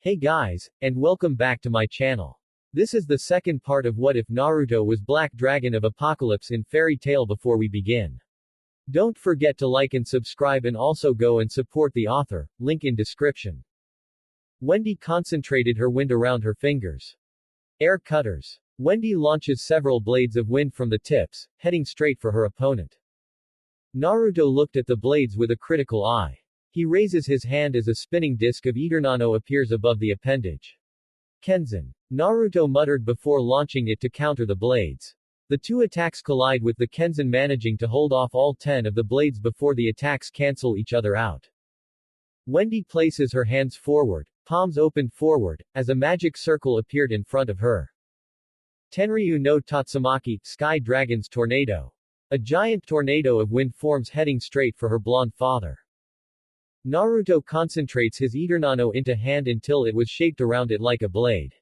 Hey guys, and welcome back to my channel. This is the second part of What If Naruto Was Black Dragon of Apocalypse in Fairy Tail. Before we begin, don't forget to like and subscribe and also go and support the author, link in description. Wendy concentrated her wind around her fingers. Air cutters. Wendy launches several blades of wind from the tips, heading straight for her opponent. Naruto looked at the blades with a critical eye. He raises his hand as a spinning disc of Eternano appears above the appendage. Kenzan. Naruto muttered before launching it to counter the blades. The two attacks collide with the Kenzan managing to hold off all 10 of the blades before the attacks cancel each other out. Wendy places her hands forward, palms opened forward, as a magic circle appeared in front of her. Tenryu no Tatsumaki, Sky Dragon's Tornado. A giant tornado of wind forms heading straight for her blonde father. Naruto concentrates his Eternano into hand until it was shaped around it like a blade.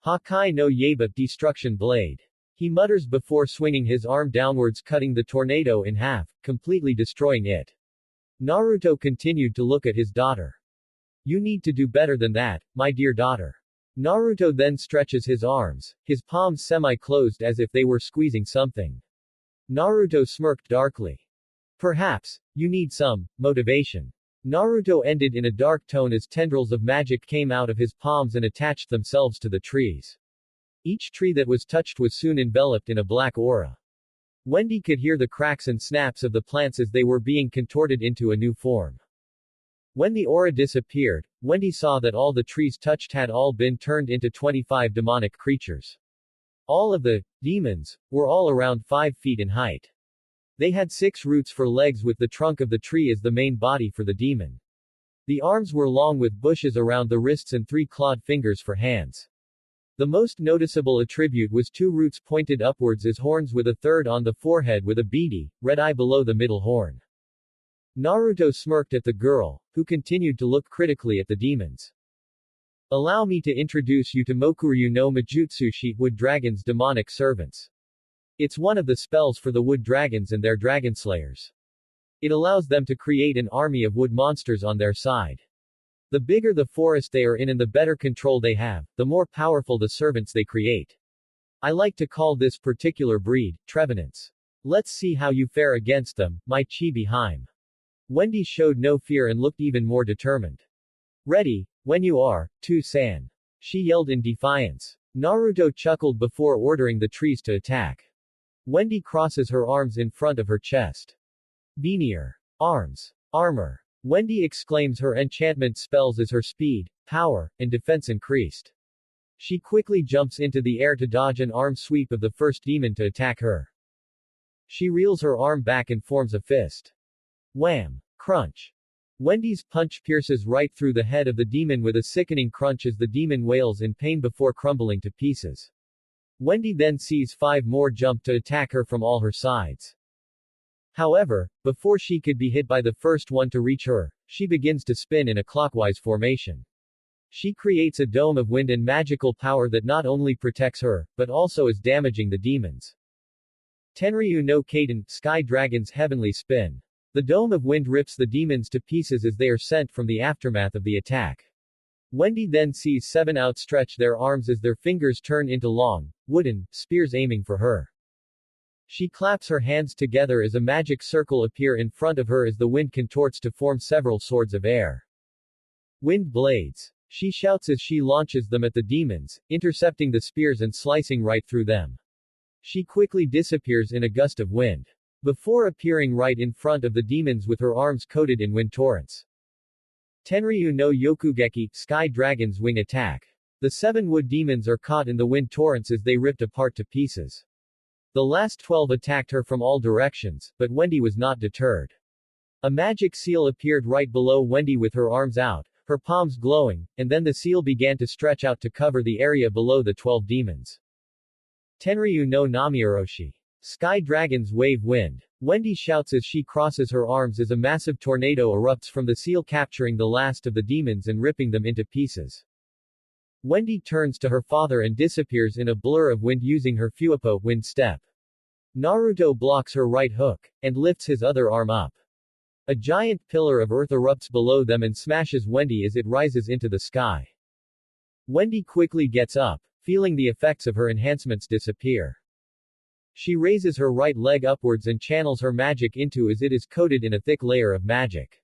Hakai no Yaiba, Destruction Blade. He mutters before swinging his arm downwards, cutting the tornado in half, completely destroying it. Naruto continued to look at his daughter. You need to do better than that, my dear daughter. Naruto then stretches his arms, his palms semi-closed as if they were squeezing something. Naruto smirked darkly. Perhaps, you need some motivation. Naruto ended in a dark tone as tendrils of magic came out of his palms and attached themselves to the trees. Each tree that was touched was soon enveloped in a black aura. Wendy could hear the cracks and snaps of the plants as they were being contorted into a new form. When the aura disappeared, Wendy saw that all the trees touched had all been turned into 25 demonic creatures. All of the demons were all around 5 feet in height. They had 6 roots for legs with the trunk of the tree as the main body for the demon. The arms were long with bushes around the wrists and 3 clawed fingers for hands. The most noticeable attribute was 2 roots pointed upwards as horns with a third on the forehead with a beady, red eye below the middle horn. Naruto smirked at the girl, who continued to look critically at the demons. Allow me to introduce you to Mokuryu no Majutsushi, Wood Dragon's demonic servants. It's one of the spells for the wood dragons and their dragon slayers. It allows them to create an army of wood monsters on their side. The bigger the forest they are in and the better control they have, the more powerful the servants they create. I like to call this particular breed, Trevenants. Let's see how you fare against them, my chibi Haim. Wendy showed no fear and looked even more determined. Ready, when you are, Tu-san. She yelled in defiance. Naruto chuckled before ordering the trees to attack. Wendy crosses her arms in front of her chest. Veneer. Arms. Armor. Wendy exclaims her enchantment spells as her speed, power, and defense increased. She quickly jumps into the air to dodge an arm sweep of the first demon to attack her. She reels her arm back and forms a fist. Wham! Crunch! Wendy's punch pierces right through the head of the demon with a sickening crunch as the demon wails in pain before crumbling to pieces. Wendy then sees 5 more jump to attack her from all her sides. However, before she could be hit by the first one to reach her, she begins to spin in a clockwise formation. She creates a dome of wind and magical power that not only protects her, but also is damaging the demons. Tenryu no Kaden, Sky Dragon's heavenly spin. The dome of wind rips the demons to pieces as they are sent from the aftermath of the attack. Wendy then sees 7 outstretch their arms as their fingers turn into long, wooden, spears aiming for her. She claps her hands together as a magic circle appear in front of her as the wind contorts to form several swords of air. Wind blades. She shouts as she launches them at the demons, intercepting the spears and slicing right through them. She quickly disappears in a gust of wind, before appearing right in front of the demons with her arms coated in wind torrents. Tenryu no Yokugeki, Sky Dragon's wing attack. The 7 wood demons are caught in the wind torrents as they ripped apart to pieces. The last 12 attacked her from all directions, but Wendy was not deterred. A magic seal appeared right below Wendy with her arms out, her palms glowing, and then the seal began to stretch out to cover the area below the 12 demons. Tenryu no Namioroshi. Sky Dragon's wave wind. Wendy shouts as she crosses her arms as a massive tornado erupts from the seal, capturing the last of the demons and ripping them into pieces. Wendy turns to her father and disappears in a blur of wind using her Fuipo wind step. Naruto blocks her right hook, and lifts his other arm up. A giant pillar of earth erupts below them and smashes Wendy as it rises into the sky. Wendy quickly gets up, feeling the effects of her enhancements disappear. She raises her right leg upwards and channels her magic into as it is coated in a thick layer of magic.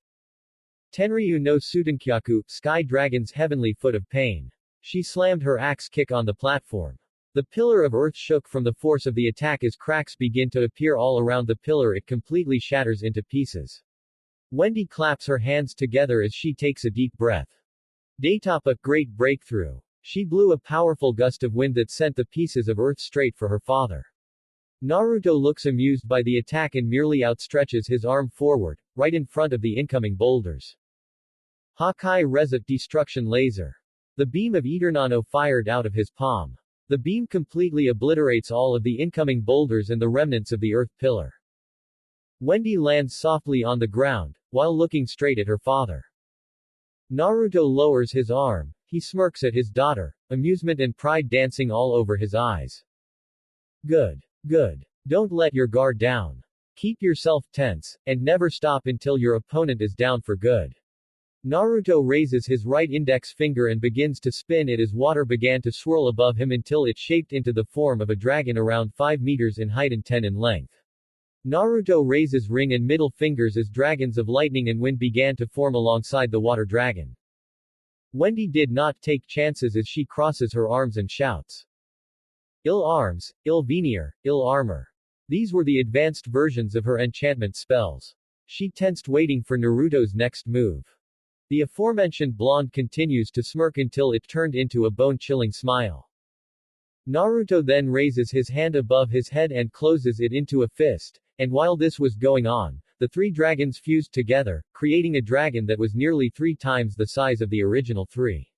Tenryu no Sutenkyaku, Sky Dragon's heavenly foot of pain. She slammed her axe kick on the platform. The pillar of earth shook from the force of the attack as cracks begin to appear all around the pillar. It completely shatters into pieces. Wendy claps her hands together as she takes a deep breath. Daitapa, great breakthrough. She blew a powerful gust of wind that sent the pieces of earth straight for her father. Naruto looks amused by the attack and merely outstretches his arm forward, right in front of the incoming boulders. Hakai Reset Destruction Laser. The beam of Eternano fired out of his palm. The beam completely obliterates all of the incoming boulders and the remnants of the earth pillar. Wendy lands softly on the ground, while looking straight at her father. Naruto lowers his arm, he smirks at his daughter, amusement and pride dancing all over his eyes. Good. Good. Don't let your guard down. Keep yourself tense, and never stop until your opponent is down for good. Naruto raises his right index finger and begins to spin it as water began to swirl above him until it shaped into the form of a dragon around 5 meters in height and 10 in length. Naruto raises ring and middle fingers as dragons of lightning and wind began to form alongside the water dragon. Wendy did not take chances as she crosses her arms and shouts. Ill arms, ill veneer, ill armor. These were the advanced versions of her enchantment spells. She tensed waiting for Naruto's next move. The aforementioned blonde continues to smirk until it turned into a bone-chilling smile. Naruto then raises his hand above his head and closes it into a fist, and while this was going on, the 3 dragons fused together, creating a dragon that was nearly 3 times the size of the original 3.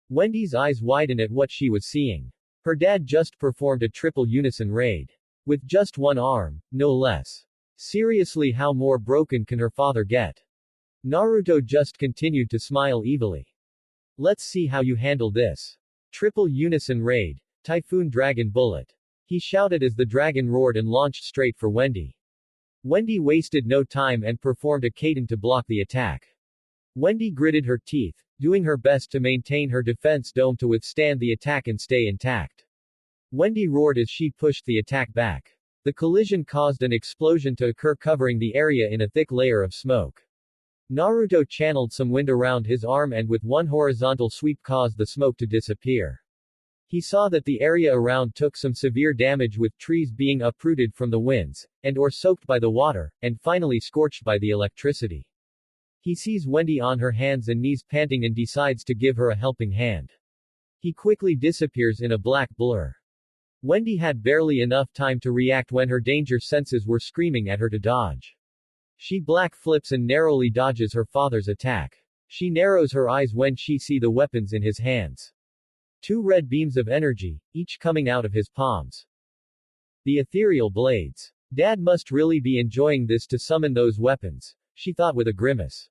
Wendy's eyes widen at what she was seeing. Her dad just performed a triple unison raid. With just one arm, no less. Seriously, how more broken can her father get? Naruto just continued to smile evilly. Let's see how you handle this. Triple unison raid. Typhoon Dragon Bullet. He shouted as the dragon roared and launched straight for Wendy. Wendy wasted no time and performed a Kaden to block the attack. Wendy gritted her teeth, doing her best to maintain her defense dome to withstand the attack and stay intact. Wendy roared as she pushed the attack back. The collision caused an explosion to occur, covering the area in a thick layer of smoke. Naruto channeled some wind around his arm and with one horizontal sweep caused the smoke to disappear. He saw that the area around took some severe damage, with trees being uprooted from the winds, and or soaked by the water, and finally scorched by the electricity. He sees Wendy on her hands and knees panting and decides to give her a helping hand. He quickly disappears in a black blur. Wendy had barely enough time to react when her danger senses were screaming at her to dodge. She black flips and narrowly dodges her father's attack. She narrows her eyes when she sees the weapons in his hands. 2 red beams of energy, each coming out of his palms. The ethereal blades. Dad must really be enjoying this to summon those weapons, she thought with a grimace.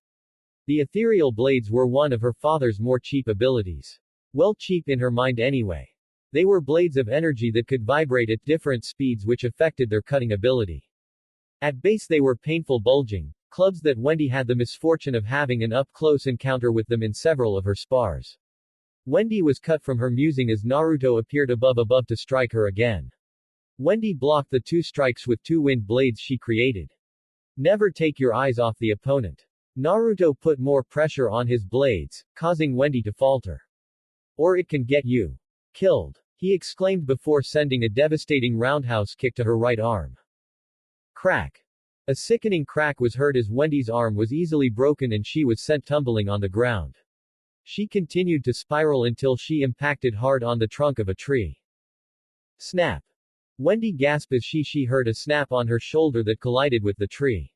The ethereal blades were one of her father's more cheap abilities. Well, cheap in her mind anyway. They were blades of energy that could vibrate at different speeds, which affected their cutting ability. At base they were painful bulging clubs that Wendy had the misfortune of having an up-close encounter with them in several of her spars. Wendy was cut from her musing as Naruto appeared above to strike her again. Wendy blocked the 2 strikes with 2 wind blades she created. Never take your eyes off the opponent. Naruto put more pressure on his blades, causing Wendy to falter. Or it can get you killed, he exclaimed before sending a devastating roundhouse kick to her right arm. Crack. A sickening crack was heard as Wendy's arm was easily broken and she was sent tumbling on the ground. She continued to spiral until she impacted hard on the trunk of a tree. Snap. Wendy gasped as she heard a snap on her shoulder that collided with the tree.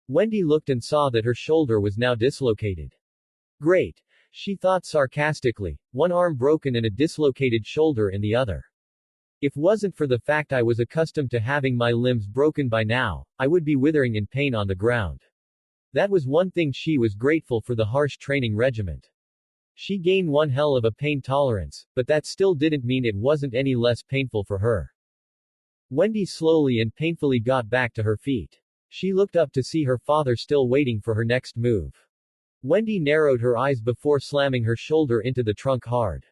Wendy looked and saw that her shoulder was now dislocated. Great, she thought sarcastically, one arm broken and a dislocated shoulder in the other. If wasn't for the fact I was accustomed to having my limbs broken by now, I would be withering in pain on the ground. That was one thing she was grateful for, the harsh training regiment. She gained one hell of a pain tolerance, but that still didn't mean it wasn't any less painful for her. Wendy slowly and painfully got back to her feet. She looked up to see her father still waiting for her next move. Wendy narrowed her eyes before slamming her shoulder into the trunk hard.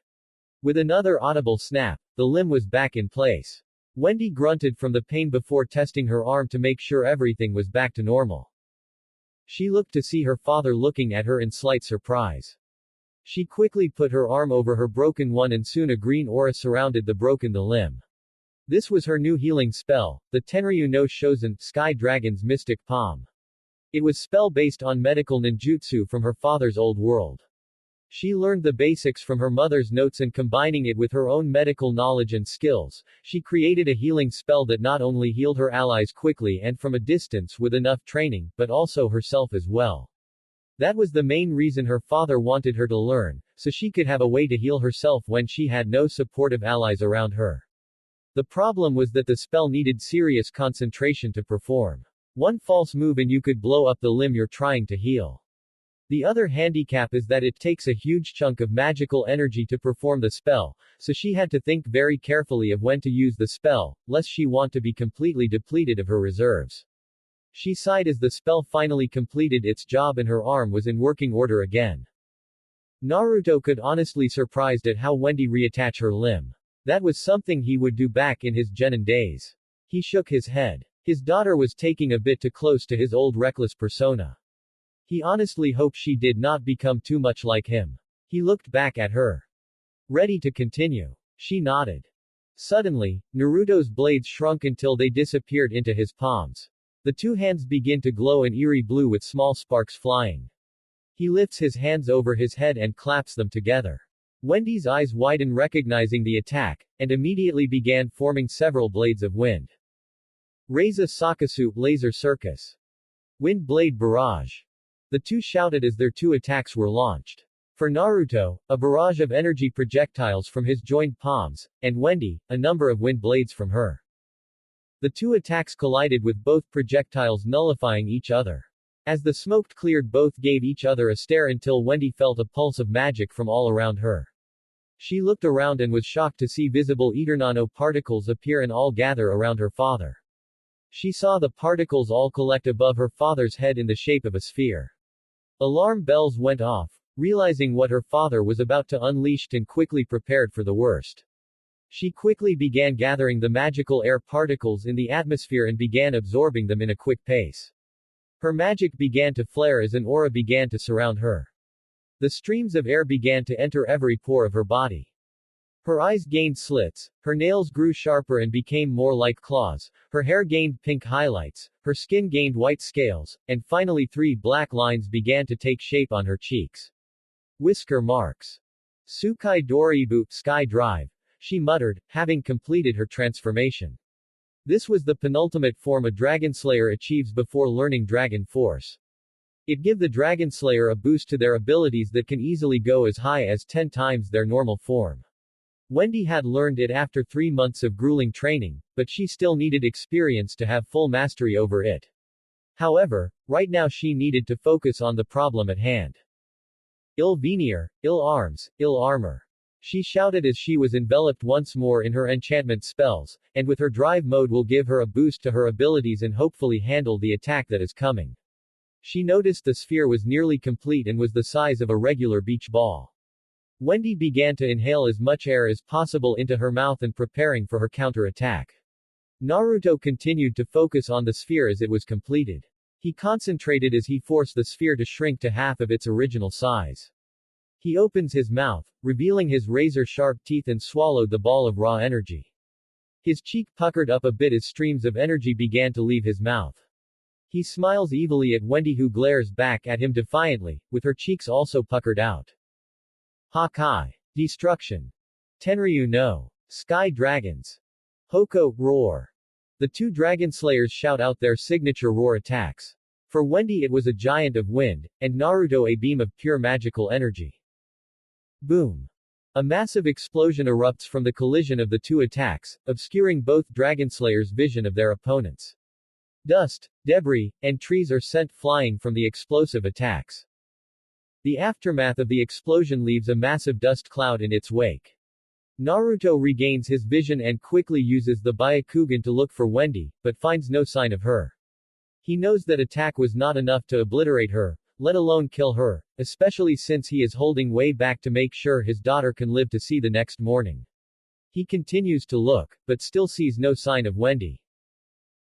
With another audible snap, the limb was back in place. Wendy grunted from the pain before testing her arm to make sure everything was back to normal. She looked to see her father looking at her in slight surprise. She quickly put her arm over her broken one and soon a green aura surrounded the limb. This was her new healing spell, the Tenryu no Shozen, Sky Dragon's Mystic Palm. It was spell based on medical ninjutsu from her father's old world. She learned the basics from her mother's notes and combining it with her own medical knowledge and skills, she created a healing spell that not only healed her allies quickly and from a distance with enough training, but also herself as well. That was the main reason her father wanted her to learn, so she could have a way to heal herself when she had no supportive allies around her. The problem was that the spell needed serious concentration to perform. One false move and you could blow up the limb you're trying to heal. The other handicap is that it takes a huge chunk of magical energy to perform the spell, so she had to think very carefully of when to use the spell, lest she want to be completely depleted of her reserves. She sighed as the spell finally completed its job and her arm was in working order again. Naruto could honestly surprised at how Wendy reattached her limb. That was something he would do back in his genin days. He shook his head. His daughter was taking a bit too close to his old reckless persona. He honestly hoped she did not become too much like him. He looked back at her. Ready to continue. She nodded. Suddenly, Naruto's blades shrunk until they disappeared into his palms. The two hands begin to glow an eerie blue with small sparks flying. He lifts his hands over his head and claps them together. Wendy's eyes widen recognizing the attack, and immediately began forming several blades of wind. Reiza Sakasu, Laser Circus. Wind Blade Barrage. The two shouted as their two attacks were launched. For Naruto, a barrage of energy projectiles from his joined palms, and Wendy, a number of wind blades from her. The two attacks collided with both projectiles nullifying each other. As the smoke cleared, both gave each other a stare until Wendy felt a pulse of magic from all around her. She looked around and was shocked to see visible Eternano particles appear and all gather around her father. She saw the particles all collect above her father's head in the shape of a sphere. Alarm bells went off. Realizing what her father was about to unleash and quickly prepared for the worst. She quickly began gathering the magical air particles in the atmosphere and began absorbing them in a quick pace. Her magic began to flare as an aura began to surround her. The streams of air began to enter every pore of her body. Her eyes gained slits, her nails grew sharper and became more like claws, her hair gained pink highlights, her skin gained white scales, and finally 3 black lines began to take shape on her cheeks. Whisker marks. Tsukai Doribu, Sky Drive, she muttered, having completed her transformation. This was the penultimate form a Dragon Slayer achieves before learning Dragon Force. It gives the Dragon Slayer a boost to their abilities that can easily go as high as 10 times their normal form. Wendy had learned it after 3 months of grueling training, but she still needed experience to have full mastery over it. However, right now she needed to focus on the problem at hand. Ill veneer, ill arms, ill armor. She shouted as she was enveloped once more in her enchantment spells, and with her drive mode will give her a boost to her abilities and hopefully handle the attack that is coming. She noticed the sphere was nearly complete and was the size of a regular beach ball. Wendy began to inhale as much air as possible into her mouth and preparing for her counterattack. Naruto continued to focus on the sphere as it was completed. He concentrated as he forced the sphere to shrink to half of its original size. He opens his mouth, revealing his razor-sharp teeth and swallowed the ball of raw energy. His cheek puckered up a bit as streams of energy began to leave his mouth. He smiles evilly at Wendy who glares back at him defiantly, with her cheeks also puckered out. Hakai. Destruction. Tenryu no. Sky Dragons. Hoko, Roar. The two Dragon Slayers shout out their signature roar attacks. For Wendy it was a giant of wind, and Naruto a beam of pure magical energy. Boom. A massive explosion erupts from the collision of the two attacks, obscuring both Dragon Slayers' vision of their opponents. Dust, debris, and trees are sent flying from the explosive attacks. The aftermath of the explosion leaves a massive dust cloud in its wake. Naruto regains his vision and quickly uses the Byakugan to look for Wendy, but finds no sign of her. He knows that attack was not enough to obliterate her, let alone kill her, especially since he is holding way back to make sure his daughter can live to see the next morning. He continues to look, but still sees no sign of Wendy.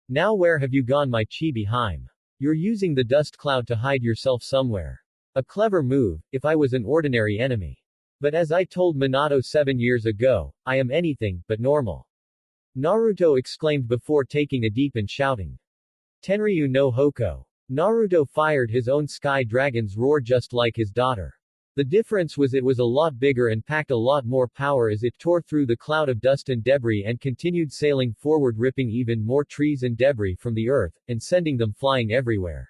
Now where have you gone, my chibi Haim? You're using the dust cloud to hide yourself somewhere. A clever move, if I was an ordinary enemy. But as I told Minato 7 years ago, I am anything but normal. Naruto exclaimed before taking a deep and shouting. Tenryu no Hoko. Naruto fired his own sky dragon's roar just like his daughter. The difference was it was a lot bigger and packed a lot more power as it tore through the cloud of dust and debris and continued sailing forward, ripping even more trees and debris from the earth, and sending them flying everywhere.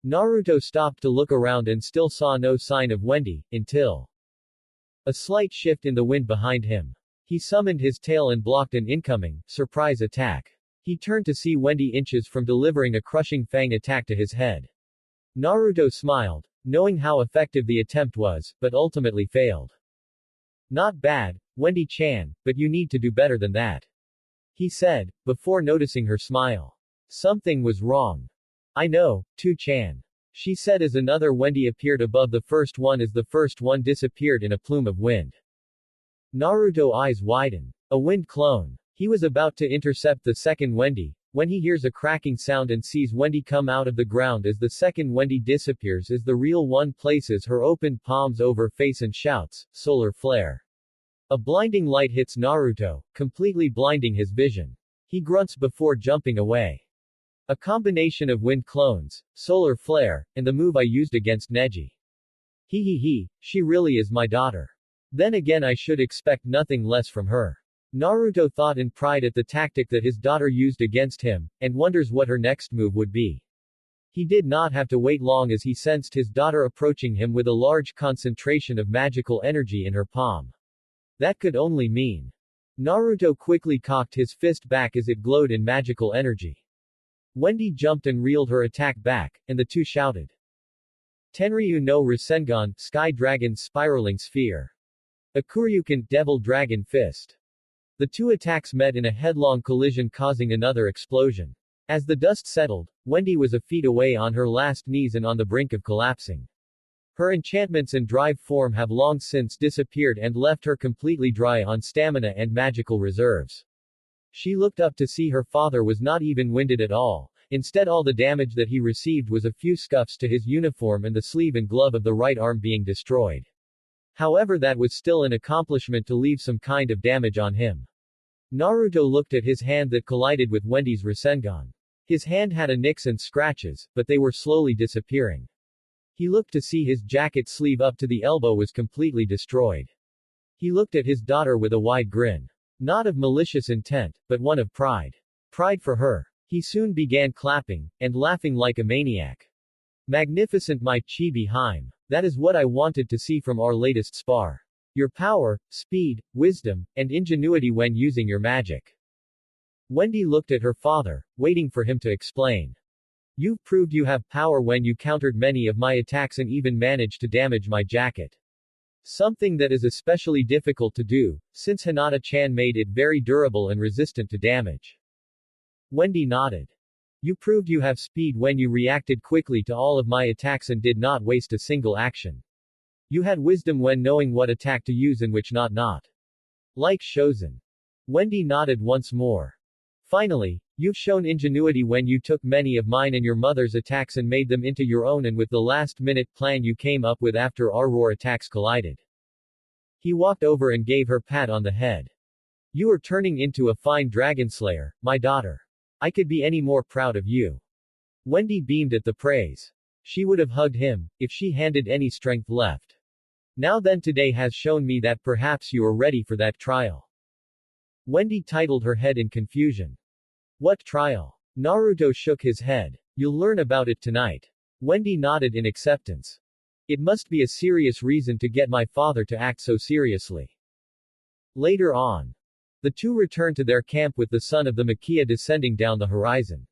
Naruto stopped to look around and still saw no sign of Wendy, until a slight shift in the wind behind him. He summoned his tail and blocked an incoming, surprise attack. He turned to see Wendy inches from delivering a crushing fang attack to his head. Naruto smiled, knowing how effective the attempt was, but ultimately failed. Not bad, Wendy-chan, but you need to do better than that. He said, before noticing her smile. Something was wrong. I know, Tu-chan. She said as another Wendy appeared above the first one as the first one disappeared in a plume of wind. Naruto eyes widen. A wind clone. He was about to intercept the second Wendy, when he hears a cracking sound and sees Wendy come out of the ground as the second Wendy disappears as the real one places her opened palms over face and shouts, solar flare. A blinding light hits Naruto, completely blinding his vision. He grunts before jumping away. A combination of wind clones, solar flare, and the move I used against Neji. She really is my daughter. Then again I should expect nothing less from her. Naruto thought in pride at the tactic that his daughter used against him, and wonders what her next move would be. He did not have to wait long as he sensed his daughter approaching him with a large concentration of magical energy in her palm. That could only mean. Naruto quickly cocked his fist back as it glowed in magical energy. Wendy jumped and reeled her attack back, and the two shouted. Tenryu no Rasengan, Sky Dragon's Spiraling Sphere. Akuryukin, Devil Dragon Fist. The two attacks met in a headlong collision, causing another explosion. As the dust settled, Wendy was a feet away on her last knees and on the brink of collapsing. Her enchantments and drive form have long since disappeared and left her completely dry on stamina and magical reserves. She looked up to see her father was not even winded at all. Instead, all the damage that he received was a few scuffs to his uniform and the sleeve and glove of the right arm being destroyed. However, that was still an accomplishment to leave some kind of damage on him. Naruto looked at his hand that collided with Wendy's Rasengan. His hand had a nicks and scratches, but they were slowly disappearing. He looked to see his jacket sleeve up to the elbow was completely destroyed. He looked at his daughter with a wide grin. Not of malicious intent, but one of pride. Pride for her. He soon began clapping, and laughing like a maniac. Magnificent, my chibi Haim. That is what I wanted to see from our latest spar. Your power, speed, wisdom, and ingenuity when using your magic. Wendy looked at her father, waiting for him to explain. You've proved you have power when you countered many of my attacks and even managed to damage my jacket. Something that is especially difficult to do, since Hinata-chan made it very durable and resistant to damage. Wendy nodded. You proved you have speed when you reacted quickly to all of my attacks and did not waste a single action. You had wisdom when knowing what attack to use and which not. Like Shozen. Wendy nodded once more. Finally, you've shown ingenuity when you took many of mine and your mother's attacks and made them into your own, and with the last-minute plan you came up with after our roar attacks collided. He walked over and gave her a pat on the head. You are turning into a fine dragon slayer, my daughter. I could be any more proud of you. Wendy beamed at the praise. She would have hugged him, if she handed any strength left. Now then, today has shown me that perhaps you are ready for that trial. Wendy titled her head in confusion. What trial? Naruto shook his head. You'll learn about it tonight. Wendy nodded in acceptance. It must be a serious reason to get my father to act so seriously. Later on. The two returned to their camp with the sun of the Makia descending down the horizon.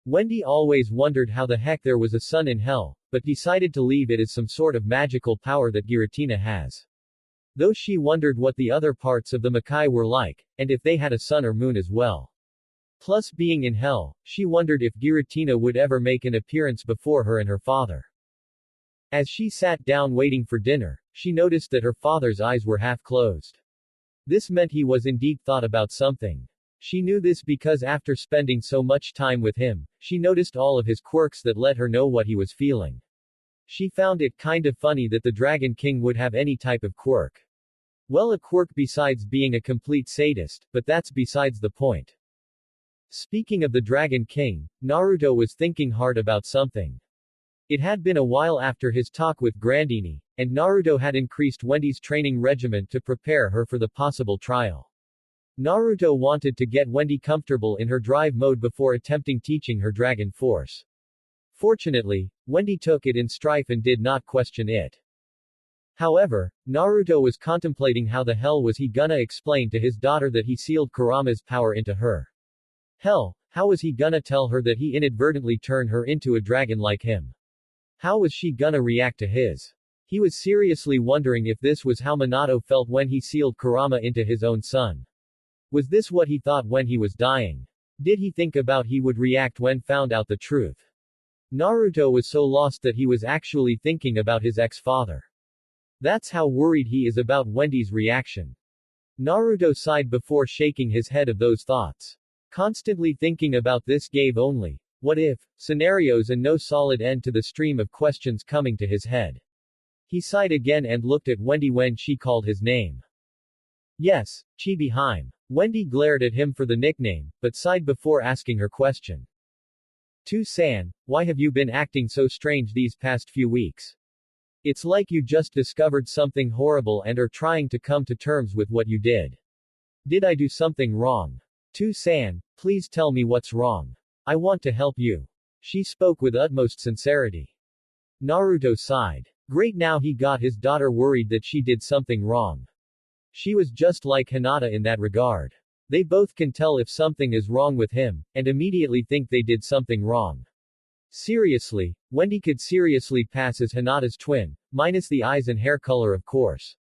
Wendy always wondered how the heck there was a sun in hell, but decided to leave it as some sort of magical power that Giratina has. Though she wondered what the other parts of the Makai were like, and if they had a sun or moon as well. Plus, being in hell, she wondered if Giratina would ever make an appearance before her and her father. As she sat down waiting for dinner, she noticed that her father's eyes were half closed. This meant he was indeed thought about something. She knew this because after spending so much time with him, she noticed all of his quirks that let her know what he was feeling. She found it kind of funny that the Dragon King would have any type of quirk. Well, a quirk besides being a complete sadist, but that's besides the point. Speaking of the Dragon King, Naruto was thinking hard about something. It had been a while after his talk with Grandini, and Naruto had increased Wendy's training regimen to prepare her for the possible trial. Naruto wanted to get Wendy comfortable in her drive mode before attempting teaching her dragon force. Fortunately, Wendy took it in stride and did not question it. However, Naruto was contemplating how the hell was he gonna explain to his daughter that he sealed Kurama's power into her. Hell, how was he gonna tell her that he inadvertently turned her into a dragon like him? How was she gonna react to his? He was seriously wondering if this was how Minato felt when he sealed Kurama into his own son. Was this what he thought when he was dying? Did he think about he would react when found out the truth? Naruto was so lost that he was actually thinking about his ex-father. That's how worried he is about Wendy's reaction. Naruto sighed before shaking his head of those thoughts. Constantly thinking about this gave only what if scenarios and no solid end to the stream of questions coming to his head. He sighed again and looked at Wendy when she called his name. Yes, Chibi-hime. Wendy glared at him for the nickname, but sighed before asking her question. To-san, why have you been acting so strange these past few weeks? It's like you just discovered something horrible and are trying to come to terms with what you did. Did I do something wrong? To-san, please tell me what's wrong. I want to help you. She spoke with utmost sincerity. Naruto sighed. Great, now he got his daughter worried that she did something wrong. She was just like Hinata in that regard. They both can tell if something is wrong with him, and immediately think they did something wrong. Seriously, Wendy could seriously pass as Hinata's twin, minus the eyes and hair color of course.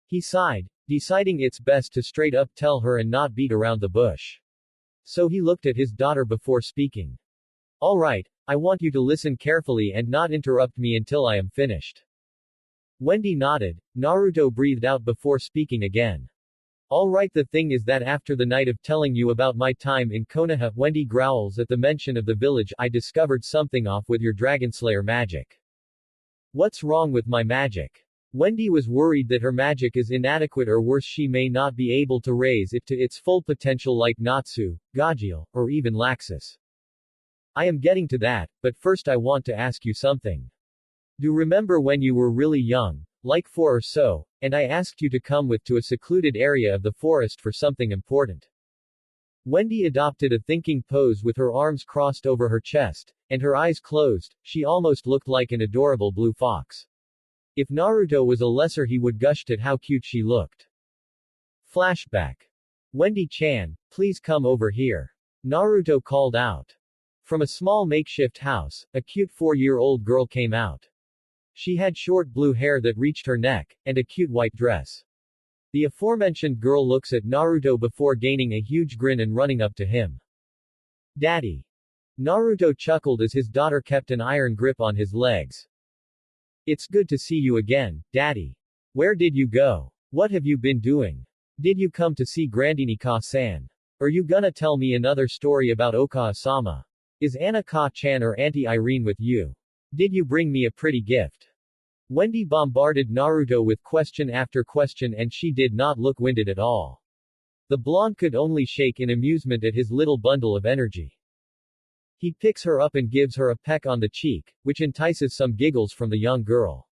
He sighed, deciding it's best to straight up tell her and not beat around the bush. So he looked at his daughter before speaking. Alright, I want you to listen carefully and not interrupt me until I am finished. Wendy nodded. Naruto breathed out before speaking again. Alright, the thing is that after the night of telling you about my time in Konoha, Wendy growls at the mention of the village. I discovered something off with your Dragonslayer magic. What's wrong with my magic? Wendy was worried that her magic is inadequate or worse, she may not be able to raise it to its full potential like Natsu, Gajeel, or even Laxus. I am getting to that, but first I want to ask you something. Do remember when you were really young, like 4 or so, and I asked you to come with to a secluded area of the forest for something important? Wendy adopted a thinking pose with her arms crossed over her chest, and her eyes closed. She almost looked like an adorable blue fox. If Naruto was a lesser, he would gushed at how cute she looked. Flashback. Wendy-chan, please come over here. Naruto called out. From a small makeshift house, a cute 4-year-old girl came out. She had short blue hair that reached her neck, and a cute white dress. The aforementioned girl looks at Naruto before gaining a huge grin and running up to him. Daddy. Naruto chuckled as his daughter kept an iron grip on his legs. It's good to see you again, Daddy. Where did you go? What have you been doing? Did you come to see Grandini-ka-san? Are you gonna tell me another story about Okawa-sama? Is Anna-ka-chan or Auntie Irene with you? Did you bring me a pretty gift? Wendy bombarded Naruto with question after question and she did not look winded at all. The blonde could only shake in amusement at his little bundle of energy. He picks her up and gives her a peck on the cheek, which entices some giggles from the young girl.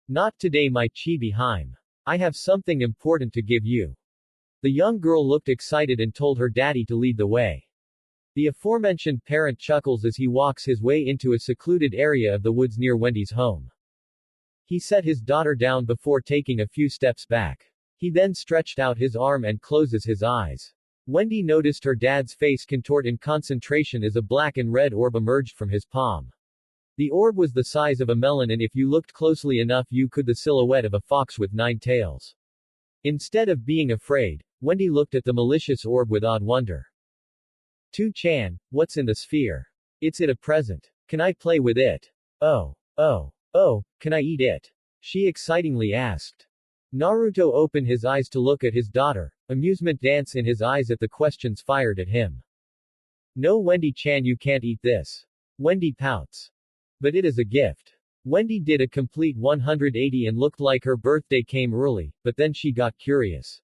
Not today, my chibi-hime. I have something important to give you. The young girl looked excited and told her daddy to lead the way. The aforementioned parent chuckles as he walks his way into a secluded area of the woods near Wendy's home. He set his daughter down before taking a few steps back. He then stretched out his arm and closes his eyes. Wendy noticed her dad's face contort in concentration as a black and red orb emerged from his palm. The orb was the size of a melon, and if you looked closely enough you could the silhouette of a fox with 9 tails. Instead of being afraid, Wendy looked at the malicious orb with odd wonder. To-chan, what's in the sphere? It's it a present? Can I play with it? Oh, Oh, can I eat it? She excitingly asked. Naruto opened his eyes to look at his daughter, amusement dance in his eyes at the questions fired at him. No, Wendy-chan, you can't eat this. Wendy pouts. But it is a gift. Wendy did a complete 180 and looked like her birthday came early, but then she got curious.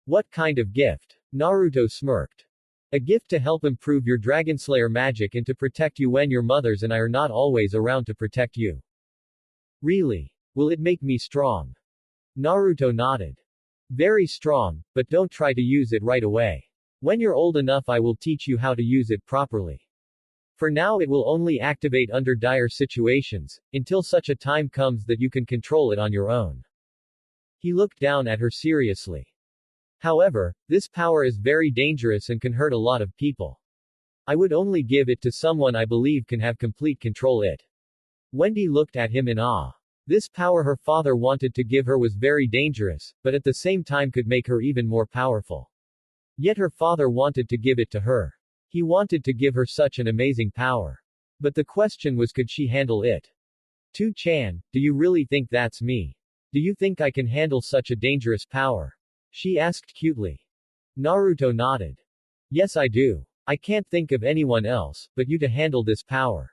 What kind of gift? Naruto smirked. A gift to help improve your Dragonslayer magic and to protect you when your mothers and I are not always around to protect you. Really? Will it make me strong? Naruto nodded. Very strong, but don't try to use it right away. When you're old enough I will teach you how to use it properly. For now it will only activate under dire situations, until such a time comes that you can control it on your own. He looked down at her seriously. However, this power is very dangerous and can hurt a lot of people. I would only give it to someone I believe can have complete control it. Wendy looked at him in awe. This power her father wanted to give her was very dangerous, but at the same time could make her even more powerful. Yet her father wanted to give it to her. He wanted to give her such an amazing power. But the question was, could she handle it? Tu-chan, do you really think that's me? Do you think I can handle such a dangerous power? She asked cutely. Naruto nodded. Yes, I do. I can't think of anyone else but you to handle this power.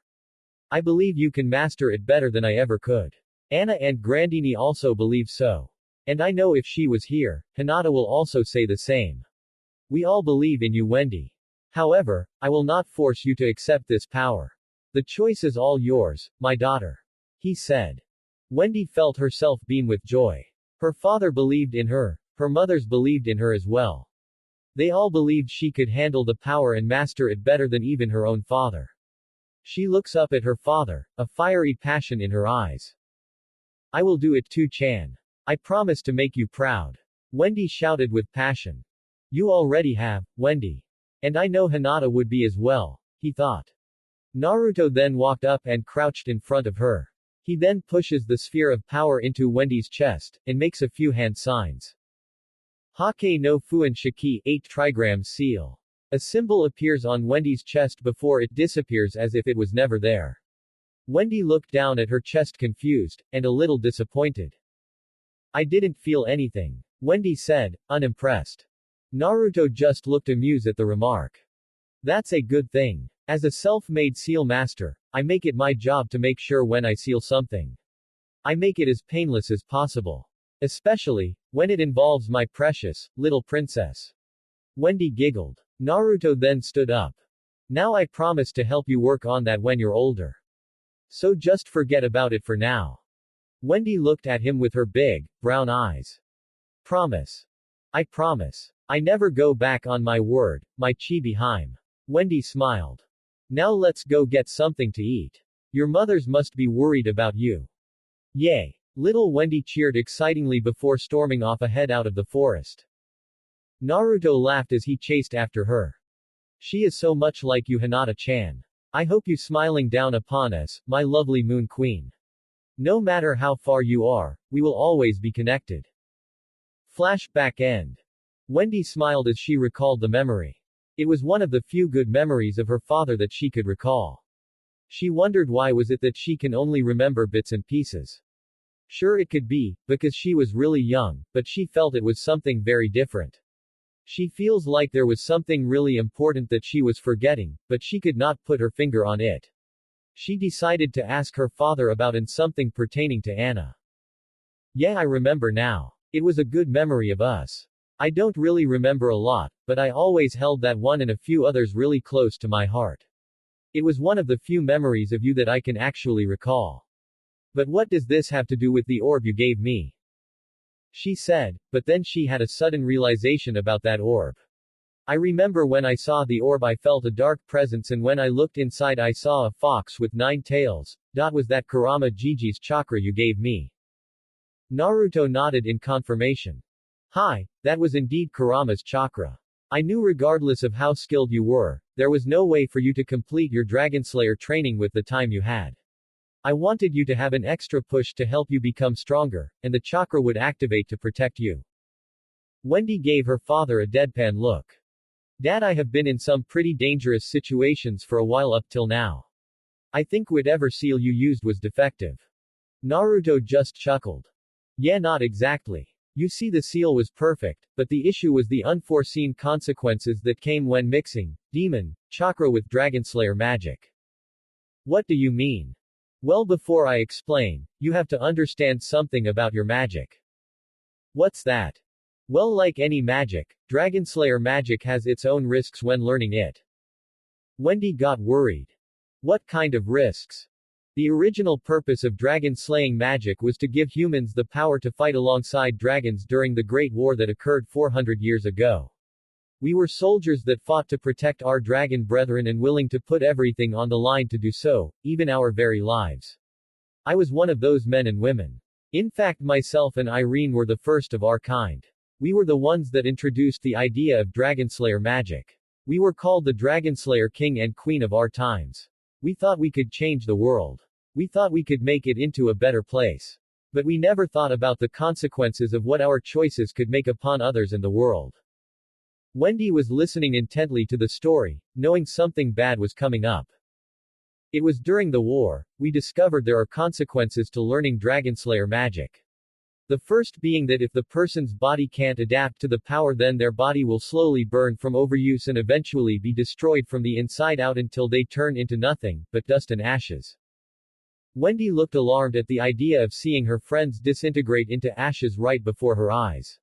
I believe you can master it better than I ever could. Anna and Grandini also believe so. And I know if she was here, Hinata will also say the same. We all believe in you, Wendy. However, I will not force you to accept this power. The choice is all yours, my daughter. He said. Wendy felt herself beam with joy. Her father believed in her. Her mothers believed in her as well. They all believed she could handle the power and master it better than even her own father. She looks up at her father, a fiery passion in her eyes. I will do it too, Chan. I promise to make you proud. Wendy shouted with passion. You already have, Wendy. And I know Hinata would be as well, he thought. Naruto then walked up and crouched in front of her. He then pushes the sphere of power into Wendy's chest, and makes a few hand signs. Hake no Fuan Shiki 8 trigram seal. A symbol appears on Wendy's chest before it disappears as if it was never there. Wendy looked down at her chest confused, and a little disappointed. I didn't feel anything. Wendy said, unimpressed. Naruto just looked amused at the remark. That's a good thing. As a self-made seal master, I make it my job to make sure when I seal something, I make it as painless as possible. Especially, when it involves my precious, little princess. Wendy giggled. Naruto then stood up. Now I promise to help you work on that when you're older. So just forget about it for now. Wendy looked at him with her big, brown eyes. Promise. I promise. I never go back on my word, my chibi-hime. Wendy smiled. Now let's go get something to eat. Your mothers must be worried about you. Yay! Little Wendy cheered excitingly before storming off ahead out of the forest. Naruto laughed as he chased after her. She is so much like you, Hinata-chan. I hope you smiling down upon us, my lovely moon queen. No matter how far you are, we will always be connected. Flashback end. Wendy smiled as she recalled the memory. It was one of the few good memories of her father that she could recall. She wondered why was it that she can only remember bits and pieces. Sure, it could be, because she was really young, but she felt it was something very different. She feels like there was something really important that she was forgetting, but she could not put her finger on it. She decided to ask her father about something pertaining to Anna. Yeah, I remember now. It was a good memory of us. I don't really remember a lot, but I always held that one and a few others really close to my heart. It was one of the few memories of you that I can actually recall. But what does this have to do with the orb you gave me? She said, but then she had a sudden realization about that orb. I remember when I saw the orb I felt a dark presence, and when I looked inside I saw a fox with 9 tails. Was that Kurama Gigi's chakra you gave me? Naruto nodded in confirmation. Hi, that was indeed Kurama's chakra. I knew regardless of how skilled you were, there was no way for you to complete your Dragonslayer training with the time you had. I wanted you to have an extra push to help you become stronger, and the chakra would activate to protect you. Wendy gave her father a deadpan look. Dad, I have been in some pretty dangerous situations for a while up till now. I think whatever seal you used was defective. Naruto just chuckled. Yeah, not exactly. You see, the seal was perfect, but the issue was the unforeseen consequences that came when mixing demon chakra with Dragonslayer magic. What do you mean? Well, before I explain, you have to understand something about your magic. What's that? Well, like any magic, Dragonslayer magic has its own risks when learning it. Wendy got worried. What kind of risks? The original purpose of dragon-slaying magic was to give humans the power to fight alongside dragons during the Great War that occurred 400 years ago. We were soldiers that fought to protect our dragon brethren and willing to put everything on the line to do so, even our very lives. I was one of those men and women. In fact, myself and Irene were the first of our kind. We were the ones that introduced the idea of Dragonslayer magic. We were called the Dragonslayer King and Queen of our times. We thought we could change the world. We thought we could make it into a better place. But we never thought about the consequences of what our choices could make upon others and the world. Wendy was listening intently to the story, knowing something bad was coming up. It was during the war, we discovered there are consequences to learning Dragonslayer magic. The first being that if the person's body can't adapt to the power, then their body will slowly burn from overuse and eventually be destroyed from the inside out until they turn into nothing but dust and ashes. Wendy looked alarmed at the idea of seeing her friends disintegrate into ashes right before her eyes.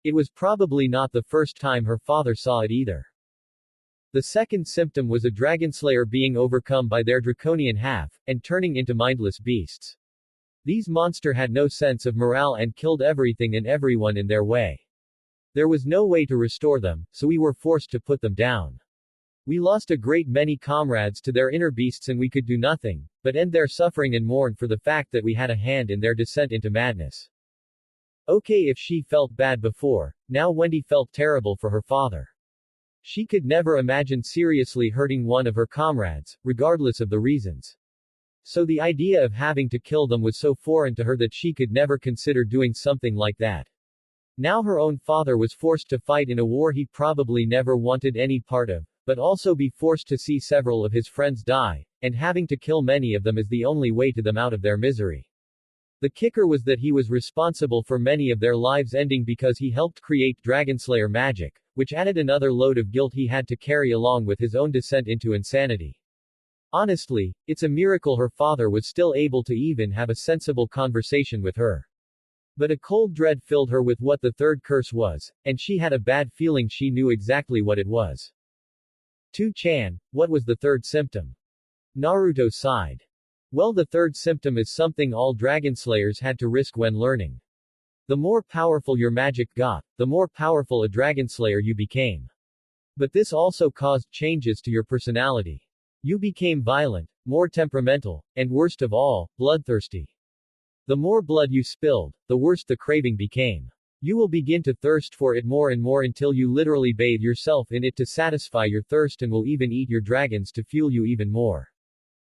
It was probably not the first time her father saw it either. The second symptom was a Dragonslayer being overcome by their draconian half, and turning into mindless beasts. These monsters had no sense of morale and killed everything and everyone in their way. There was no way to restore them, so we were forced to put them down. We lost a great many comrades to their inner beasts, and we could do nothing but end their suffering and mourn for the fact that we had a hand in their descent into madness. Okay, if she felt bad before, now Wendy felt terrible for her father. She could never imagine seriously hurting one of her comrades, regardless of the reasons. So the idea of having to kill them was so foreign to her that she could never consider doing something like that. Now her own father was forced to fight in a war he probably never wanted any part of, but also be forced to see several of his friends die, and having to kill many of them is the only way to them out of their misery. The kicker was that he was responsible for many of their lives ending because he helped create Dragonslayer magic, which added another load of guilt he had to carry along with his own descent into insanity. Honestly, it's a miracle her father was still able to even have a sensible conversation with her. But a cold dread filled her with what the third curse was, and she had a bad feeling she knew exactly what it was. 2chan, what was the third symptom? Naruto sighed. Well, the third symptom is something all Dragonslayers had to risk when learning. The more powerful your magic got, the more powerful a Dragonslayer you became. But this also caused changes to your personality. You became violent, more temperamental, and worst of all, bloodthirsty. The more blood you spilled, the worse the craving became. You will begin to thirst for it more and more until you literally bathe yourself in it to satisfy your thirst, and will even eat your dragons to fuel you even more.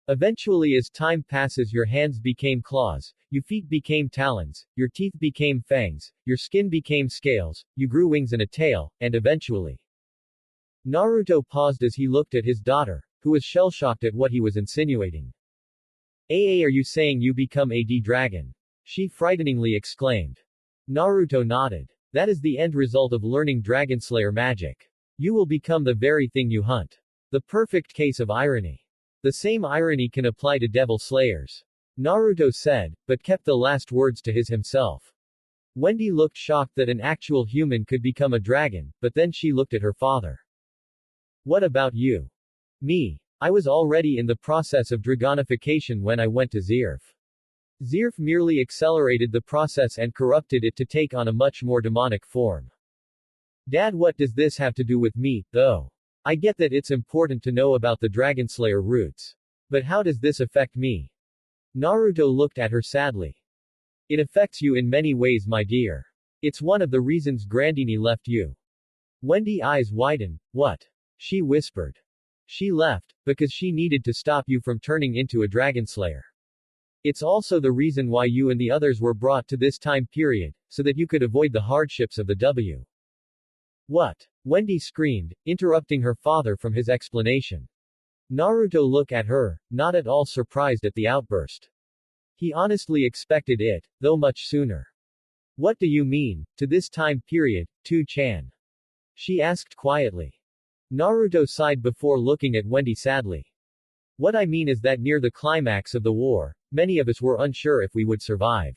Eventually, as time passes, your hands became claws, your feet became talons, your teeth became fangs, your skin became scales, you grew wings and a tail, and eventually. Naruto paused as he looked at his daughter, who was shell-shocked at what he was insinuating. Are you saying you become a dragon? She frighteningly exclaimed. Naruto nodded. That is the end result of learning Dragonslayer magic. You will become the very thing you hunt. The perfect case of irony. The same irony can apply to devil slayers. Naruto said, but kept the last words to himself. Wendy looked shocked that an actual human could become a dragon, but then she looked at her father. What about you? Me. I was already in the process of dragonification when I went to Zerf. Zerf merely accelerated the process and corrupted it to take on a much more demonic form. Dad, what does this have to do with me, though? I get that it's important to know about the Dragonslayer roots. But how does this affect me? Naruto looked at her sadly. It affects you in many ways, my dear. It's one of the reasons Grandini left you. Wendy's eyes widened. What? She whispered. She left, because she needed to stop you from turning into a Dragonslayer. It's also the reason why you and the others were brought to this time period, so that you could avoid the hardships of the W. What? Wendy screamed, interrupting her father from his explanation. Naruto looked at her, not at all surprised at the outburst. He honestly expected it, though much sooner. What do you mean, to this time period, Tu-chan? She asked quietly. Naruto sighed before looking at Wendy sadly. What I mean is that near the climax of the war, many of us were unsure if we would survive.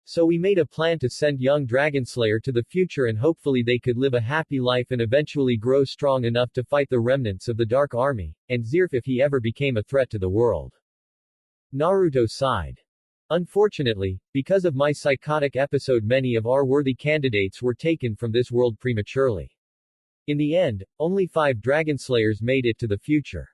So we made a plan to send young Dragonslayer to the future and hopefully they could live a happy life and eventually grow strong enough to fight the remnants of the Dark Army, and Zerf if he ever became a threat to the world. Naruto sighed. Unfortunately, because of my psychotic episode many of our worthy candidates were taken from this world prematurely. In the end, only 5 Dragonslayers made it to the future.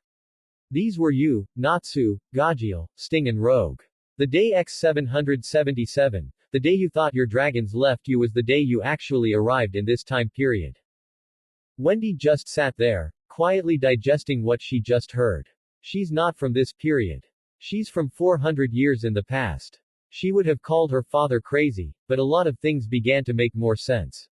These were you, Natsu, Gajiel, Sting and Rogue. The day X777, the day you thought your dragons left you was the day you actually arrived in this time period. Wendy just sat there, quietly digesting what she just heard. She's not from this period. She's from 400 years in the past. She would have called her father crazy, but a lot of things began to make more sense.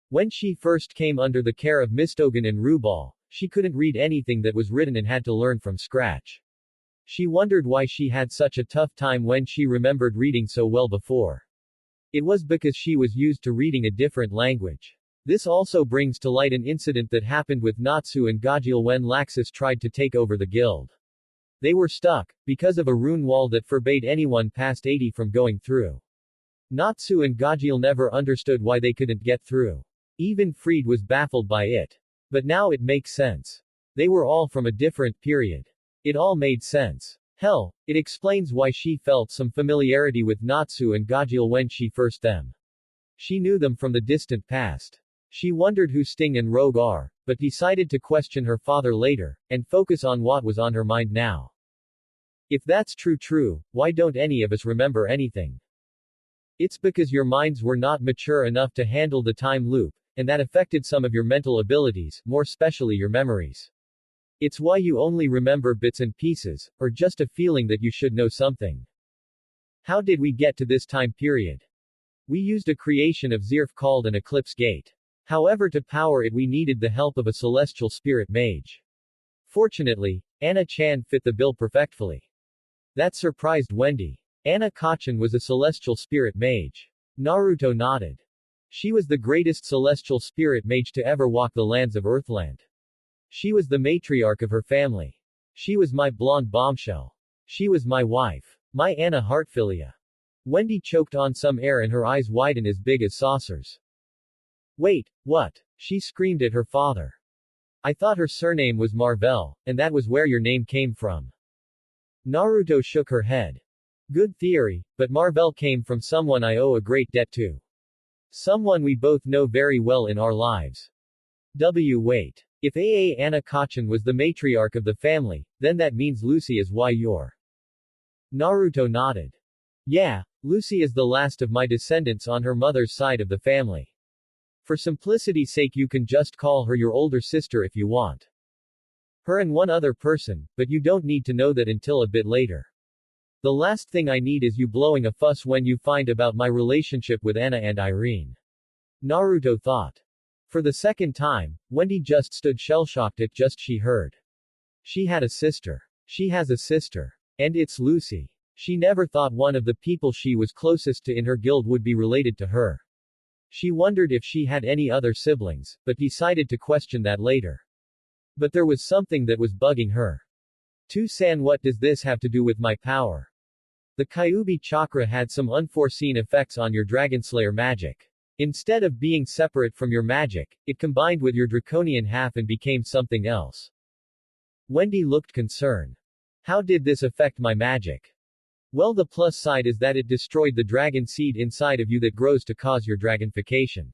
When she first came under the care of Mistogen and Rubal, she couldn't read anything that was written and had to learn from scratch. She wondered why she had such a tough time when she remembered reading so well before. It was because she was used to reading a different language. This also brings to light an incident that happened with Natsu and Gajiel when Laxus tried to take over the guild. They were stuck, because of a rune wall that forbade anyone past 80 from going through. Natsu and Gajiel never understood why they couldn't get through. Even Fried was baffled by it. But now it makes sense. They were all from a different period. It all made sense. Hell, it explains why she felt some familiarity with Natsu and Gajiel when she first them. She knew them from the distant past. She wondered who Sting and Rogue are, but decided to question her father later, and focus on what was on her mind now. If that's true, why don't any of us remember anything? It's because your minds were not mature enough to handle the time loop, and that affected some of your mental abilities, more especially your memories. It's why you only remember bits and pieces, or just a feeling that you should know something. How did we get to this time period? We used a creation of Zerf called an Eclipse Gate. However, to power it we needed the help of a celestial spirit mage. Fortunately, Anna-chan fit the bill perfectly. That surprised Wendy. Anna-chan was a celestial spirit mage. Naruto nodded. She was the greatest celestial spirit mage to ever walk the lands of Earthland. She was the matriarch of her family. She was my blonde bombshell. She was my wife. My Anna Heartfilia. Wendy choked on some air and her eyes widened as big as saucers. Wait, what? She screamed at her father. I thought her surname was Marvell, and that was where your name came from. Naruto shook her head. Good theory, but Marvell came from someone I owe a great debt to. Someone we both know very well in our lives. Wait. If Anna-chan was the matriarch of the family, then that means Lucy is why you're. Naruto nodded. Yeah, Lucy is the last of my descendants on her mother's side of the family. For simplicity's sake you can just call her your older sister if you want. Her and one other person, but you don't need to know that until a bit later. The last thing I need is you blowing a fuss when you find about my relationship with Anna and Irene. Naruto thought. For the second time, Wendy just stood shell-shocked at just she heard. She had a sister. She has a sister. And it's Lucy. She never thought one of the people she was closest to in her guild would be related to her. She wondered if she had any other siblings, but decided to question that later. But there was something that was bugging her. To-san, what does this have to do with my power? The Kyuubi chakra had some unforeseen effects on your Dragonslayer magic. Instead of being separate from your magic, it combined with your draconian half and became something else. Wendy looked concerned. How did this affect my magic? Well, the plus side is that it destroyed the dragon seed inside of you that grows to cause your dragonification.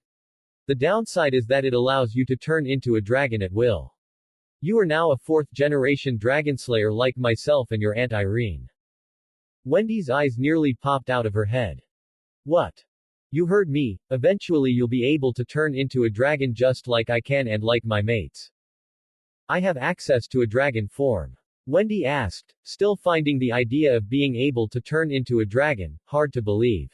The downside is that it allows you to turn into a dragon at will. You are now a 4th-generation Dragonslayer like myself and your Aunt Irene. Wendy's eyes nearly popped out of her head. What? You heard me, eventually you'll be able to turn into a dragon just like I can and like my mates. I have access to a dragon form. Wendy asked, still finding the idea of being able to turn into a dragon hard to believe.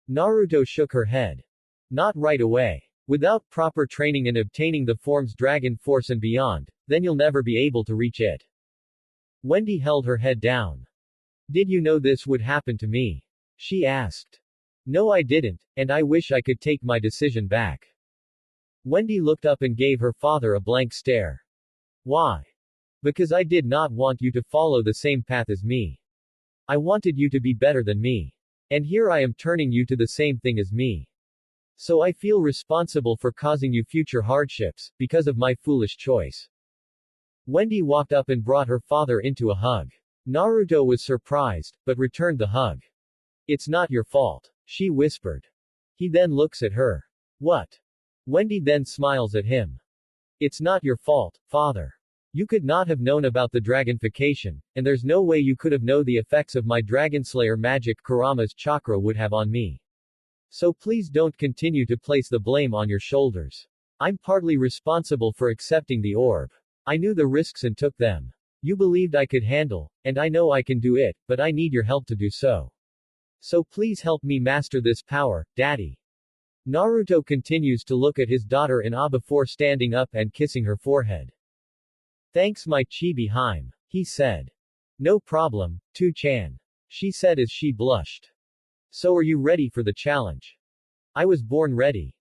Naruto shook her head. Not right away. Without proper training and obtaining the form's dragon force and beyond, then you'll never be able to reach it. Wendy held her head down. Did you know this would happen to me? She asked. No, I didn't, and I wish I could take my decision back. Wendy looked up and gave her father a blank stare. Why? Because I did not want you to follow the same path as me. I wanted you to be better than me. And here I am turning you to the same thing as me. So I feel responsible for causing you future hardships, because of my foolish choice. Wendy walked up and brought her father into a hug. Naruto was surprised, but returned the hug. It's not your fault, she whispered. He then looks at her. What? Wendy then smiles at him. It's not your fault, father. You could not have known about the dragonification, and there's no way you could have known the effects of my Dragonslayer magic Kurama's chakra would have on me. So please don't continue to place the blame on your shoulders. I'm partly responsible for accepting the orb. I knew the risks and took them. You believed I could handle, and I know I can do it, but I need your help to do so. So please help me master this power, Daddy. Naruto continues to look at his daughter in awe before standing up and kissing her forehead. Thanks my chibi Haim, he said. No problem, Tu-chan. She said as she blushed. So are you ready for the challenge? I was born ready.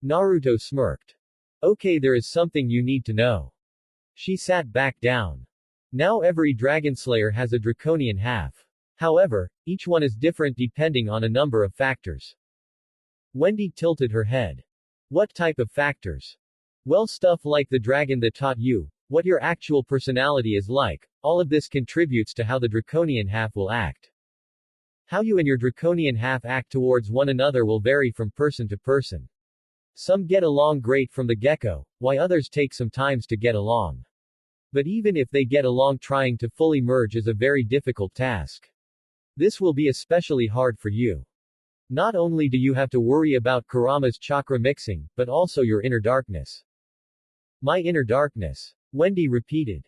Naruto smirked. Okay, there is something you need to know. She sat back down. Now every Dragonslayer has a draconian half. However, each one is different depending on a number of factors. Wendy tilted her head. What type of factors? Well, stuff like the dragon that taught you, what your actual personality is like, all of this contributes to how the draconian half will act. How you and your draconian half act towards one another will vary from person to person. Some get along great from the get-go, while others take some times to get along. But even if they get along, trying to fully merge is a very difficult task. This will be especially hard for you. Not only do you have to worry about Kurama's chakra mixing, but also your inner darkness. My inner darkness. Wendy repeated.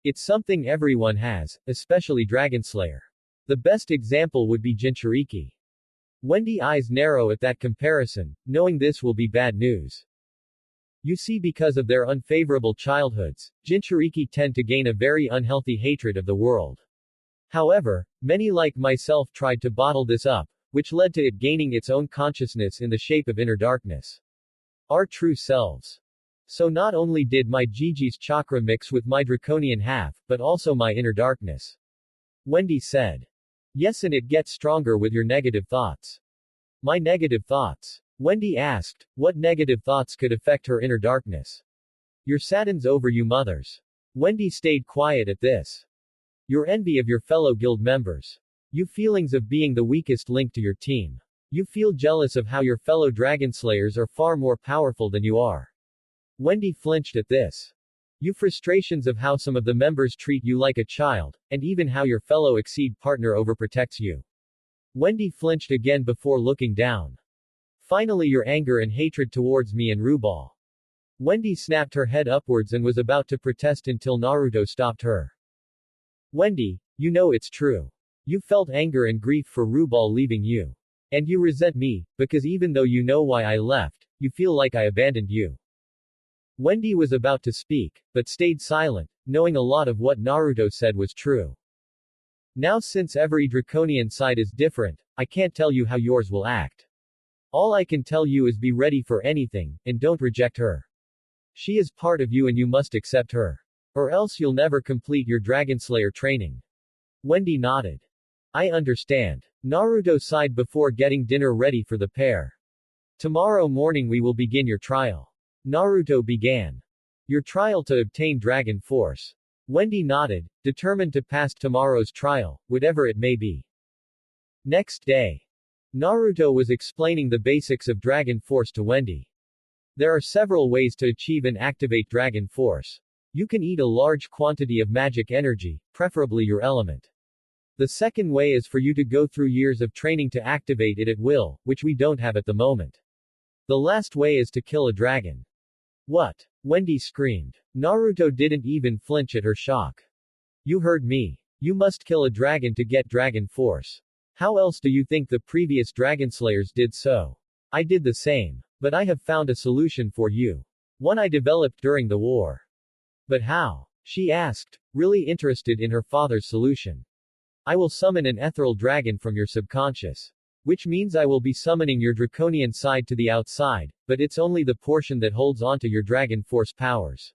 It's something everyone has, especially Dragonslayer. The best example would be Jinchuriki. Wendy's eyes narrow at that comparison, knowing this will be bad news. You see, because of their unfavorable childhoods, Jinchuriki tend to gain a very unhealthy hatred of the world. However, many like myself tried to bottle this up, which led to it gaining its own consciousness in the shape of inner darkness. Our true selves. So not only did my Gigi's chakra mix with my draconian half, but also my inner darkness. Wendy said. Yes, and it gets stronger with your negative thoughts. My negative thoughts? Wendy asked. What negative thoughts could affect her inner darkness? Your saddens over you mothers. Wendy stayed quiet at this. Your envy of your fellow guild members. You feelings of being the weakest link to your team. You feel jealous of how your fellow Dragonslayers are far more powerful than you are. Wendy flinched at this. You frustrations of how some of the members treat you like a child, and even how your fellow Exceed partner overprotects you. Wendy flinched again before looking down. Finally, your anger and hatred towards me and Rubal. Wendy snapped her head upwards and was about to protest until Naruto stopped her. Wendy, you know it's true. You felt anger and grief for Rubal leaving you. And you resent me, because even though you know why I left, you feel like I abandoned you. Wendy was about to speak, but stayed silent, knowing a lot of what Naruto said was true. Now, since every draconian side is different, I can't tell you how yours will act. All I can tell you is be ready for anything, and don't reject her. She is part of you and you must accept her. Or else you'll never complete your Dragonslayer training. Wendy nodded. I understand. Naruto sighed before getting dinner ready for the pair. Tomorrow morning we will begin your trial. Naruto began. Your trial to obtain Dragon Force. Wendy nodded, determined to pass tomorrow's trial, whatever it may be. Next day. Naruto was explaining the basics of Dragon Force to Wendy. There are several ways to achieve and activate Dragon Force. You can eat a large quantity of magic energy, preferably your element. The second way is for you to go through years of training to activate it at will, which we don't have at the moment. The last way is to kill a dragon. What? Wendy screamed. Naruto didn't even flinch at her shock. You heard me. You must kill a dragon to get Dragon Force. How else do you think the previous Dragonslayers did so? I did the same. But I have found a solution for you. One I developed during the war. But how? She asked, really interested in her father's solution. I will summon an ethereal dragon from your subconscious. Which means I will be summoning your draconian side to the outside, but it's only the portion that holds onto your dragon force powers.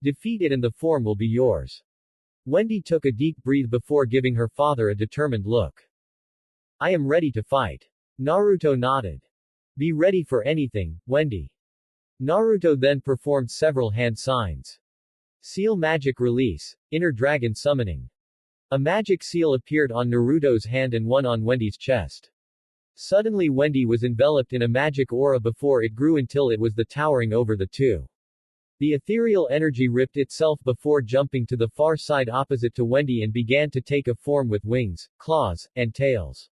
Defeat it and the form will be yours. Wendy took a deep breath before giving her father a determined look. I am ready to fight. Naruto nodded. Be ready for anything, Wendy. Naruto then performed several hand signs. Seal magic release, inner dragon summoning. A magic seal appeared on Naruto's hand and one on Wendy's chest. Suddenly Wendy was enveloped in a magic aura before it grew until it was the towering over the two. The ethereal energy ripped itself before jumping to the far side opposite to Wendy and began to take a form with wings, claws, and tails.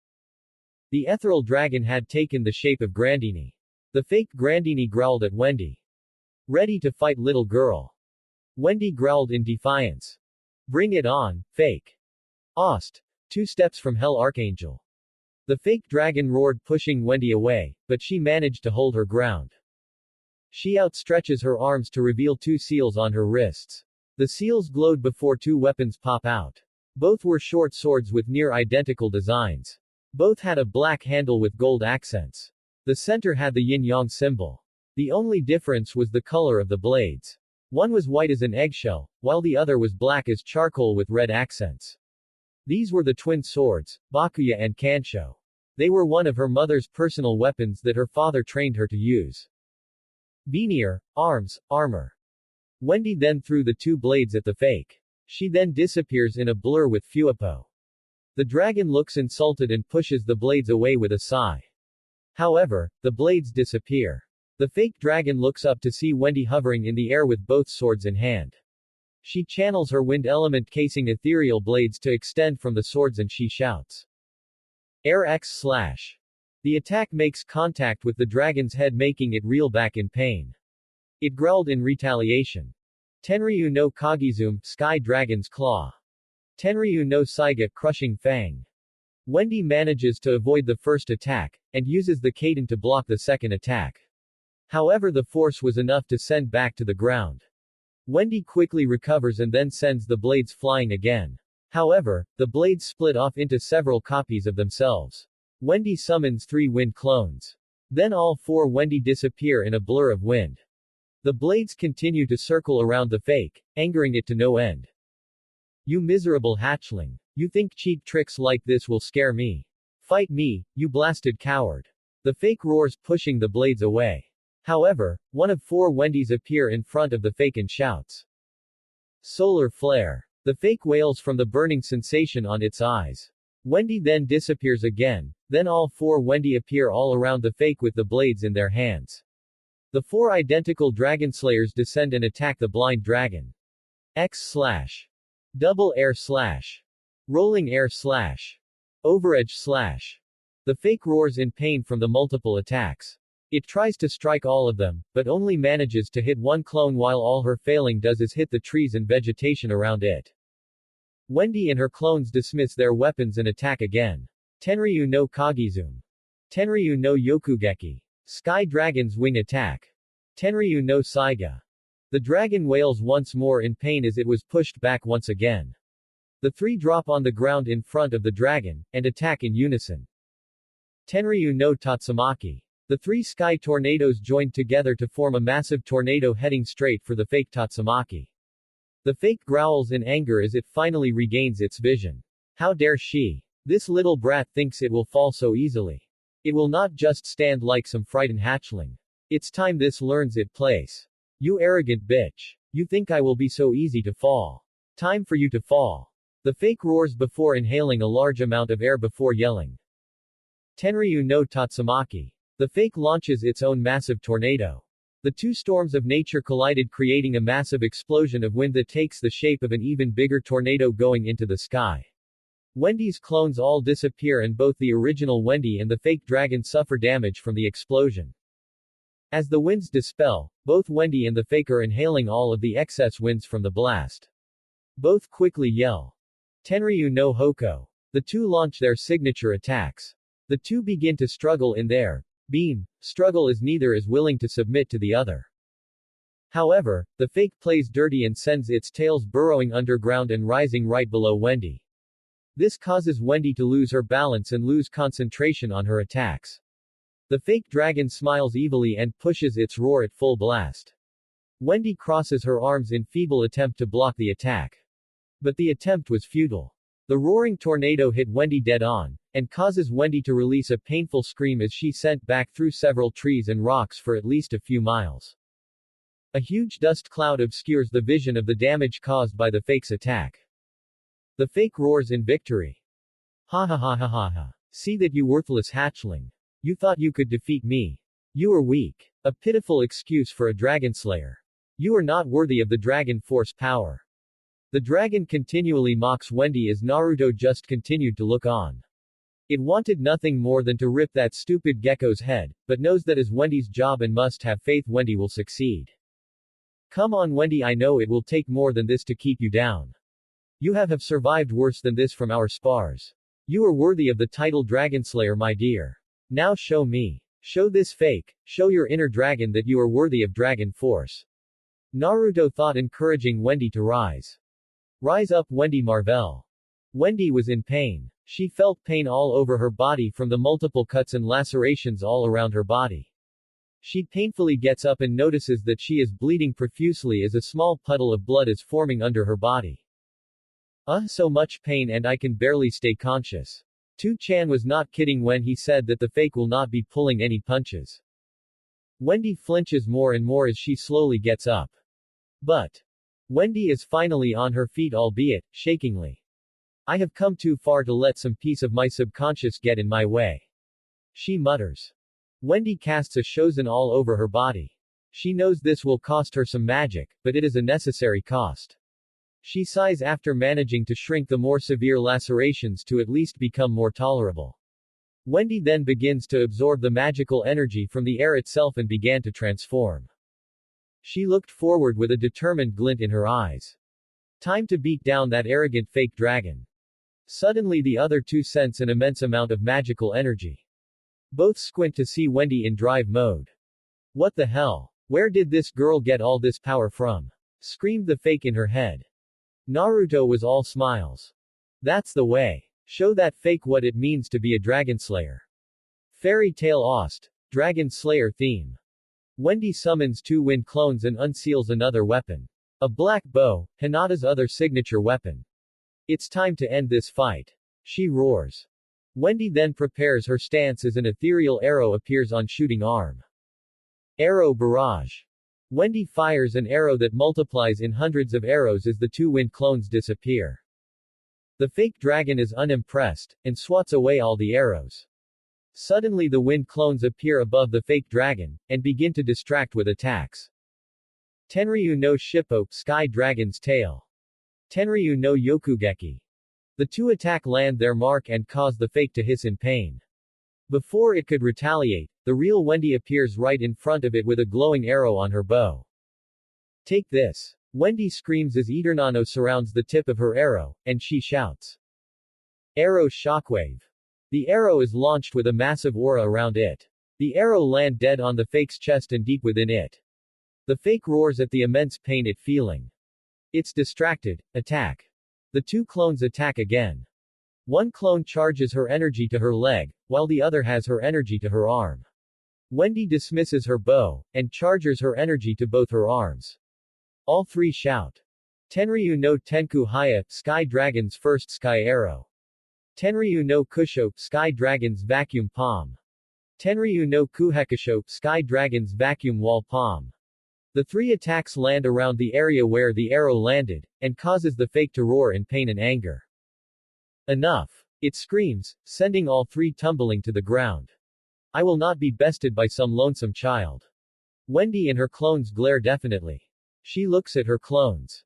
The ethereal dragon had taken the shape of Grandini. The fake Grandini growled at Wendy. Ready to fight, little girl. Wendy growled in defiance. Bring it on, fake. Ost. 2 steps from Hell Archangel. The fake dragon roared, pushing Wendy away, but she managed to hold her ground. She outstretches her arms to reveal 2 seals on her wrists. The seals glowed before 2 weapons pop out. Both were short swords with near identical designs. Both had a black handle with gold accents. The center had the yin-yang symbol. The only difference was the color of the blades. One was white as an eggshell, while the other was black as charcoal with red accents. These were the twin swords, Bakuya and Kansho. They were one of her mother's personal weapons that her father trained her to use. Veneer, arms, armor. Wendy then threw the 2 blades at the fake. She then disappears in a blur with Fuipo. The dragon looks insulted and pushes the blades away with a sigh. However, the blades disappear. The fake dragon looks up to see Wendy hovering in the air with both swords in hand. She channels her wind element casing ethereal blades to extend from the swords and she shouts. Air X slash. The attack makes contact with the dragon's head, making it reel back in pain. It growled in retaliation. Tenryu no Kagizume, Sky Dragon's Claw. Tenryu no Saiga, Crushing Fang. Wendy manages to avoid the first attack, and uses the Kaden to block the second attack. However, the force was enough to send back to the ground. Wendy quickly recovers and then sends the blades flying again. However, the blades split off into several copies of themselves. Wendy summons 3 wind clones. Then all 4 Wendy disappear in a blur of wind. The blades continue to circle around the fake, angering it to no end. You miserable hatchling. You think cheap tricks like this will scare me? Fight me, you blasted coward. The fake roars, pushing the blades away. However, one of 4 Wendys appear in front of the fake and shouts. Solar flare. The fake wails from the burning sensation on its eyes. Wendy then disappears again, then all 4 Wendy appear all around the fake with the blades in their hands. The 4 identical dragon slayers descend and attack the blind dragon. X slash. Double air slash. Rolling air slash. Overedge slash. The fake roars in pain from the multiple attacks. It tries to strike all of them, but only manages to hit one clone while all her failing does is hit the trees and vegetation around it. Wendy and her clones dismiss their weapons and attack again. Tenryu no Kagizume. Tenryu no Yokugeki. Sky Dragon's Wing Attack. Tenryu no Saiga. The dragon wails once more in pain as it was pushed back once again. The 3 drop on the ground in front of the dragon, and attack in unison. Tenryu no Tatsumaki. The 3 sky tornadoes joined together to form a massive tornado heading straight for the fake Tatsumaki. The fake growls in anger as it finally regains its vision. How dare she? This little brat thinks it will fall so easily. It will not just stand like some frightened hatchling. It's time this learns its place. You arrogant bitch. You think I will be so easy to fall? Time for you to fall. The fake roars before inhaling a large amount of air before yelling. Tenryu no Tatsumaki. The fake launches its own massive tornado. The 2 storms of nature collided, creating a massive explosion of wind that takes the shape of an even bigger tornado going into the sky. Wendy's clones all disappear and both the original Wendy and the fake dragon suffer damage from the explosion. As the winds dispel, both Wendy and the fake are inhaling all of the excess winds from the blast. Both quickly yell. Tenryu no Hoko. The 2 launch their signature attacks. The 2 begin to struggle in their beam struggle as neither is willing to submit to the other. However, the fake plays dirty and sends its tails burrowing underground and rising right below Wendy. This causes Wendy to lose her balance and lose concentration on her attacks. The fake dragon smiles evilly and pushes its roar at full blast. Wendy crosses her arms in feeble attempt to block the attack. But the attempt was futile. The roaring tornado hit Wendy dead on, and causes Wendy to release a painful scream as she sent back through several trees and rocks for at least a few miles. A huge dust cloud obscures the vision of the damage caused by the fake's attack. The fake roars in victory. Ha ha ha ha ha ha. See that, you worthless hatchling. You thought you could defeat me. You are weak. A pitiful excuse for a dragon slayer. You are not worthy of the dragon force power. The dragon continually mocks Wendy as Naruto just continued to look on. It wanted nothing more than to rip that stupid gecko's head, but knows that is Wendy's job and must have faith Wendy will succeed. Come on Wendy, I know it will take more than this to keep you down. You have survived worse than this from our spars. You are worthy of the title Dragon Slayer, my dear. Now show me. Show this fake. Show your inner dragon that you are worthy of dragon force. Naruto thought, encouraging Wendy to rise. Rise up Wendy Marvel. Wendy was in pain. She felt pain all over her body from the multiple cuts and lacerations all around her body. She painfully gets up and notices that she is bleeding profusely as a small puddle of blood is forming under her body. So much pain and I can barely stay conscious. Tu-chan was not kidding when he said that the fake will not be pulling any punches. Wendy flinches more and more as she slowly gets up. But Wendy is finally on her feet, albeit shakingly. I have come too far to let some piece of my subconscious get in my way. She mutters. Wendy casts a shozen all over her body. She knows this will cost her some magic, but it is a necessary cost. She sighs after managing to shrink the more severe lacerations to at least become more tolerable. Wendy then begins to absorb the magical energy from the air itself and began to transform. She looked forward with a determined glint in her eyes. Time to beat down that arrogant fake dragon. Suddenly the other two sense an immense amount of magical energy. Both squint to see Wendy in drive mode. What the hell? Where did this girl get all this power from? Screamed the fake in her head. Naruto was all smiles. That's the way. Show that fake what it means to be a dragon slayer. Fairy Tale Ost. Dragon Slayer theme. Wendy summons two wind clones and unseals another weapon. A black bow, Hinata's other signature weapon. It's time to end this fight. She roars. Wendy then prepares her stance as an ethereal arrow appears on shooting arm. Arrow barrage. Wendy fires an arrow that multiplies in hundreds of arrows as the two wind clones disappear. The fake dragon is unimpressed, and swats away all the arrows. Suddenly the wind clones appear above the fake dragon, and begin to distract with attacks. Tenryu no Shippo, Sky Dragon's Tail. Tenryu no Yokugeki. The two attack land their mark and cause the fake to hiss in pain. Before it could retaliate, the real Wendy appears right in front of it with a glowing arrow on her bow. Take this. Wendy screams as Eternano surrounds the tip of her arrow, and she shouts. Arrow shockwave. The arrow is launched with a massive aura around it. The arrow land dead on the fake's chest and deep within it. The fake roars at the immense pain it feeling. It's distracted. Attack. The two clones attack again. One clone charges her energy to her leg, while the other has her energy to her arm. Wendy dismisses her bow, and charges her energy to both her arms. All three shout. Tenryu no Tenku Haya, Sky Dragon's first sky arrow. Tenryu no Kusho, Sky Dragon's vacuum palm. Tenryu no Kuhekisho, Sky Dragon's vacuum wall palm. The three attacks land around the area where the arrow landed, and causes the fake to roar in pain and anger. Enough. It screams, sending all three tumbling to the ground. I will not be bested by some lonesome child. Wendy and her clones glare definitely. She looks at her clones.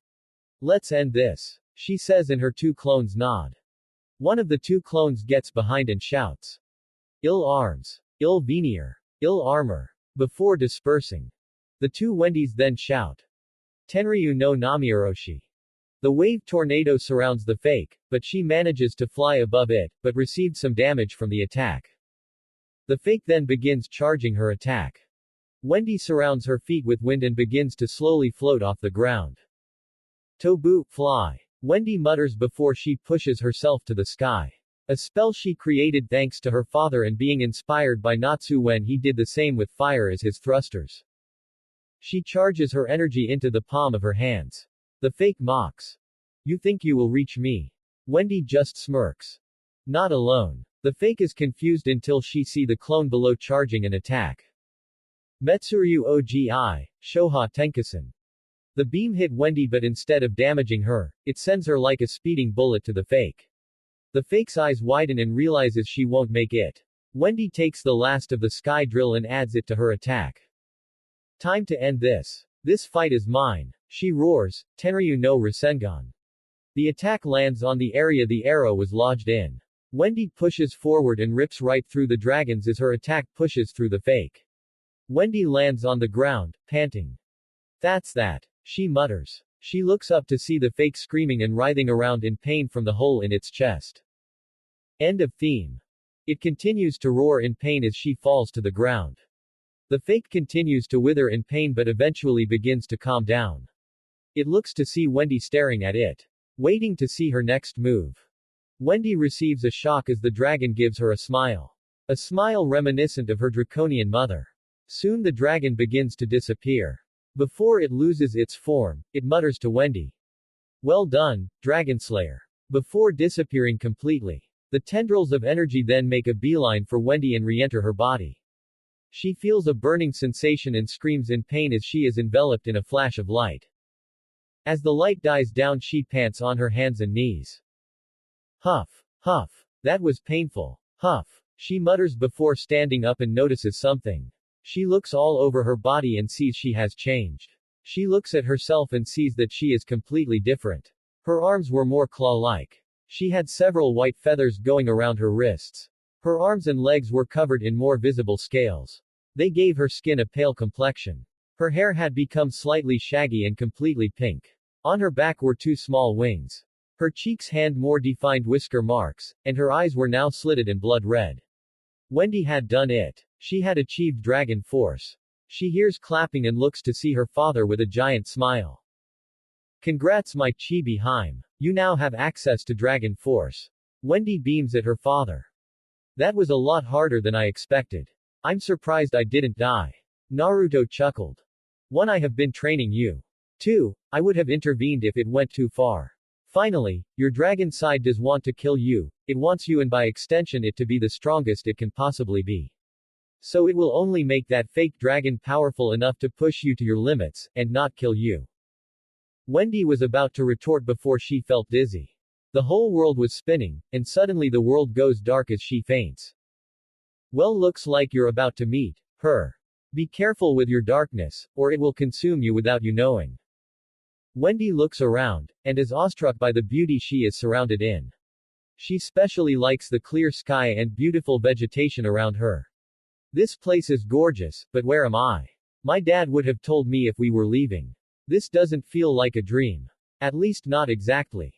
Let's end this, she says, and her two clones nod. One of the two clones gets behind and shouts. Ill arms. Ill veneer. Ill armor. Before dispersing. The two Wendys then shout. Tenryu no Namioroshi. The wave tornado surrounds the fake, but she manages to fly above it, but received some damage from the attack. The fake then begins charging her attack. Wendy surrounds her feet with wind and begins to slowly float off the ground. Tobu, fly. Wendy mutters before she pushes herself to the sky. A spell she created thanks to her father and being inspired by Natsu when he did the same with fire as his thrusters. She charges her energy into the palm of her hands. The fake mocks. You think you will reach me? Wendy just smirks. Not alone. The fake is confused until she see the clone below charging an attack. Metsuryu Ogi, Shoha Tenkasen. The beam hit Wendy but instead of damaging her, it sends her like a speeding bullet to the fake. The fake's eyes widen and realizes she won't make it. Wendy takes the last of the sky drill and adds it to her attack. Time to end this. This fight is mine. She roars, Tenryu no Rasengan. The attack lands on the area the arrow was lodged in. Wendy pushes forward and rips right through the dragons as her attack pushes through the fake. Wendy lands on the ground, panting. That's that. She mutters. She looks up to see the fake screaming and writhing around in pain from the hole in its chest. End of theme. It continues to roar in pain as she falls to the ground. The fake continues to wither in pain but eventually begins to calm down. It looks to see Wendy staring at it, waiting to see her next move. Wendy receives a shock as the dragon gives her a smile. A smile reminiscent of her draconian mother. Soon the dragon begins to disappear. Before it loses its form, it mutters to Wendy. Well done, Dragon Slayer. Before disappearing completely. The tendrils of energy then make a beeline for Wendy and re-enter her body. She feels a burning sensation and screams in pain as she is enveloped in a flash of light. As the light dies down she pants on her hands and knees. Huff. Huff. That was painful. Huff. She mutters before standing up and notices something. She looks all over her body and sees she has changed. She looks at herself and sees that she is completely different. Her arms were more claw-like. She had several white feathers going around her wrists. Her arms and legs were covered in more visible scales. They gave her skin a pale complexion. Her hair had become slightly shaggy and completely pink. On her back were two small wings. Her cheeks had more defined whisker marks, and her eyes were now slitted and blood red. Wendy had done it. She had achieved dragon force. She hears clapping and looks to see her father with a giant smile. Congrats my chibi Haim. You now have access to dragon force. Wendy beams at her father. That was a lot harder than I expected. I'm surprised I didn't die. Naruto chuckled. 1. I have been training you. 2. I would have intervened if it went too far. Finally, your dragon side does want to kill you, it wants you and by extension it to be the strongest it can possibly be. So it will only make that fake dragon powerful enough to push you to your limits, and not kill you. Wendy was about to retort before she felt dizzy. The whole world was spinning, and suddenly the world goes dark as she faints. Well, looks like you're about to meet her. Be careful with your darkness, or it will consume you without you knowing. Wendy looks around, and is awestruck by the beauty she is surrounded in. She especially likes the clear sky and beautiful vegetation around her. This place is gorgeous, but where am I? My dad would have told me if we were leaving. This doesn't feel like a dream. At least not exactly.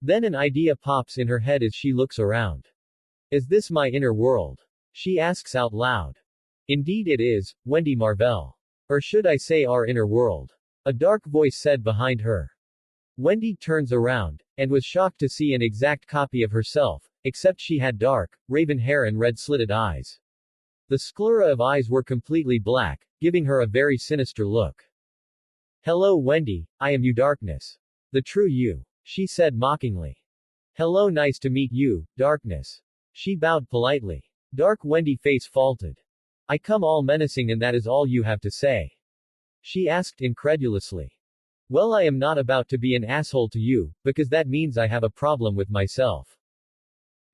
Then an idea pops in her head as she looks around. Is this my inner world? She asks out loud. Indeed it is, Wendy Marvell. Or should I say our inner world? A dark voice said behind her. Wendy turns around, and was shocked to see an exact copy of herself, except she had dark, raven hair and red-slitted eyes. The sclera of eyes were completely black, giving her a very sinister look. Hello Wendy, I am you Darkness. The true you. She said mockingly. Hello, nice to meet you, Darkness. She bowed politely. Dark Wendy face faulted. I come all menacing and that is all you have to say? She asked incredulously. Well, I am not about to be an asshole to you, because that means I have a problem with myself.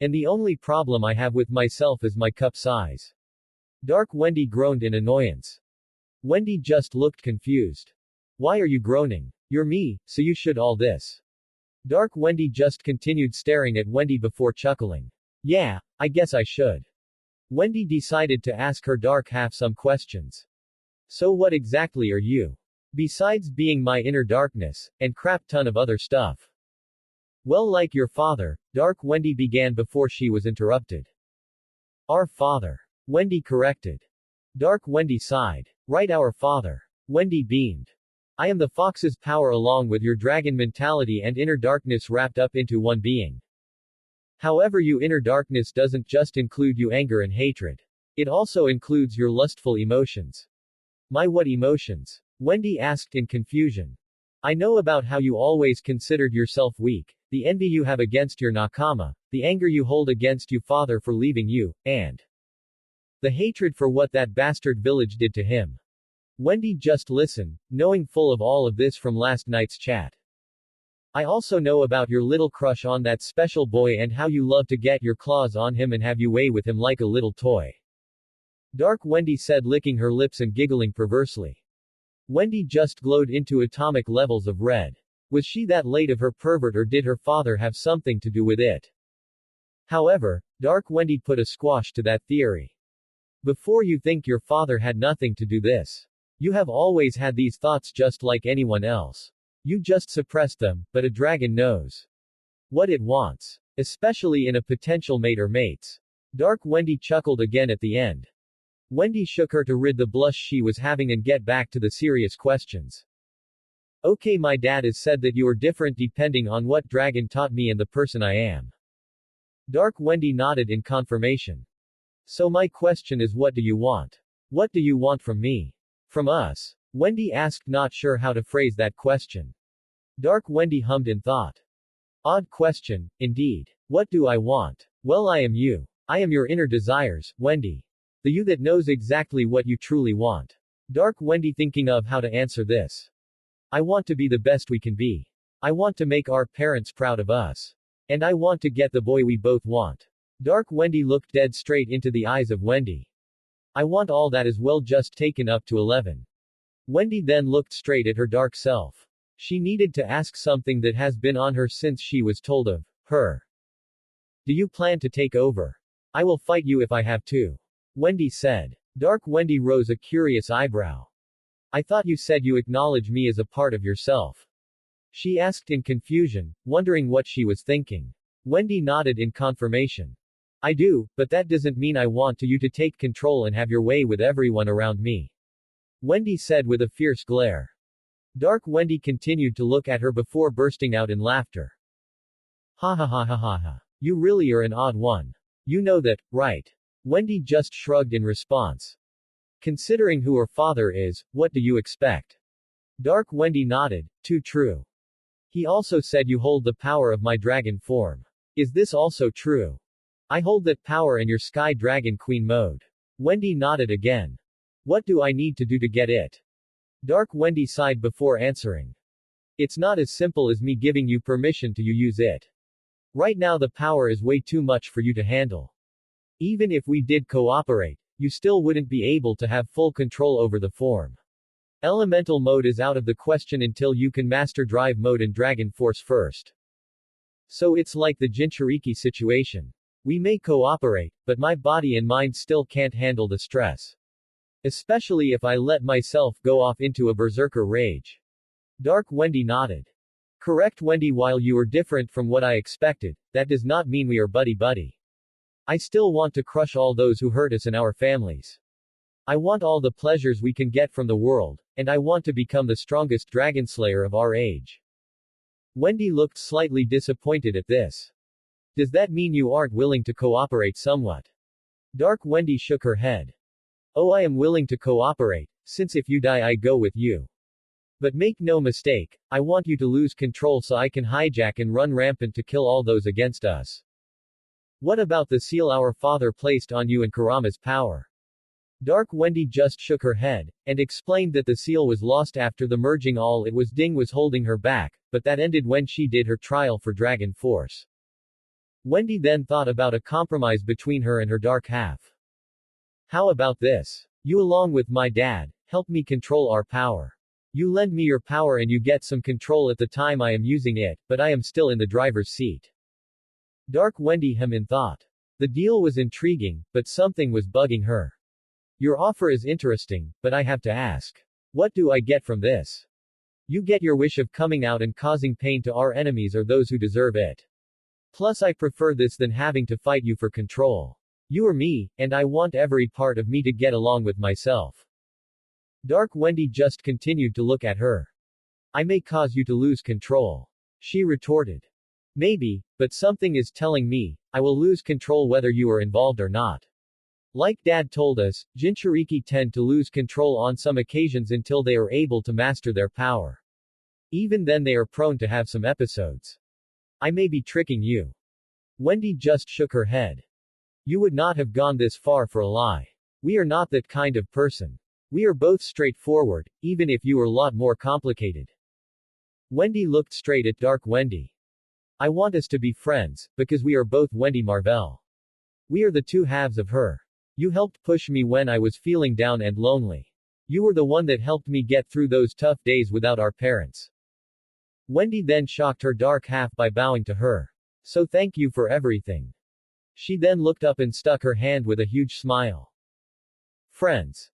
And the only problem I have with myself is my cup size. Dark Wendy groaned in annoyance. Wendy just looked confused. Why are you groaning? You're me, so you should all this. Dark Wendy just continued staring at Wendy before chuckling. Yeah, I guess I should. Wendy decided to ask her dark half some questions. So what exactly are you? Besides being my inner darkness, and crap ton of other stuff. Well, like your father, Dark Wendy began before she was interrupted. Our father. Wendy corrected. Dark Wendy sighed. Right, our father. Wendy beamed. I am the fox's power along with your dragon mentality and inner darkness wrapped up into one being. However, your inner darkness doesn't just include your anger and hatred. It also includes your lustful emotions. My what emotions? Wendy asked in confusion. I know about how you always considered yourself weak, the envy you have against your nakama, the anger you hold against your father for leaving you, and the hatred for what that bastard village did to him. Wendy just listened, knowing full of all of this from last night's chat. I also know about your little crush on that special boy and how you love to get your claws on him and have you way with him like a little toy. Dark Wendy said, licking her lips and giggling perversely. Wendy just glowed into atomic levels of red. Was she that late of her pervert, or did her father have something to do with it? However, Dark Wendy put a squash to that theory. Before you think your father had nothing to do this. You have always had these thoughts just like anyone else. You just suppressed them, but a dragon knows what it wants. Especially in a potential mate or mates. Dark Wendy chuckled again at the end. Wendy shook her to rid the blush she was having and get back to the serious questions. Okay, my dad has said that you are different depending on what dragon taught me and the person I am. Dark Wendy nodded in confirmation. So my question is, what do you want? What do you want from me? From us? Wendy asked, not sure how to phrase that question. Dark Wendy hummed in thought. Odd question, indeed. What do I want? Well, I am you. I am your inner desires, Wendy. The you that knows exactly what you truly want. Dark Wendy thinking of how to answer this. I want to be the best we can be. I want to make our parents proud of us. And I want to get the boy we both want. Dark Wendy looked dead straight into the eyes of Wendy. I want all that as well, just taken up to 11. Wendy then looked straight at her dark self. She needed to ask something that has been on her since she was told of her. Do you plan to take over? I will fight you if I have to. Wendy said. Dark Wendy rose a curious eyebrow. I thought you said you acknowledge me as a part of yourself. She asked in confusion, wondering what she was thinking. Wendy nodded in confirmation. I do, but that doesn't mean I want you to take control and have your way with everyone around me. Wendy said with a fierce glare. Dark Wendy continued to look at her before bursting out in laughter. Ha ha ha ha ha ha. You really are an odd one. You know that, right? Wendy just shrugged in response. Considering who her father is, what do you expect? Dark Wendy nodded. Too true. He also said you hold the power of my dragon form. Is this also true? I hold that power in your Sky Dragon Queen mode. Wendy nodded again. What do I need to do to get it? Dark Wendy sighed before answering. It's not as simple as me giving you permission to use it. Right now the power is way too much for you to handle. Even if we did cooperate, you still wouldn't be able to have full control over the form. Elemental mode is out of the question until you can master Drive mode and Dragon Force first. So it's like the Jinchuriki situation. We may cooperate, but my body and mind still can't handle the stress. Especially if I let myself go off into a berserker rage. Dark Wendy nodded. Correct, Wendy. While you are different from what I expected, that does not mean we are buddy-buddy. I still want to crush all those who hurt us and our families. I want all the pleasures we can get from the world, and I want to become the strongest dragon slayer of our age. Wendy looked slightly disappointed at this. Does that mean you aren't willing to cooperate somewhat? Dark Wendy shook her head. Oh, I am willing to cooperate, since if you die I go with you. But make no mistake, I want you to lose control so I can hijack and run rampant to kill all those against us. What about the seal our father placed on you and Kurama's power? Dark Wendy just shook her head, and explained that the seal was lost after the merging. All it was Ding was holding her back, but that ended when she did her trial for Dragon Force. Wendy then thought about a compromise between her and her dark half. How about this? You along with my dad, help me control our power. You lend me your power and you get some control at the time I am using it, but I am still in the driver's seat. Dark Wendy hemmed in thought. The deal was intriguing, but something was bugging her. Your offer is interesting, but I have to ask. What do I get from this? You get your wish of coming out and causing pain to our enemies or those who deserve it. Plus I prefer this than having to fight you for control. You are me, and I want every part of me to get along with myself. Dark Wendy just continued to look at her. I may cause you to lose control. She retorted. Maybe, but something is telling me, I will lose control whether you are involved or not. Like Dad told us, Jinchuriki tend to lose control on some occasions until they are able to master their power. Even then they are prone to have some episodes. I may be tricking you. Wendy just shook her head. You would not have gone this far for a lie. We are not that kind of person. We are both straightforward, even if you are a lot more complicated. Wendy looked straight at Dark Wendy. I want us to be friends, because we are both Wendy Marvell. We are the two halves of her. You helped push me when I was feeling down and lonely. You were the one that helped me get through those tough days without our parents. Wendy then shocked her dark half by bowing to her. So thank you for everything. She then looked up and stuck her hand with a huge smile. Friends.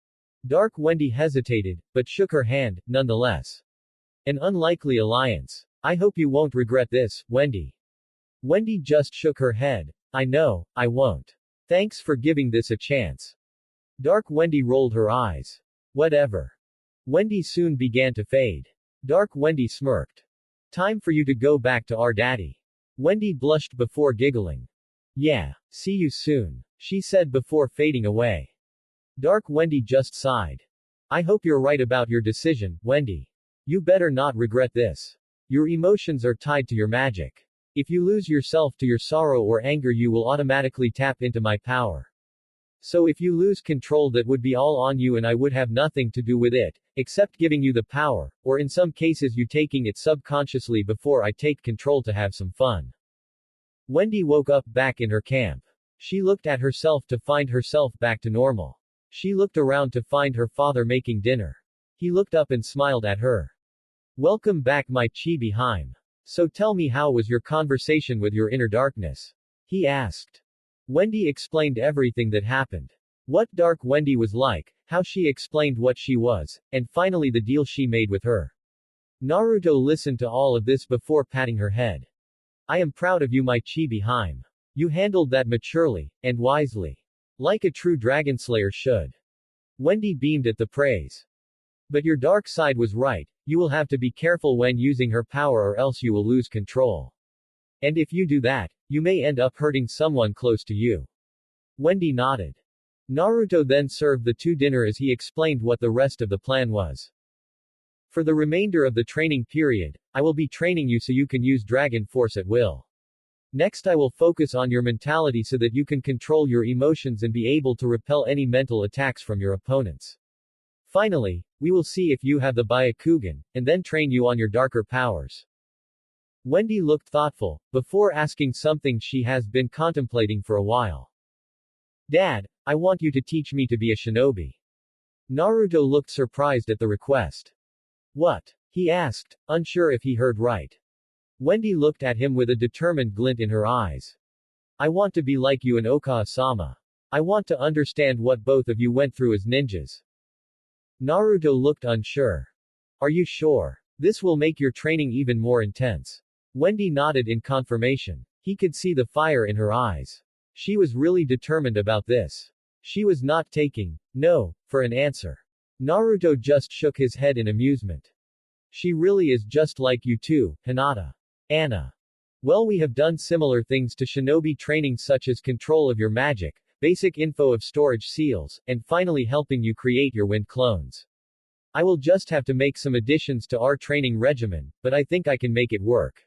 Dark Wendy hesitated, but shook her hand, nonetheless. An unlikely alliance. I hope you won't regret this, Wendy. Wendy just shook her head. I know, I won't. Thanks for giving this a chance. Dark Wendy rolled her eyes. Whatever. Wendy soon began to fade. Dark Wendy smirked. Time for you to go back to our daddy. Wendy blushed before giggling. Yeah, see you soon, she said before fading away. Dark Wendy just sighed. I hope you're right about your decision, Wendy. You better not regret this. Your emotions are tied to your magic. If you lose yourself to your sorrow or anger, you will automatically tap into my power. So if you lose control, that would be all on you and I would have nothing to do with it, except giving you the power, or in some cases you taking it subconsciously before I take control to have some fun. Wendy woke up back in her camp. She looked at herself to find herself back to normal. She looked around to find her father making dinner. He looked up and smiled at her. Welcome back, my chibi Haim. So tell me, how was your conversation with your inner darkness? He asked. Wendy explained everything that happened. What Dark Wendy was like, how she explained what she was, and finally the deal she made with her. Naruto listened to all of this before patting her head. I am proud of you, my chibi Haim. You handled that maturely, and wisely. Like a true dragon slayer should. Wendy beamed at the praise. But your dark side was right, you will have to be careful when using her power or else you will lose control. And if you do that, you may end up hurting someone close to you. Wendy nodded. Naruto then served the two dinner as he explained what the rest of the plan was. For the remainder of the training period, I will be training you so you can use Dragon Force at will. Next I will focus on your mentality so that you can control your emotions and be able to repel any mental attacks from your opponents. Finally, we will see if you have the Byakugan, and then train you on your darker powers. Wendy looked thoughtful, before asking something she has been contemplating for a while. Dad, I want you to teach me to be a shinobi. Naruto looked surprised at the request. What? He asked, unsure if he heard right. Wendy looked at him with a determined glint in her eyes. I want to be like you and Okawa-sama. I want to understand what both of you went through as ninjas. Naruto looked unsure. Are you sure? This will make your training even more intense. Wendy nodded in confirmation. He could see the fire in her eyes. She was really determined about this. She was not taking no for an answer. Naruto just shook his head in amusement. She really is just like you too, Hinata. Anna. Well, we have done similar things to shinobi training, such as control of your magic, basic info of storage seals, and finally helping you create your wind clones. I will just have to make some additions to our training regimen, but I think I can make it work.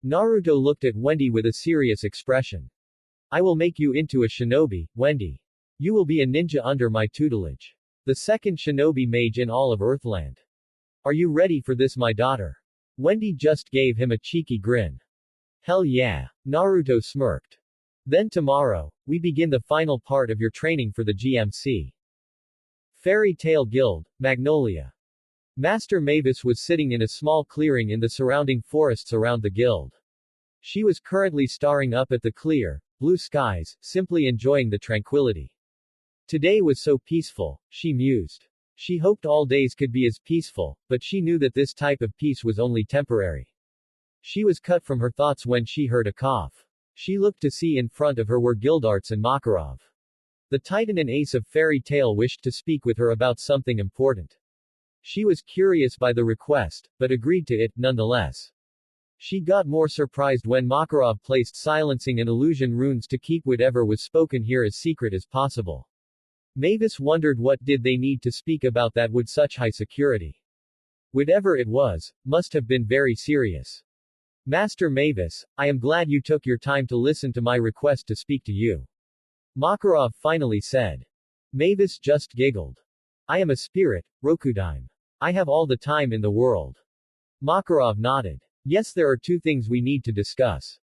Naruto looked at Wendy with a serious expression. I will make you into a shinobi, Wendy. You will be a ninja under my tutelage. The second shinobi mage in all of Earthland. Are you ready for this, my daughter? Wendy just gave him a cheeky grin. Hell yeah. Naruto smirked. Then tomorrow, we begin the final part of your training for the GMC. Fairy Tale Guild, Magnolia. Master Mavis was sitting in a small clearing in the surrounding forests around the guild. She was currently staring up at the clear, blue skies, simply enjoying the tranquility. Today was so peaceful, she mused. She hoped all days could be as peaceful, but she knew that this type of peace was only temporary. She was cut from her thoughts when she heard a cough. She looked to see in front of her were Gildarts and Makarov. The Titan and Ace of Fairy Tale wished to speak with her about something important. She was curious by the request, but agreed to it, nonetheless. She got more surprised when Makarov placed silencing and illusion runes to keep whatever was spoken here as secret as possible. Mavis wondered what did they need to speak about that with such high security. Whatever it was, must have been very serious. Master Mavis, I am glad you took your time to listen to my request to speak to you. Makarov finally said. Mavis just giggled. I am a spirit, Rokudime. I have all the time in the world. Makarov nodded. Yes, there are two things we need to discuss.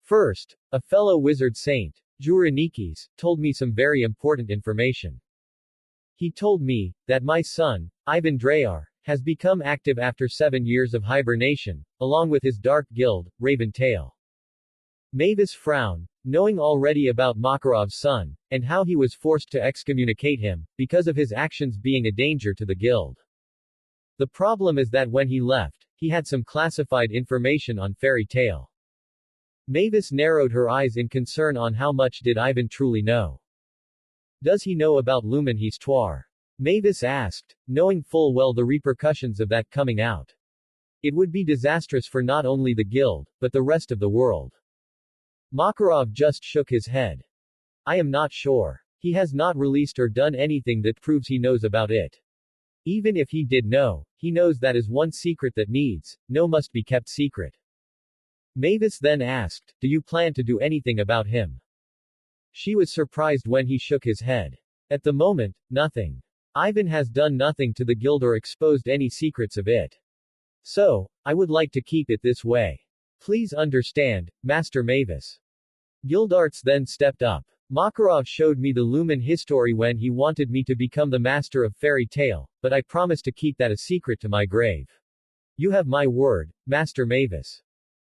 First, a fellow wizard saint, Juranikis, told me some very important information. He told me that my son, Ivan Drayar, has become active after 7 years of hibernation, along with his dark guild, Raven Tail. Mavis frowned, knowing already about Makarov's son, and how he was forced to excommunicate him, because of his actions being a danger to the guild. The problem is that when he left, he had some classified information on Fairy Tail. Mavis narrowed her eyes in concern on how much did Ivan truly know. Does he know about Lumen Histoire? Mavis asked, knowing full well the repercussions of that coming out. It would be disastrous for not only the guild, but the rest of the world. Makarov just shook his head. I am not sure. He has not released or done anything that proves he knows about it. Even if he did know, he knows that is one secret that must be kept secret. Mavis then asked, do you plan to do anything about him? She was surprised when he shook his head. At the moment, nothing. Ivan has done nothing to the guild or exposed any secrets of it. So, I would like to keep it this way. Please understand, Master Mavis. Gildarts then stepped up. Makarov showed me the Lumen history when he wanted me to become the master of Fairy Tail, but I promised to keep that a secret to my grave. You have my word, Master Mavis.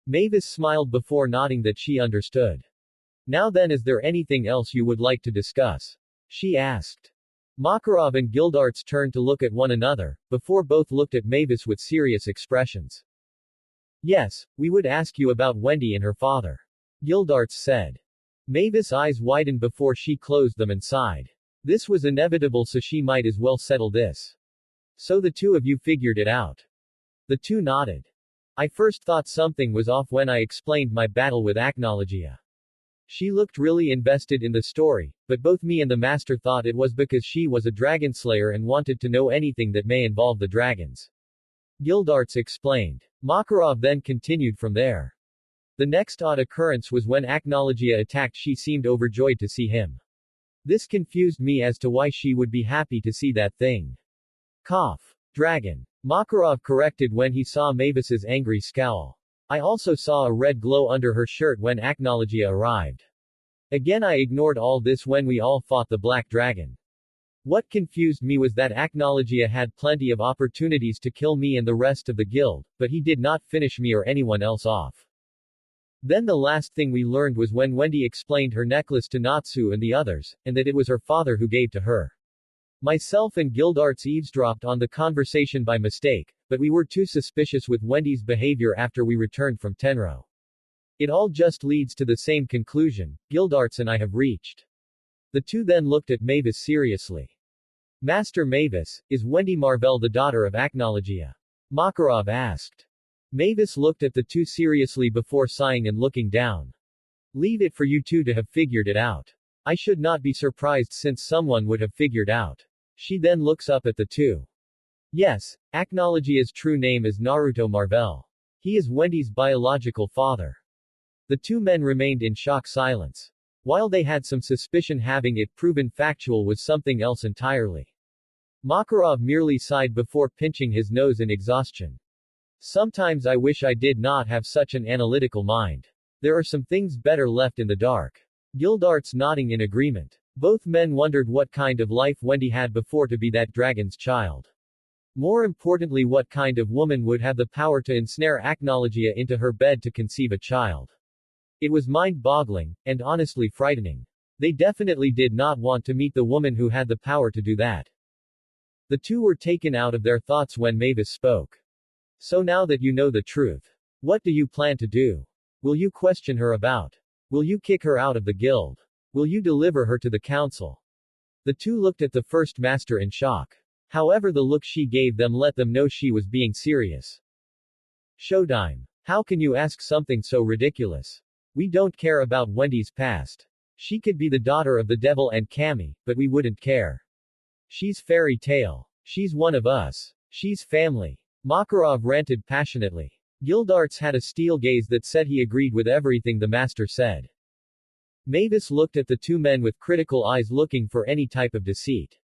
Mavis smiled before nodding that she understood. Now then, is there anything else you would like to discuss? She asked. Makarov and Gildarts turned to look at one another, before both looked at Mavis with serious expressions. Yes, we would ask you about Wendy and her father. Gildarts said. Mavis' eyes widened before she closed them and sighed. This was inevitable, so she might as well settle this. So the two of you figured it out. The two nodded. I first thought something was off when I explained my battle with Acnologia. She looked really invested in the story, but both me and the master thought it was because she was a dragon slayer and wanted to know anything that may involve the dragons. Gildarts explained. Makarov then continued from there. The next odd occurrence was when Acnologia attacked. She seemed overjoyed to see him. This confused me as to why she would be happy to see that thing. Cough. Dragon. Makarov corrected when he saw Mavis's angry scowl. I also saw a red glow under her shirt when Acnologia arrived. Again, I ignored all this when we all fought the Black Dragon. What confused me was that Acnologia had plenty of opportunities to kill me and the rest of the guild, but he did not finish me or anyone else off. Then the last thing we learned was when Wendy explained her necklace to Natsu and the others, and that it was her father who gave to her. Myself and Gildarts eavesdropped on the conversation by mistake, but we were too suspicious with Wendy's behavior after we returned from Tenro. It all just leads to the same conclusion, Gildarts and I have reached. The two then looked at Mavis seriously. Master Mavis, is Wendy Marvell the daughter of Acnologia? Makarov asked. Mavis looked at the two seriously before sighing and looking down. Leave it for you two to have figured it out. I should not be surprised since someone would have figured out. She then looks up at the two. Yes, Acnologia's true name is Naruto Marvell. He is Wendy's biological father. The two men remained in shock silence. While they had some suspicion, having it proven factual was something else entirely. Makarov merely sighed before pinching his nose in exhaustion. Sometimes I wish I did not have such an analytical mind. There are some things better left in the dark. Gildarts nodding in agreement. Both men wondered what kind of life Wendy had before to be that dragon's child. More importantly, what kind of woman would have the power to ensnare Acnologia into her bed to conceive a child. It was mind-boggling, and honestly frightening. They definitely did not want to meet the woman who had the power to do that. The two were taken out of their thoughts when Mavis spoke. So now that you know the truth, what do you plan to do? Will you question her about? Will you kick her out of the guild? Will you deliver her to the council? The two looked at the first master in shock. However, the look she gave them let them know she was being serious. Showtime. How can you ask something so ridiculous? We don't care about Wendy's past. She could be the daughter of the devil and Kami, but we wouldn't care. She's fairy tale. She's one of us. She's family. Makarov ranted passionately. Gildarts had a steel gaze that said he agreed with everything the master said. Mavis looked at the two men with critical eyes looking for any type of deceit.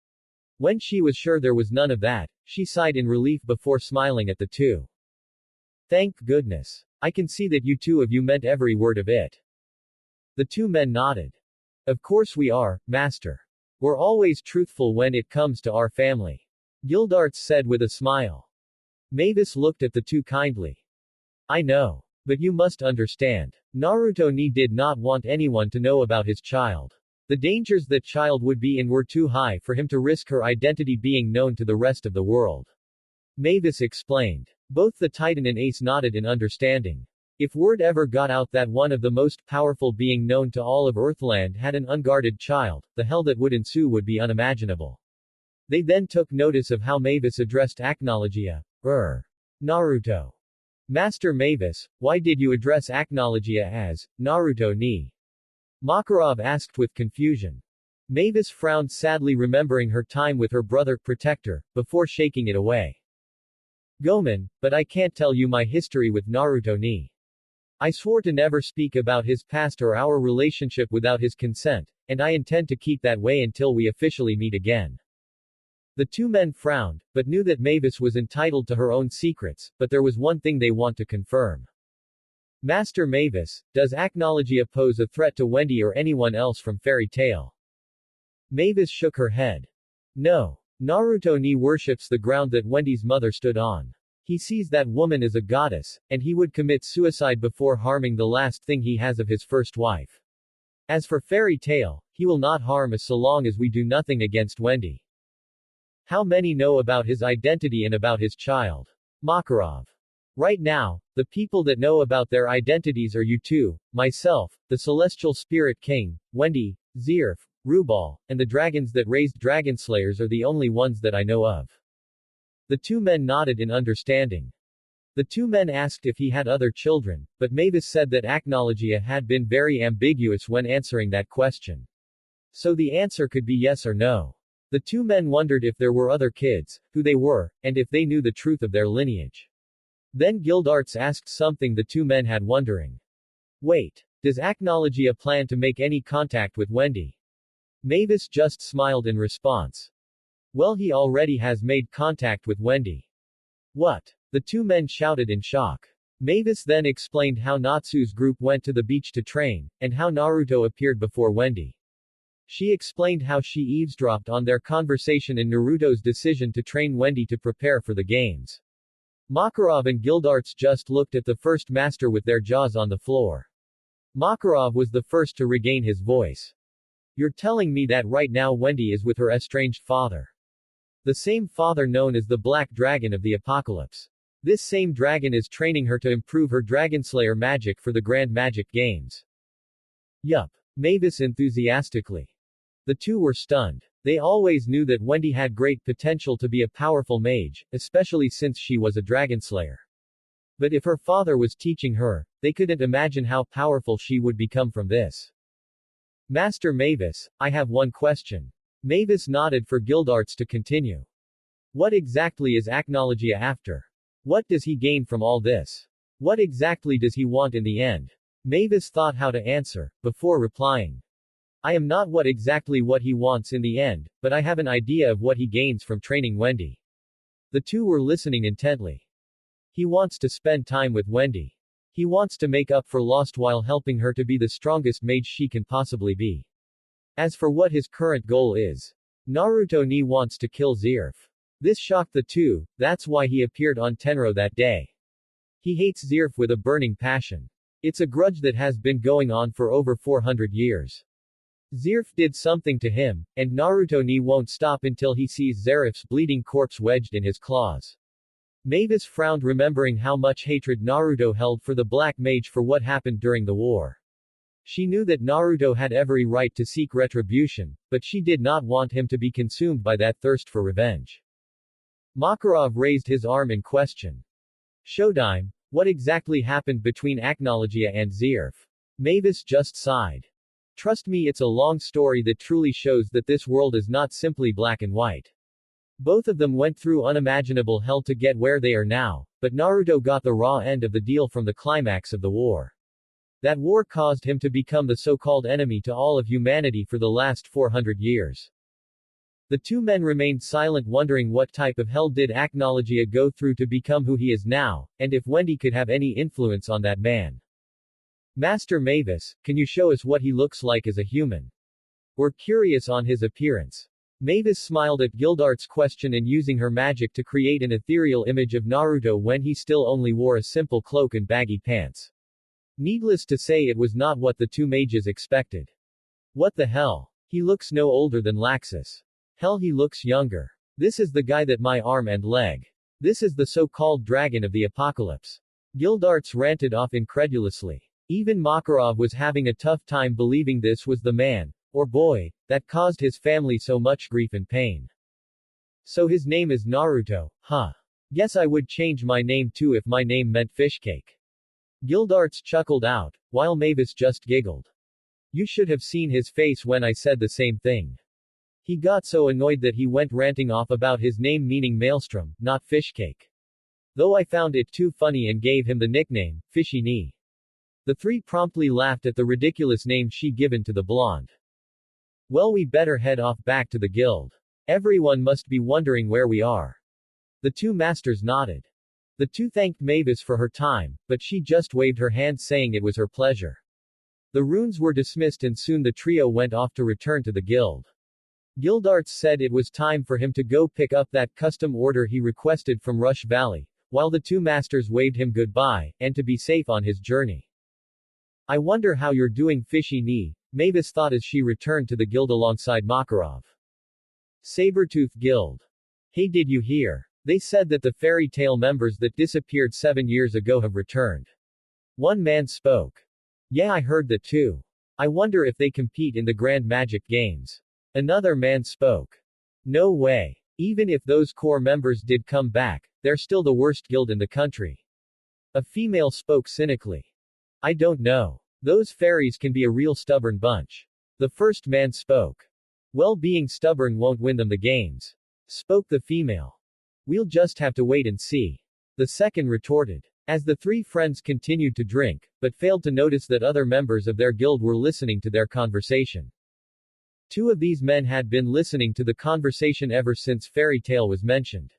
When she was sure there was none of that, she sighed in relief before smiling at the two. Thank goodness. I can see that you two of you meant every word of it. The two men nodded. Of course we are, Master. We're always truthful when it comes to our family. Gildarts said with a smile. Mavis looked at the two kindly. I know. But you must understand. Naruto did not want anyone to know about his child. The dangers that child would be in were too high for him to risk her identity being known to the rest of the world. Mavis explained. Both the Titan and Ace nodded in understanding. If word ever got out that one of the most powerful being known to all of Earthland had an unguarded child, the hell that would ensue would be unimaginable. They then took notice of how Mavis addressed Acnologia. Naruto. Master Mavis, why did you address Acnologia as Naruto ni? Makarov asked with confusion. Mavis frowned sadly remembering her time with her brother protector, before shaking it away. Gomen, but I can't tell you my history with Naruto ni. I swore to never speak about his past or our relationship without his consent, and I intend to keep that way until we officially meet again. The two men frowned, but knew that Mavis was entitled to her own secrets, but there was one thing they want to confirm. Master Mavis, does Acnologia pose a threat to Wendy or anyone else from Fairy Tail? Mavis shook her head. No. Naruto worships the ground that Wendy's mother stood on. He sees that woman as a goddess, and he would commit suicide before harming the last thing he has of his first wife. As for Fairy Tail, he will not harm us so long as we do nothing against Wendy. How many know about his identity and about his child? Makarov. Right now, the people that know about their identities are you two, myself, the Celestial Spirit King, Wendy, Zirf, Rubal, and the dragons that raised Dragonslayers are the only ones that I know of. The two men nodded in understanding. The two men asked if he had other children, but Mavis said that Acnologia had been very ambiguous when answering that question. So the answer could be yes or no. The two men wondered if there were other kids, who they were, and if they knew the truth of their lineage. Then Gildarts asked something the two men had wondering. Wait. Does Acnologia plan to make any contact with Wendy? Mavis just smiled in response. Well, he already has made contact with Wendy. What? The two men shouted in shock. Mavis then explained how Natsu's group went to the beach to train, and how Naruto appeared before Wendy. She explained how she eavesdropped on their conversation in Naruto's decision to train Wendy to prepare for the games. Makarov and Gildarts just looked at the first master with their jaws on the floor. Makarov was the first to regain his voice. You're telling me that right now Wendy is with her estranged father. The same father known as the Black Dragon of the Apocalypse. This same dragon is training her to improve her Dragonslayer magic for the Grand Magic Games. Yup. Mavis enthusiastically. The two were stunned. They always knew that Wendy had great potential to be a powerful mage, especially since she was a Dragonslayer. But if her father was teaching her, they couldn't imagine how powerful she would become from this. Master Mavis, I have one question. Mavis nodded for Gildarts to continue. What exactly is Acnologia after? What does he gain from all this? What exactly does he want in the end? Mavis thought how to answer, before replying. I am not what exactly what he wants in the end, but I have an idea of what he gains from training Wendy. The two were listening intently. He wants to spend time with Wendy. He wants to make up for lost while helping her to be the strongest mage she can possibly be. As for what his current goal is, Naruto wants to kill Zirf. This shocked the two, that's why he appeared on Tenro that day. He hates Zirf with a burning passion. It's a grudge that has been going on for over 400 years. Zirf did something to him, and Naruto won't stop until he sees Zirf's bleeding corpse wedged in his claws. Mavis frowned remembering how much hatred Naruto held for the Black Mage for what happened during the war. She knew that Naruto had every right to seek retribution, but she did not want him to be consumed by that thirst for revenge. Makarov raised his arm in question. Showtime, what exactly happened between Acknowledgia and Zerf? Mavis just sighed. Trust me, it's a long story that truly shows that this world is not simply black and white. Both of them went through unimaginable hell to get where they are now, but Naruto got the raw end of the deal from the climax of the war. That war caused him to become the so-called enemy to all of humanity for the last 400 years. The two men remained silent, wondering what type of hell did Acknowledgia go through to become who he is now, and if Wendy could have any influence on that man. Master Mavis, can you show us what he looks like as a human? We're curious on his appearance. Mavis smiled at Gildart's question and using her magic to create an ethereal image of Naruto when he still only wore a simple cloak and baggy pants. Needless to say, it was not what the two mages expected. What the hell? He looks no older than Laxus. Hell, he looks younger. This is the guy that my arm and leg. This is the so-called dragon of the apocalypse. Gildarts ranted off incredulously. Even Makarov was having a tough time believing this was the man, or boy, that caused his family so much grief and pain. So his name is Naruto, huh? Guess I would change my name too if my name meant fishcake. Gildarts chuckled out, while Mavis just giggled. You should have seen his face when I said the same thing. He got so annoyed that he went ranting off about his name meaning maelstrom, not fishcake. Though I found it too funny and gave him the nickname, Fishy Knee. The three promptly laughed at the ridiculous name she given to the blonde. Well, we better head off back to the guild. Everyone must be wondering where we are. The two masters nodded. The two thanked Mavis for her time, but she just waved her hand saying it was her pleasure. The runes were dismissed and soon the trio went off to return to the guild. Gildarts said it was time for him to go pick up that custom order he requested from Rush Valley, while the two masters waved him goodbye, and to be safe on his journey. I wonder how you're doing, Fishy Knee, Mavis thought as she returned to the guild alongside Makarov. Sabertooth Guild. Hey, did you hear? They said that the fairy tale members that disappeared 7 years ago have returned. One man spoke. Yeah, I heard that too. I wonder if they compete in the Grand Magic Games. Another man spoke. No way. Even if those core members did come back, they're still the worst guild in the country. A female spoke cynically. I don't know. Those fairies can be a real stubborn bunch. The first man spoke. Well, being stubborn won't win them the games. Spoke the female. We'll just have to wait and see. The second retorted. As the three friends continued to drink, but failed to notice that other members of their guild were listening to their conversation. Two of these men had been listening to the conversation ever since fairy tale was mentioned.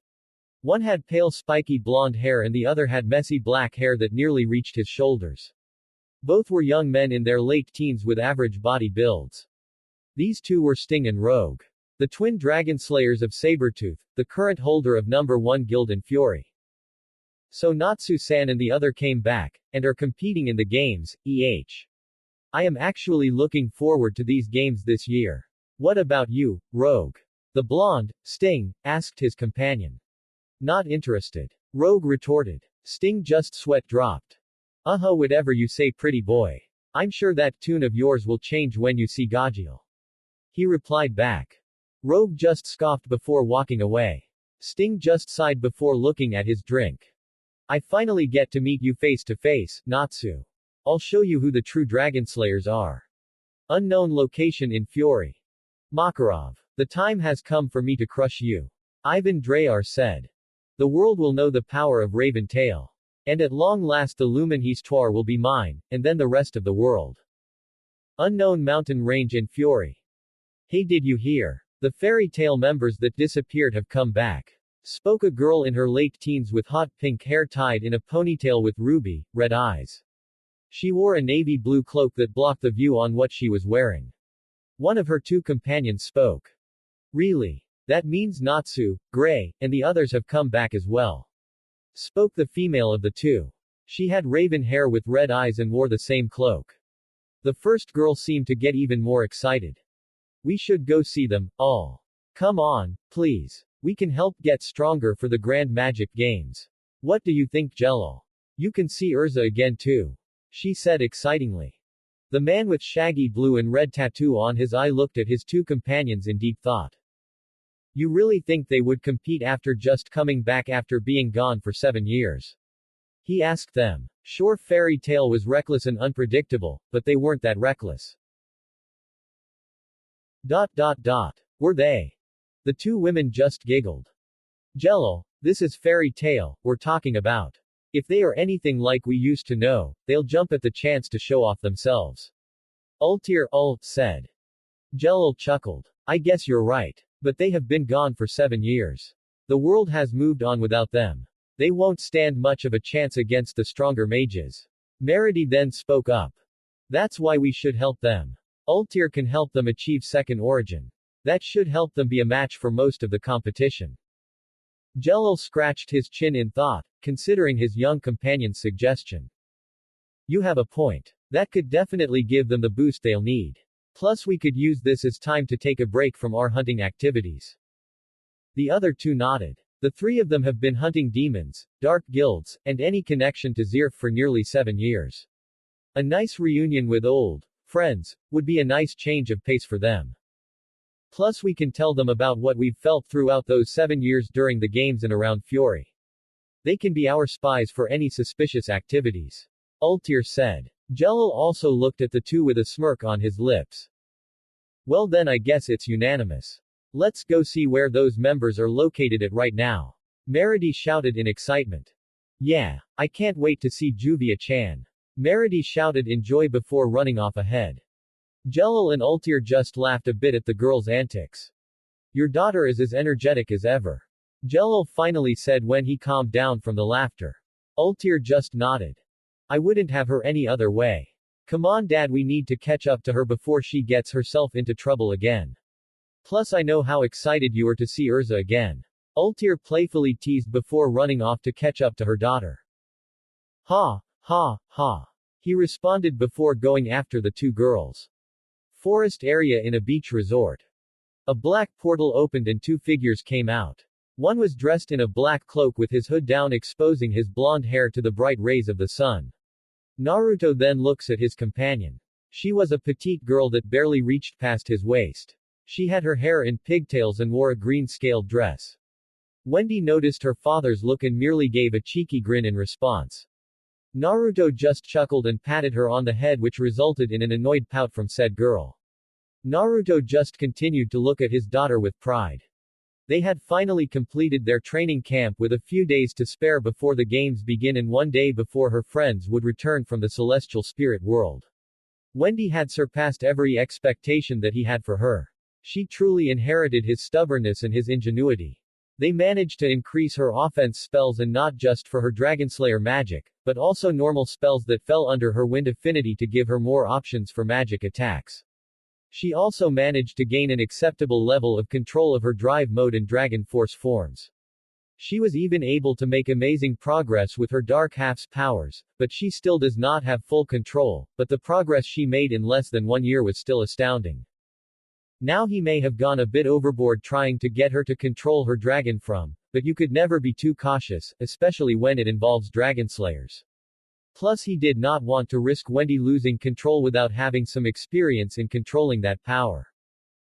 One had pale spiky blonde hair and the other had messy black hair that nearly reached his shoulders. Both were young men in their late teens with average body builds. These two were Sting and Rogue. The twin dragon slayers of Sabertooth, the current holder of number 1 guild in Fury. So Natsu-san and the other came back, and are competing in the games, I am actually looking forward to these games this year. What about you, Rogue? The blonde, Sting, asked his companion. Not interested. Rogue retorted. Sting just sweat dropped. Whatever you say, pretty boy. I'm sure that tune of yours will change when you see Gajil. He replied back. Rogue just scoffed before walking away. Sting just sighed before looking at his drink. I finally get to meet you face to face, Natsu. I'll show you who the true Dragon Slayers are. Unknown location in Fury. Makarov. The time has come for me to crush you. Ivan Dreyar said. The world will know the power of Raven Tail. And at long last the Lumen Histoire will be mine, and then the rest of the world. Unknown mountain range in Fury. Hey, did you hear? The fairy tale members that disappeared have come back. Spoke a girl in her late teens with hot pink hair tied in a ponytail with ruby, red eyes. She wore a navy blue cloak that blocked the view on what she was wearing. One of her two companions spoke. Really? That means Natsu, Gray, and the others have come back as well. Spoke the female of the two. She had raven hair with red eyes and wore the same cloak. The first girl seemed to get even more excited. We should go see them, all. Come on, please. We can help get stronger for the Grand Magic Games. What do you think, Jello? You can see Erza again too. She said excitingly. The man with shaggy blue and red tattoo on his eye looked at his two companions in deep thought. You really think they would compete after just coming back after being gone for 7 years? He asked them. Sure, Fairy Tail was reckless and unpredictable, but they weren't that reckless. Were they? The two women just giggled. Jello, this is Fairy Tail we're talking about. If they are anything like we used to know, they'll jump at the chance to show off themselves. Said. Jello chuckled. I guess you're right. But they have been gone for 7 years. The world has moved on without them. They won't stand much of a chance against the stronger mages. Merity then spoke up. That's why we should help them. Ultir can help them achieve second origin. That should help them be a match for most of the competition. Jello scratched his chin in thought, considering his young companion's suggestion. You have a point. That could definitely give them the boost they'll need. Plus we could use this as time to take a break from our hunting activities. The other two nodded. The three of them have been hunting demons, dark guilds, and any connection to Zerf for nearly 7 years. A nice reunion with old friends would be a nice change of pace for them. Plus we can tell them about what we've felt throughout those 7 years during the games and around Fury. They can be our spies for any suspicious activities. Ultir said. Jello also looked at the two with a smirk on his lips. Well then I guess it's unanimous. Let's go see where those members are located at right now. Merity shouted in excitement. Yeah, I can't wait to see Juvia-chan. Merity shouted in joy before running off ahead. Jello and Ultir just laughed a bit at the girl's antics. Your daughter is as energetic as ever. Jello finally said when he calmed down from the laughter. Ultir just nodded. I wouldn't have her any other way. Come on Dad, we need to catch up to her before she gets herself into trouble again. Plus I know how excited you are to see Erza again. Ultir playfully teased before running off to catch up to her daughter. Ha, ha, ha. He responded before going after the two girls. Forest area in a beach resort. A black portal opened and two figures came out. One was dressed in a black cloak with his hood down, exposing his blonde hair to the bright rays of the sun. Naruto then looks at his companion. She was a petite girl that barely reached past his waist. She had her hair in pigtails and wore a green scaled dress. Wendy noticed her father's look and merely gave a cheeky grin in response. Naruto just chuckled and patted her on the head, which resulted in an annoyed pout from said girl. Naruto just continued to look at his daughter with pride. They had finally completed their training camp with a few days to spare before the games begin and 1 day before her friends would return from the celestial spirit world. Wendy had surpassed every expectation that he had for her. She truly inherited his stubbornness and his ingenuity. They managed to increase her offense spells, and not just for her Dragonslayer magic, but also normal spells that fell under her wind affinity to give her more options for magic attacks. She also managed to gain an acceptable level of control of her drive mode and Dragon Force forms. She was even able to make amazing progress with her Dark Half's powers, but she still does not have full control, but the progress she made in less than 1 year was still astounding. Now he may have gone a bit overboard trying to get her to control her dragon from, but you could never be too cautious, especially when it involves Dragonslayers. Plus he did not want to risk Wendy losing control without having some experience in controlling that power.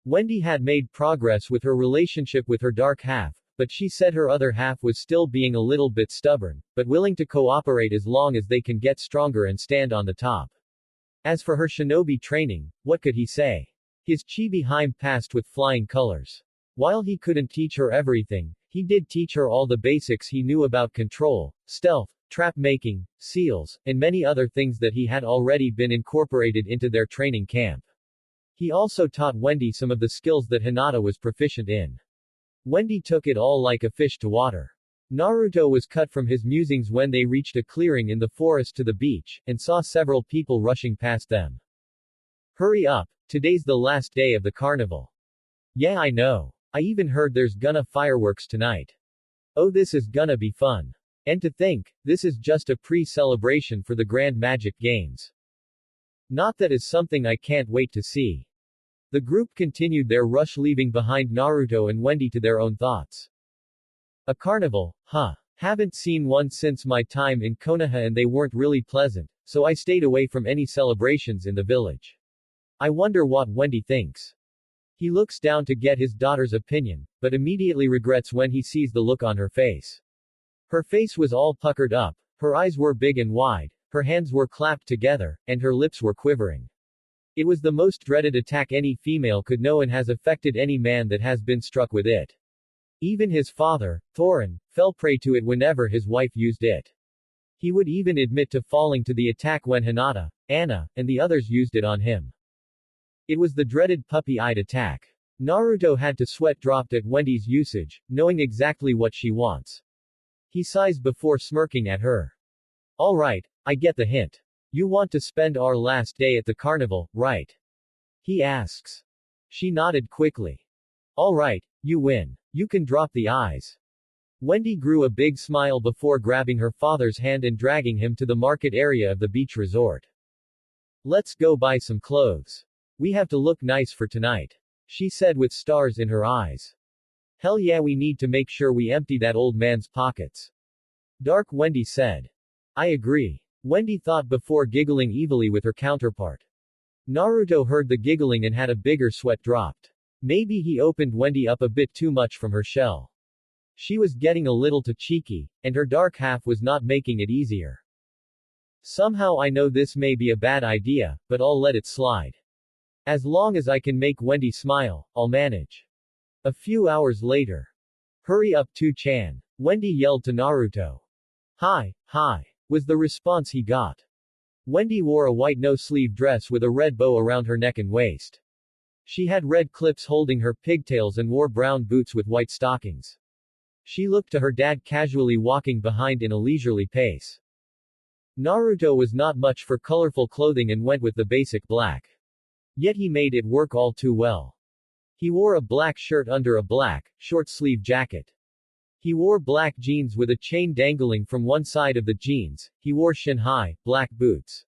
Wendy had made progress with her relationship with her dark half, but she said her other half was still being a little bit stubborn, but willing to cooperate as long as they can get stronger and stand on the top. As for her shinobi training, what could he say? His chibi Heim passed with flying colors. While he couldn't teach her everything, he did teach her all the basics he knew about control, stealth, trap making, seals, and many other things that he had already been incorporated into their training camp. He also taught Wendy some of the skills that Hinata was proficient in. Wendy took it all like a fish to water. Naruto was cut from his musings when they reached a clearing in the forest to the beach, and saw several people rushing past them. Hurry up, today's the last day of the carnival. Yeah, I know. I even heard there's gonna fireworks tonight. Oh, this is gonna be fun. And to think, this is just a pre-celebration for the Grand Magic Games. Not that is something I can't wait to see. The group continued their rush, leaving behind Naruto and Wendy to their own thoughts. A carnival, huh? Haven't seen one since my time in Konoha and they weren't really pleasant, so I stayed away from any celebrations in the village. I wonder what Wendy thinks. He looks down to get his daughter's opinion, but immediately regrets when he sees the look on her face. Her face was all puckered up, her eyes were big and wide, her hands were clapped together, and her lips were quivering. It was the most dreaded attack any female could know and has affected any man that has been struck with it. Even his father, Thorin, fell prey to it whenever his wife used it. He would even admit to falling to the attack when Hinata, Anna, and the others used it on him. It was the dreaded puppy-eyed attack. Naruto had to sweat dropped at Wendy's usage, knowing exactly what she wants. He sighs before smirking at her. Alright, I get the hint. You want to spend our last day at the carnival, right? He asks. She nodded quickly. Alright, you win. You can drop the eyes. Wendy grew a big smile before grabbing her father's hand and dragging him to the market area of the beach resort. Let's go buy some clothes. We have to look nice for tonight, she said with stars in her eyes. Hell yeah, we need to make sure we empty that old man's pockets. Dark Wendy said. I agree. Wendy thought before giggling evilly with her counterpart. Naruto heard the giggling and had a bigger sweat dropped. Maybe he opened Wendy up a bit too much from her shell. She was getting a little too cheeky, and her dark half was not making it easier. Somehow I know this may be a bad idea, but I'll let it slide. As long as I can make Wendy smile, I'll manage. A few hours later. Hurry up 2-chan. Wendy yelled to Naruto. Hi, was the response he got. Wendy wore a white no-sleeve dress with a red bow around her neck and waist. She had red clips holding her pigtails and wore brown boots with white stockings. She looked to her dad casually walking behind in a leisurely pace. Naruto was not much for colorful clothing and went with the basic black. Yet he made it work all too well. He wore a black shirt under a black, short-sleeve jacket. He wore black jeans with a chain dangling from one side of the jeans. He wore shin-high, black boots.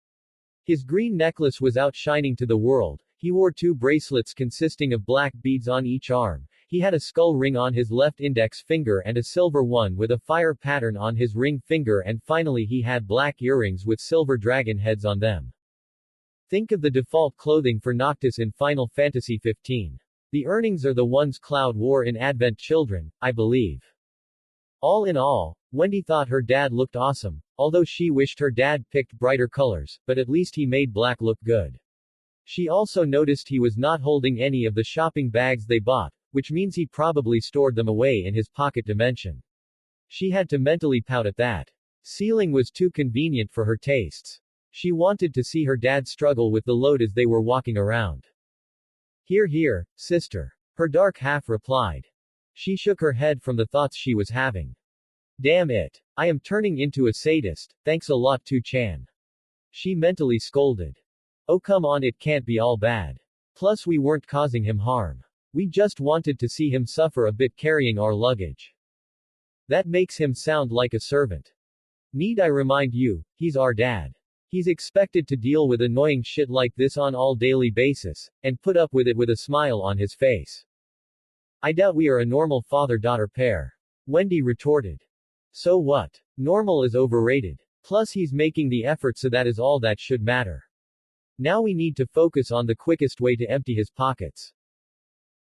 His green necklace was outshining to the world. He wore 2 bracelets consisting of black beads on each arm. He had a skull ring on his left index finger and a silver one with a fire pattern on his ring finger, and finally he had black earrings with silver dragon heads on them. Think of the default clothing for Noctis in Final Fantasy XV. The earrings are the ones Cloud wore in Advent Children, I believe. All in all, Wendy thought her dad looked awesome, although she wished her dad picked brighter colors, but at least he made black look good. She also noticed he was not holding any of the shopping bags they bought, which means he probably stored them away in his pocket dimension. She had to mentally pout at that. Ceiling was too convenient for her tastes. She wanted to see her dad struggle with the load as they were walking around. Here, sister. Her dark half replied. She shook her head from the thoughts she was having. Damn it. I am turning into a sadist, thanks a lot 2-chan. She mentally scolded. Oh come on, it can't be all bad. Plus we weren't causing him harm. We just wanted to see him suffer a bit carrying our luggage. That makes him sound like a servant. Need I remind you, he's our dad. He's expected to deal with annoying shit like this on all daily basis, and put up with it with a smile on his face. I doubt we are a normal father-daughter pair. Wendy retorted. So what? Normal is overrated. Plus he's making the effort, so that is all that should matter. Now we need to focus on the quickest way to empty his pockets.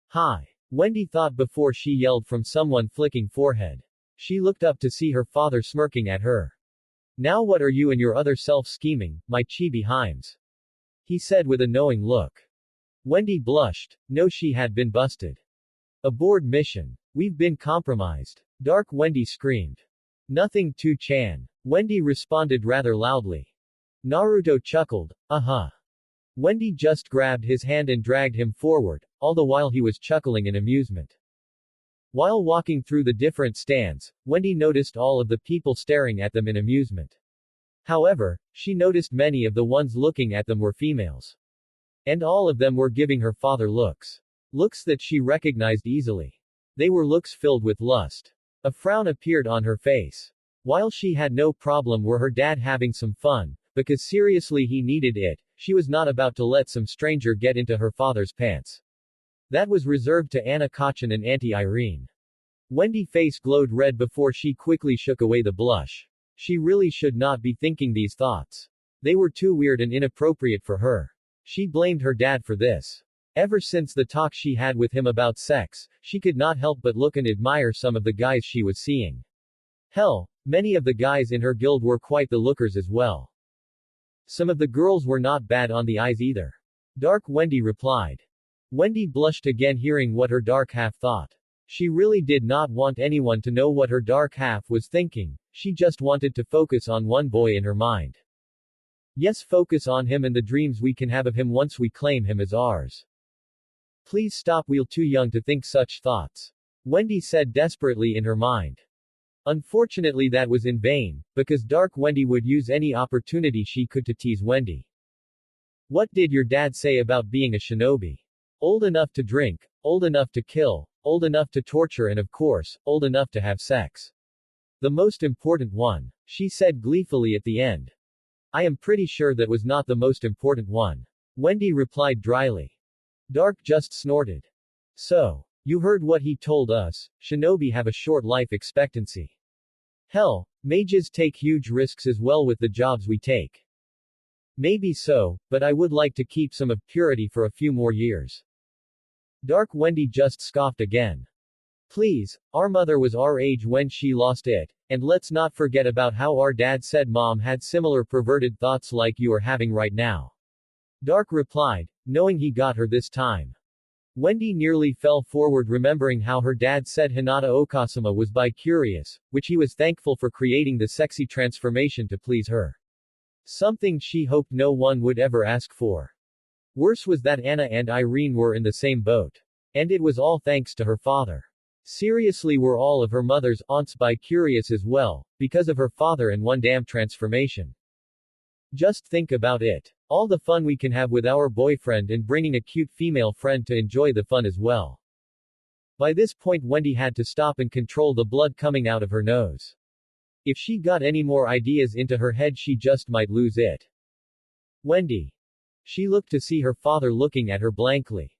Hi. Wendy thought before she yelled from someone flicking forehead. She looked up to see her father smirking at her. Now what are you and your other self scheming, my chibi Himes? He said with a knowing look. Wendy blushed. No, she had been busted. Abort mission. We've been compromised. Dark Wendy screamed. Nothing 2-chan. Wendy responded rather loudly. Naruto chuckled. Wendy just grabbed his hand and dragged him forward, all the while he was chuckling in amusement. While walking through the different stands, Wendy noticed all of the people staring at them in amusement. However, she noticed many of the ones looking at them were females. And all of them were giving her father looks. Looks that she recognized easily. They were looks filled with lust. A frown appeared on her face. While she had no problem were her dad having some fun, because seriously he needed it, she was not about to let some stranger get into her father's pants. That was reserved to Anna Kachin and Auntie Irene. Wendy's face glowed red before she quickly shook away the blush. She really should not be thinking these thoughts. They were too weird and inappropriate for her. She blamed her dad for this. Ever since the talk she had with him about sex, she could not help but look and admire some of the guys she was seeing. Hell, many of the guys in her guild were quite the lookers as well. Some of the girls were not bad on the eyes either. Dark Wendy replied. Wendy blushed again hearing what her dark half thought. She really did not want anyone to know what her dark half was thinking, she just wanted to focus on one boy in her mind. Yes, focus on him and the dreams we can have of him once we claim him as ours. Please stop, we're too young to think such thoughts. Wendy said desperately in her mind. Unfortunately that was in vain, because Dark Wendy would use any opportunity she could to tease Wendy. What did your dad say about being a shinobi? Old enough to drink, old enough to kill, old enough to torture and of course, old enough to have sex. The most important one, she said gleefully at the end. I am pretty sure that was not the most important one. Wendy replied dryly. Dark just snorted. So, you heard what he told us, shinobi have a short life expectancy. Hell, mages take huge risks as well with the jobs we take. Maybe so, but I would like to keep some of purity for a few more years. Dark Wendy just scoffed again. Please, our mother was our age when she lost it, and let's not forget about how our dad said mom had similar perverted thoughts like you are having right now. Dark replied, knowing he got her this time. Wendy nearly fell forward remembering how her dad said Hinata Okasama was bi-curious, which he was thankful for creating the sexy transformation to please her. Something she hoped no one would ever ask for. Worse was that Anna and Irene were in the same boat. And it was all thanks to her father. Seriously, were all of her mother's aunts bi-curious as well, because of her father and one damn transformation. Just think about it. All the fun we can have with our boyfriend and bringing a cute female friend to enjoy the fun as well. By this point Wendy had to stop and control the blood coming out of her nose. If she got any more ideas into her head she just might lose it. Wendy. She looked to see her father looking at her blankly.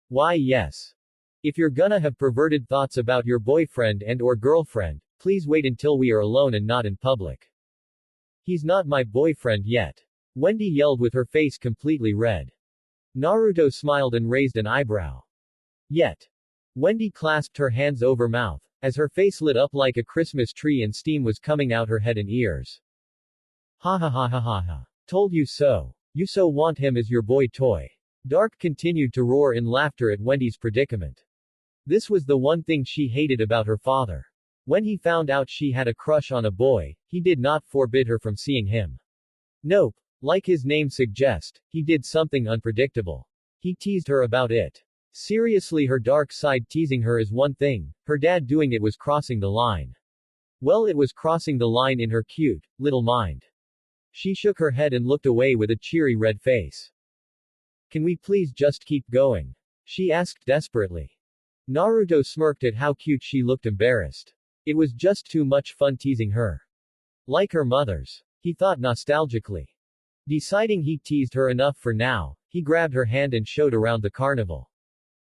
Why yes. If you're gonna have perverted thoughts about your boyfriend and or girlfriend, please wait until we are alone and not in public. He's not my boyfriend yet. Wendy yelled with her face completely red. Naruto smiled and raised an eyebrow. Yet. Wendy clasped her hands over mouth, as her face lit up like a Christmas tree and steam was coming out her head and ears. Ha ha ha ha ha ha. Told you so. You so want him as your boy toy. Dark continued to roar in laughter at Wendy's predicament. This was the one thing she hated about her father. When he found out she had a crush on a boy, he did not forbid her from seeing him. Nope. Like his name suggests, he did something unpredictable. He teased her about it. Seriously, her dark side teasing her is one thing, her dad doing it was crossing the line. Well, it was crossing the line in her cute, little mind. She shook her head and looked away with a cheery red face. Can we please just keep going? She asked desperately. Naruto smirked at how cute she looked, embarrassed. It was just too much fun teasing her. Like her mother's. He thought nostalgically. Deciding he teased her enough for now, he grabbed her hand and showed around the carnival.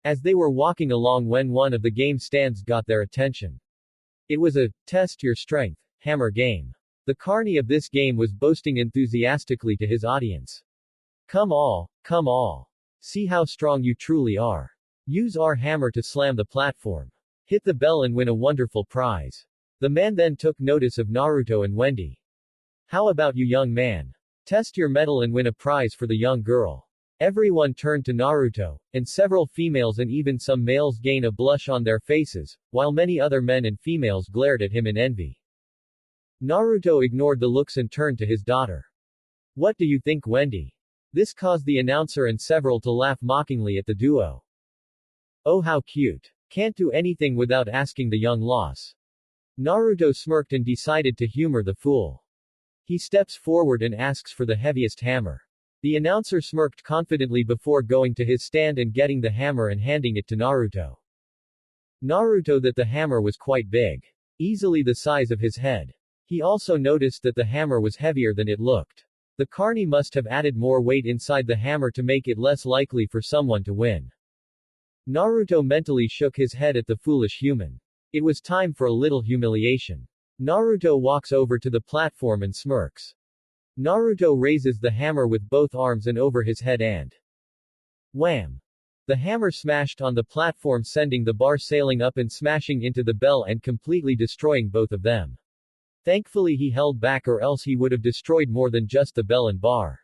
As they were walking along when one of the game stands got their attention. It was a test your strength hammer game. The carny of this game was boasting enthusiastically to his audience. Come all. See how strong you truly are. Use our hammer to slam the platform. Hit the bell and win a wonderful prize. The man then took notice of Naruto and Wendy. How about you, young man? Test your mettle and win a prize for the young girl. Everyone turned to Naruto, and several females and even some males gained a blush on their faces, while many other men and females glared at him in envy. Naruto ignored the looks and turned to his daughter. What do you think, Wendy? This caused the announcer and several to laugh mockingly at the duo. Oh, how cute. Can't do anything without asking the young loss. Naruto smirked and decided to humor the fool. He steps forward and asks for the heaviest hammer. The announcer smirked confidently before going to his stand and getting the hammer and handing it to Naruto. Naruto that the hammer was quite big. Easily the size of his head. He also noticed that the hammer was heavier than it looked. The carny must have added more weight inside the hammer to make it less likely for someone to win. Naruto mentally shook his head at the foolish human. It was time for a little humiliation. Naruto walks over to the platform and smirks. Naruto raises the hammer with both arms and over his head and wham! The hammer smashed on the platform, sending the bar sailing up and smashing into the bell and completely destroying both of them. Thankfully he held back, or else he would have destroyed more than just the bell and bar.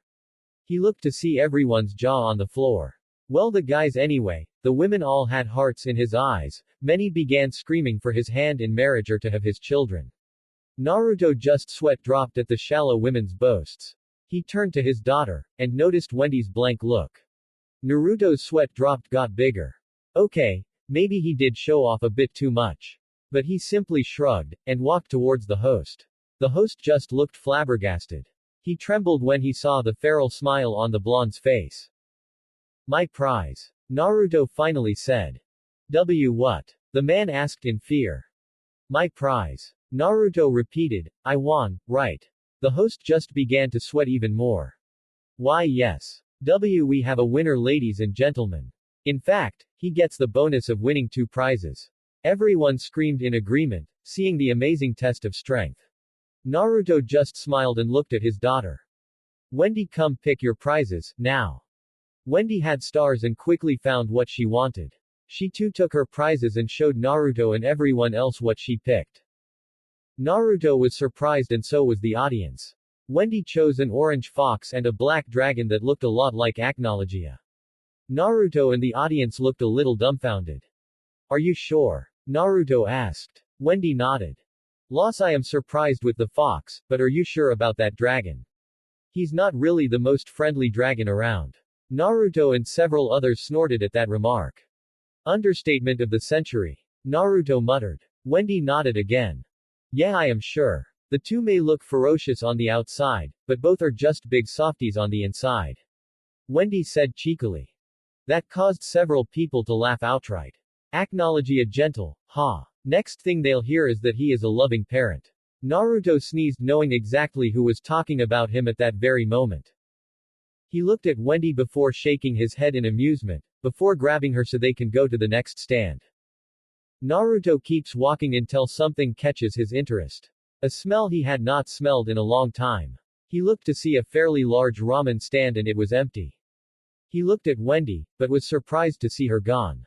He looked to see everyone's jaw on the floor. Well, the guys anyway. The women all had hearts in his eyes. Many began screaming for his hand in marriage or to have his children. Naruto just sweat dropped at the shallow women's boasts. He turned to his daughter, and noticed Wendy's blank look. Naruto's sweat dropped got bigger. Okay, maybe he did show off a bit too much. But he simply shrugged, and walked towards the host. The host just looked flabbergasted. He trembled when he saw the feral smile on the blonde's face. My prize. Naruto finally said. What? The man asked in fear. My prize. Naruto repeated, I won, right? The host just began to sweat even more. Why yes. We have a winner, ladies and gentlemen. In fact, he gets the bonus of winning 2 prizes. Everyone screamed in agreement, seeing the amazing test of strength. Naruto just smiled and looked at his daughter. Wendy, come pick your prizes, now. Wendy had stars and quickly found what she wanted. She too took her prizes and showed Naruto and everyone else what she picked. Naruto was surprised, and so was the audience. Wendy chose an orange fox and a black dragon that looked a lot like Acnologia. Naruto and the audience looked a little dumbfounded. Are you sure? Naruto asked. Wendy nodded. Loss, I am surprised with the fox, but are you sure about that dragon? He's not really the most friendly dragon around. Naruto and several others snorted at that remark. Understatement of the century. Naruto muttered. Wendy nodded again. Yeah, I am sure. The two may look ferocious on the outside, but both are just big softies on the inside. Wendy said cheekily. That caused several people to laugh outright. Acknowledge a gentle, ha. Next thing they'll hear is that he is a loving parent. Naruto sneezed, knowing exactly who was talking about him at that very moment. He looked at Wendy before shaking his head in amusement, before grabbing her so they can go to the next stand. Naruto keeps walking until something catches his interest. A smell he had not smelled in a long time. He looked to see a fairly large ramen stand and it was empty. He looked at Wendy, but was surprised to see her gone.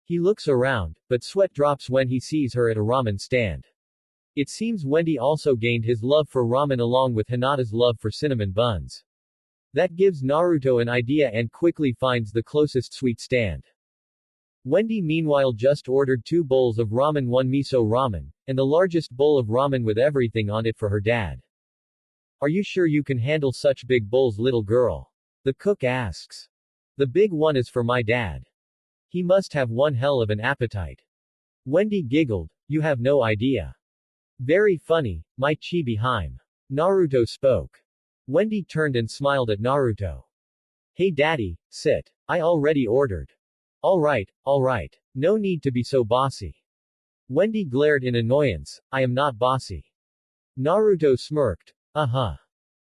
He looks around, but sweat drops when he sees her at a ramen stand. It seems Wendy also gained his love for ramen along with Hinata's love for cinnamon buns. That gives Naruto an idea and quickly finds the closest sweet stand. Wendy meanwhile just ordered 2 bowls of ramen, 1 miso ramen, and the largest bowl of ramen with everything on it for her dad. Are you sure you can handle such big bowls, little girl? The cook asks. The big one is for my dad. He must have one hell of an appetite. Wendy giggled. You have no idea. Very funny, my chibi-hime. Naruto spoke. Wendy turned and smiled at Naruto. Hey daddy, sit. I already ordered. Alright. No need to be so bossy. Wendy glared in annoyance. I am not bossy. Naruto smirked. Ha ha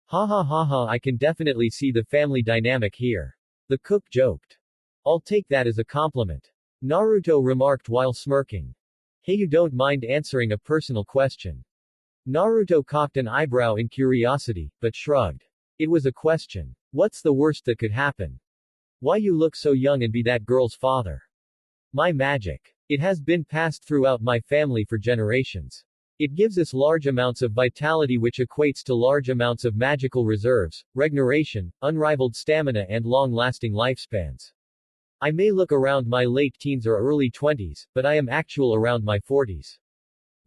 ha, I can definitely see the family dynamic here. The cook joked. I'll take that as a compliment. Naruto remarked while smirking. Hey, you don't mind answering a personal question? Naruto cocked an eyebrow in curiosity, but shrugged. It was a question. What's the worst that could happen? Why you look so young and be that girl's father? My magic. It has been passed throughout my family for generations. It gives us large amounts of vitality, which equates to large amounts of magical reserves, regeneration, unrivaled stamina and long-lasting lifespans. I may look around my late teens or early 20s, but I am actual around my 40s.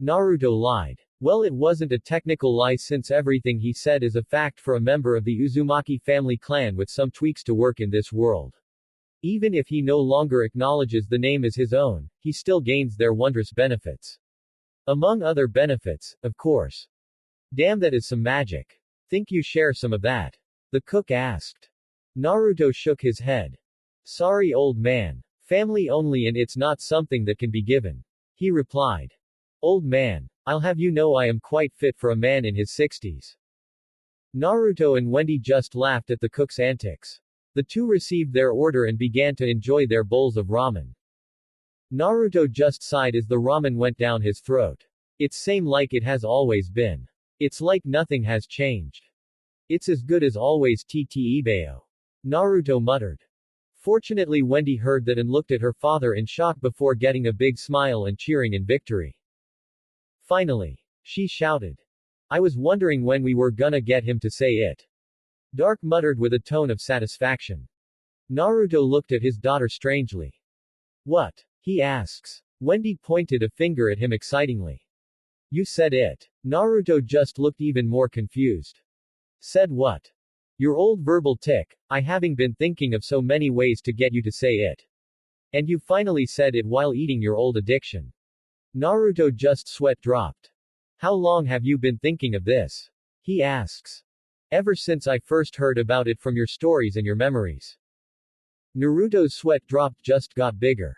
Naruto lied. Well, it wasn't a technical lie since everything he said is a fact for a member of the Uzumaki family clan with some tweaks to work in this world. Even if he no longer acknowledges the name as his own, he still gains their wondrous benefits. Among other benefits, of course. Damn, that is some magic. Think you share some of that? The cook asked. Naruto shook his head. Sorry old man. Family only and it's not something that can be given. He replied. Old man. I'll have you know I am quite fit for a man in his 60s. Naruto and Wendy just laughed at the cook's antics. The two received their order and began to enjoy their bowls of ramen. Naruto just sighed as the ramen went down his throat. It's same like it has always been. It's like nothing has changed. It's as good as always, Tte Ibeyo. Naruto muttered. Fortunately, Wendy heard that and looked at her father in shock before getting a big smile and cheering in victory. Finally, she shouted. I was wondering when we were gonna get him to say it. Dark muttered with a tone of satisfaction. Naruto looked at his daughter strangely. What? He asks. Wendy pointed a finger at him excitingly. You said it. Naruto just looked even more confused. Said what? Your old verbal tick, I having been thinking of so many ways to get you to say it. And you finally said it while eating your old addiction. Naruto just sweat dropped. How long have you been thinking of this? He asks. Ever since I first heard about it from your stories and your memories. Naruto's sweat drop just got bigger.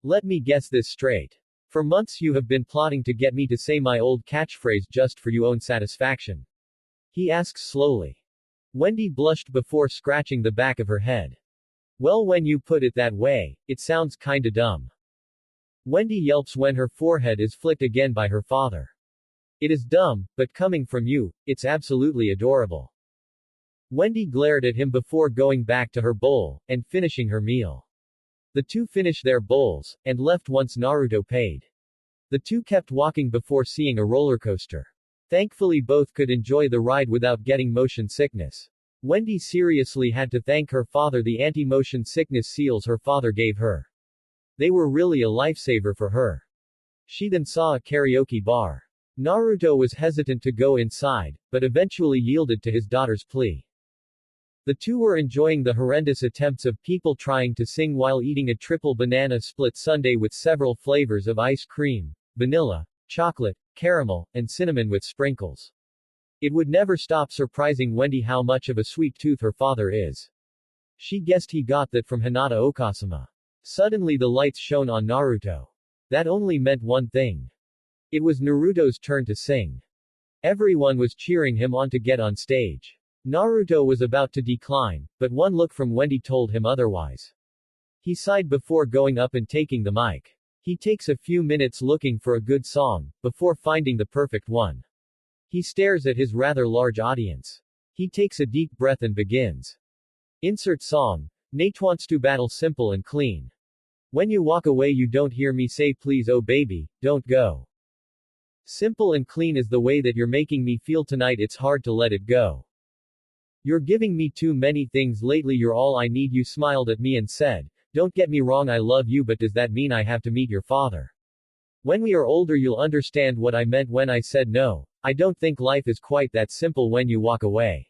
Let me guess this straight. For months you have been plotting to get me to say my old catchphrase just for your own satisfaction. He asks slowly. Wendy blushed before scratching the back of her head. Well, when you put it that way, it sounds kinda dumb. Wendy yelps when her forehead is flicked again by her father. It is dumb, but coming from you, it's absolutely adorable. Wendy glared at him before going back to her bowl, and finishing her meal. The two finished their bowls, and left once Naruto paid. The two kept walking before seeing a roller coaster. Thankfully both could enjoy the ride without getting motion sickness. Wendy seriously had to thank her father the anti-motion sickness seals her father gave her. They were really a lifesaver for her. She then saw a karaoke bar. Naruto was hesitant to go inside, but eventually yielded to his daughter's plea. The two were enjoying the horrendous attempts of people trying to sing while eating a triple banana split sundae with several flavors of ice cream, vanilla, chocolate, caramel, and cinnamon with sprinkles. It would never stop surprising Wendy how much of a sweet tooth her father is. She guessed he got that from Hinata Okasama. Suddenly the lights shone on Naruto. That only meant one thing. It was Naruto's turn to sing. Everyone was cheering him on to get on stage. Naruto was about to decline, but one look from Wendy told him otherwise. He sighed before going up and taking the mic. He takes a few minutes looking for a good song, before finding the perfect one. He stares at his rather large audience. He takes a deep breath and begins. Insert song. Nate wants to battle simple and clean. When you walk away you don't hear me say please oh baby, don't go. Simple and clean is the way that you're making me feel tonight, it's hard to let it go. You're giving me too many things lately, you're all I need. You smiled at me and said, don't get me wrong, I love you, but does that mean I have to meet your father? When we are older you'll understand what I meant when I said no. I don't think life is quite that simple when you walk away.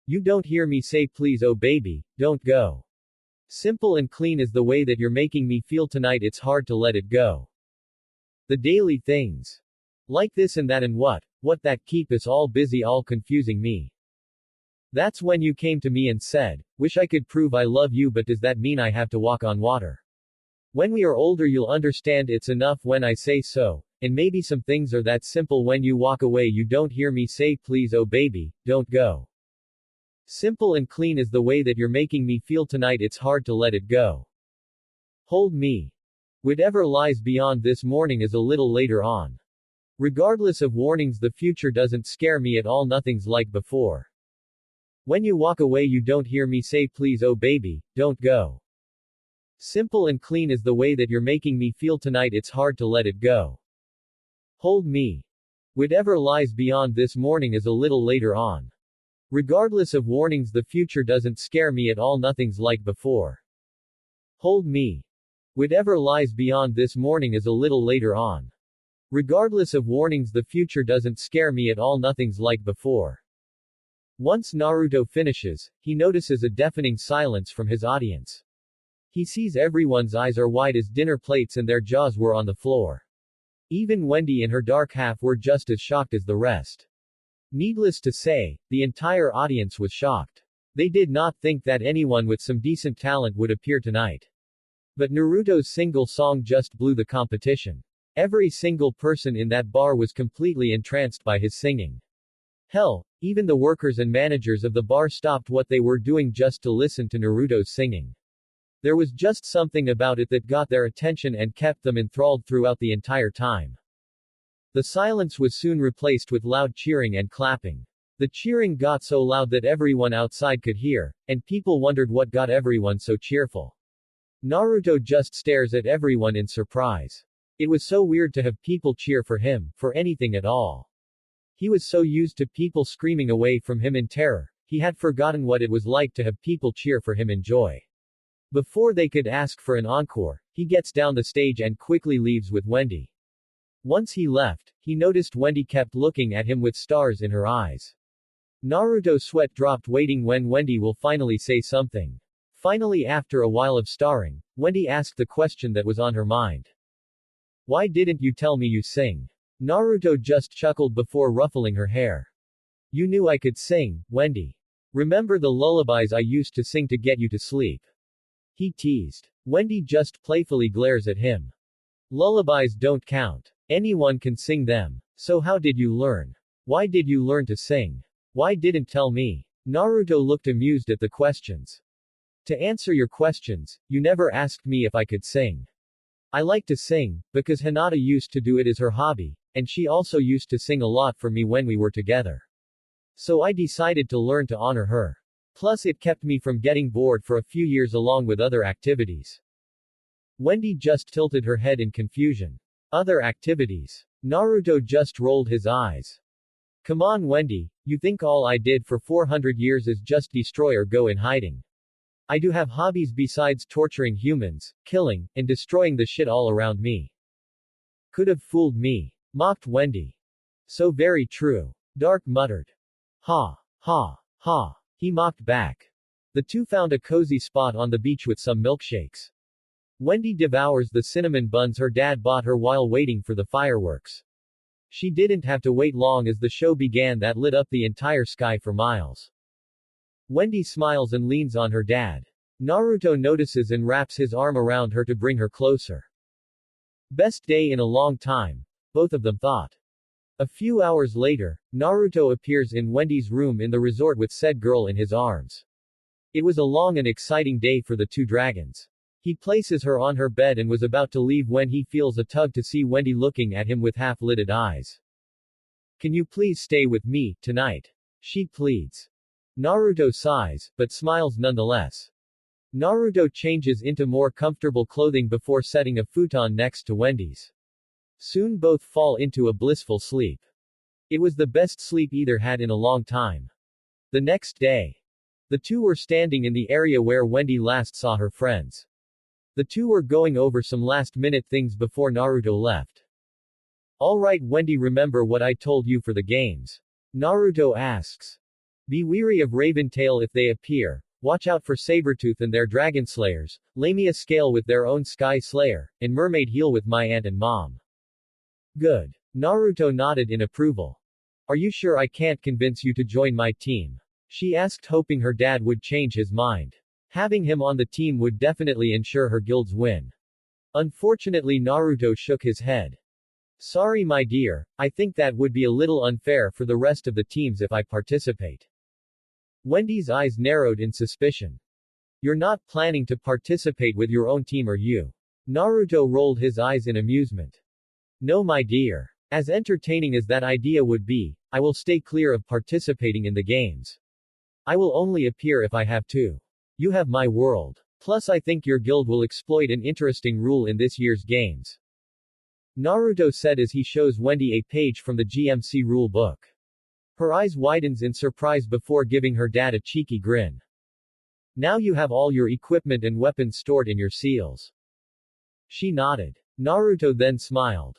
You don't hear me say please oh baby, don't go. Simple and clean is the way that you're making me feel tonight, it's hard to let it go. The daily things. Like this and that and what that keep us all busy, all confusing me. That's when you came to me and said, wish I could prove I love you, but does that mean I have to walk on water? When we are older you'll understand it's enough when I say so, and maybe some things are that simple. When you walk away you don't hear me say please oh baby, don't go. Simple and clean is the way that you're making me feel tonight, it's hard to let it go. Hold me. Whatever lies beyond this morning is a little later on. Regardless of warnings the future doesn't scare me at all, nothing's like before. When you walk away you don't hear me say please oh baby, don't go. Simple and clean is the way that you're making me feel tonight, it's hard to let it go. Hold me. Whatever lies beyond this morning is a little later on. Regardless of warnings the future doesn't scare me at all, nothing's like before. Hold me. Whatever lies beyond this morning is a little later on. Regardless of warnings the future doesn't scare me at all, nothing's like before. Once Naruto finishes, he notices a deafening silence from his audience. He sees everyone's eyes are wide as dinner plates and their jaws were on the floor. Even Wendy and her dark half were just as shocked as the rest. Needless to say, the entire audience was shocked. They did not think that anyone with some decent talent would appear tonight. But Naruto's single song just blew the competition. Every single person in that bar was completely entranced by his singing. Hell, even the workers and managers of the bar stopped what they were doing just to listen to Naruto's singing. There was just something about it that got their attention and kept them enthralled throughout the entire time. The silence was soon replaced with loud cheering and clapping. The cheering got so loud that everyone outside could hear, and people wondered what got everyone so cheerful. Naruto just stares at everyone in surprise. It was so weird to have people cheer for him, for anything at all. He was so used to people screaming away from him in terror, he had forgotten what it was like to have people cheer for him in joy. Before they could ask for an encore, he gets down the stage and quickly leaves with Wendy. Once he left, he noticed Wendy kept looking at him with stars in her eyes. Naruto's sweat dropped waiting when Wendy will finally say something. Finally, after a while of starring, Wendy asked the question that was on her mind. Why didn't you tell me you sing? Naruto just chuckled before ruffling her hair. You knew I could sing, Wendy. Remember the lullabies I used to sing to get you to sleep? He teased. Wendy just playfully glares at him. Lullabies don't count. Anyone can sing them. So how did you learn? Why did you learn to sing? Why didn't tell me? Naruto looked amused at the questions. To answer your questions, you never asked me if I could sing. I like to sing, because Hinata used to do it as her hobby, and she also used to sing a lot for me when we were together. So I decided to learn to honor her. Plus it kept me from getting bored for a few years along with other activities. Wendy just tilted her head in confusion. Other activities? Naruto just rolled his eyes. Come on Wendy, you think all I did for 400 years is just destroy or go in hiding. I do have hobbies besides torturing humans, killing, and destroying the shit all around me. Could have fooled me. Mocked Wendy. So very true. Dark muttered. Ha. Ha. Ha. He mocked back. The two found a cozy spot on the beach with some milkshakes. Wendy devours the cinnamon buns her dad bought her while waiting for the fireworks. She didn't have to wait long as the show began that lit up the entire sky for miles. Wendy smiles and leans on her dad. Naruto notices and wraps his arm around her to bring her closer. Best day in a long time, both of them thought. A few hours later, Naruto appears in Wendy's room in the resort with said girl in his arms. It was a long and exciting day for the two dragons. He places her on her bed and was about to leave when he feels a tug to see Wendy looking at him with half-lidded eyes. Can you please stay with me, tonight? She pleads. Naruto sighs, but smiles nonetheless. Naruto changes into more comfortable clothing before setting a futon next to Wendy's. Soon both fall into a blissful sleep. It was the best sleep either had in a long time. The next day, the two were standing in the area where Wendy last saw her friends. The two were going over some last-minute things before Naruto left. Alright Wendy, remember what I told you for the games? Naruto asks. Be wary of Raventail if they appear, watch out for Sabertooth and their Dragon Slayers, Lamia Scale with their own Sky Slayer, and Mermaid Heel with my aunt and mom. Good. Naruto nodded in approval. Are you sure I can't convince you to join my team? She asked, hoping her dad would change his mind. Having him on the team would definitely ensure her guild's win. Unfortunately Naruto shook his head. Sorry my dear, I think that would be a little unfair for the rest of the teams if I participate. Wendy's eyes narrowed in suspicion. You're not planning to participate with your own team, are you? Naruto rolled his eyes in amusement. No my dear. As entertaining as that idea would be, I will stay clear of participating in the games. I will only appear if I have to. You have my world. Plus I think your guild will exploit an interesting rule in this year's games. Naruto said as he shows Wendy a page from the GMC rule book. Her eyes widens in surprise before giving her dad a cheeky grin. Now you have all your equipment and weapons stored in your seals. She nodded. Naruto then smiled.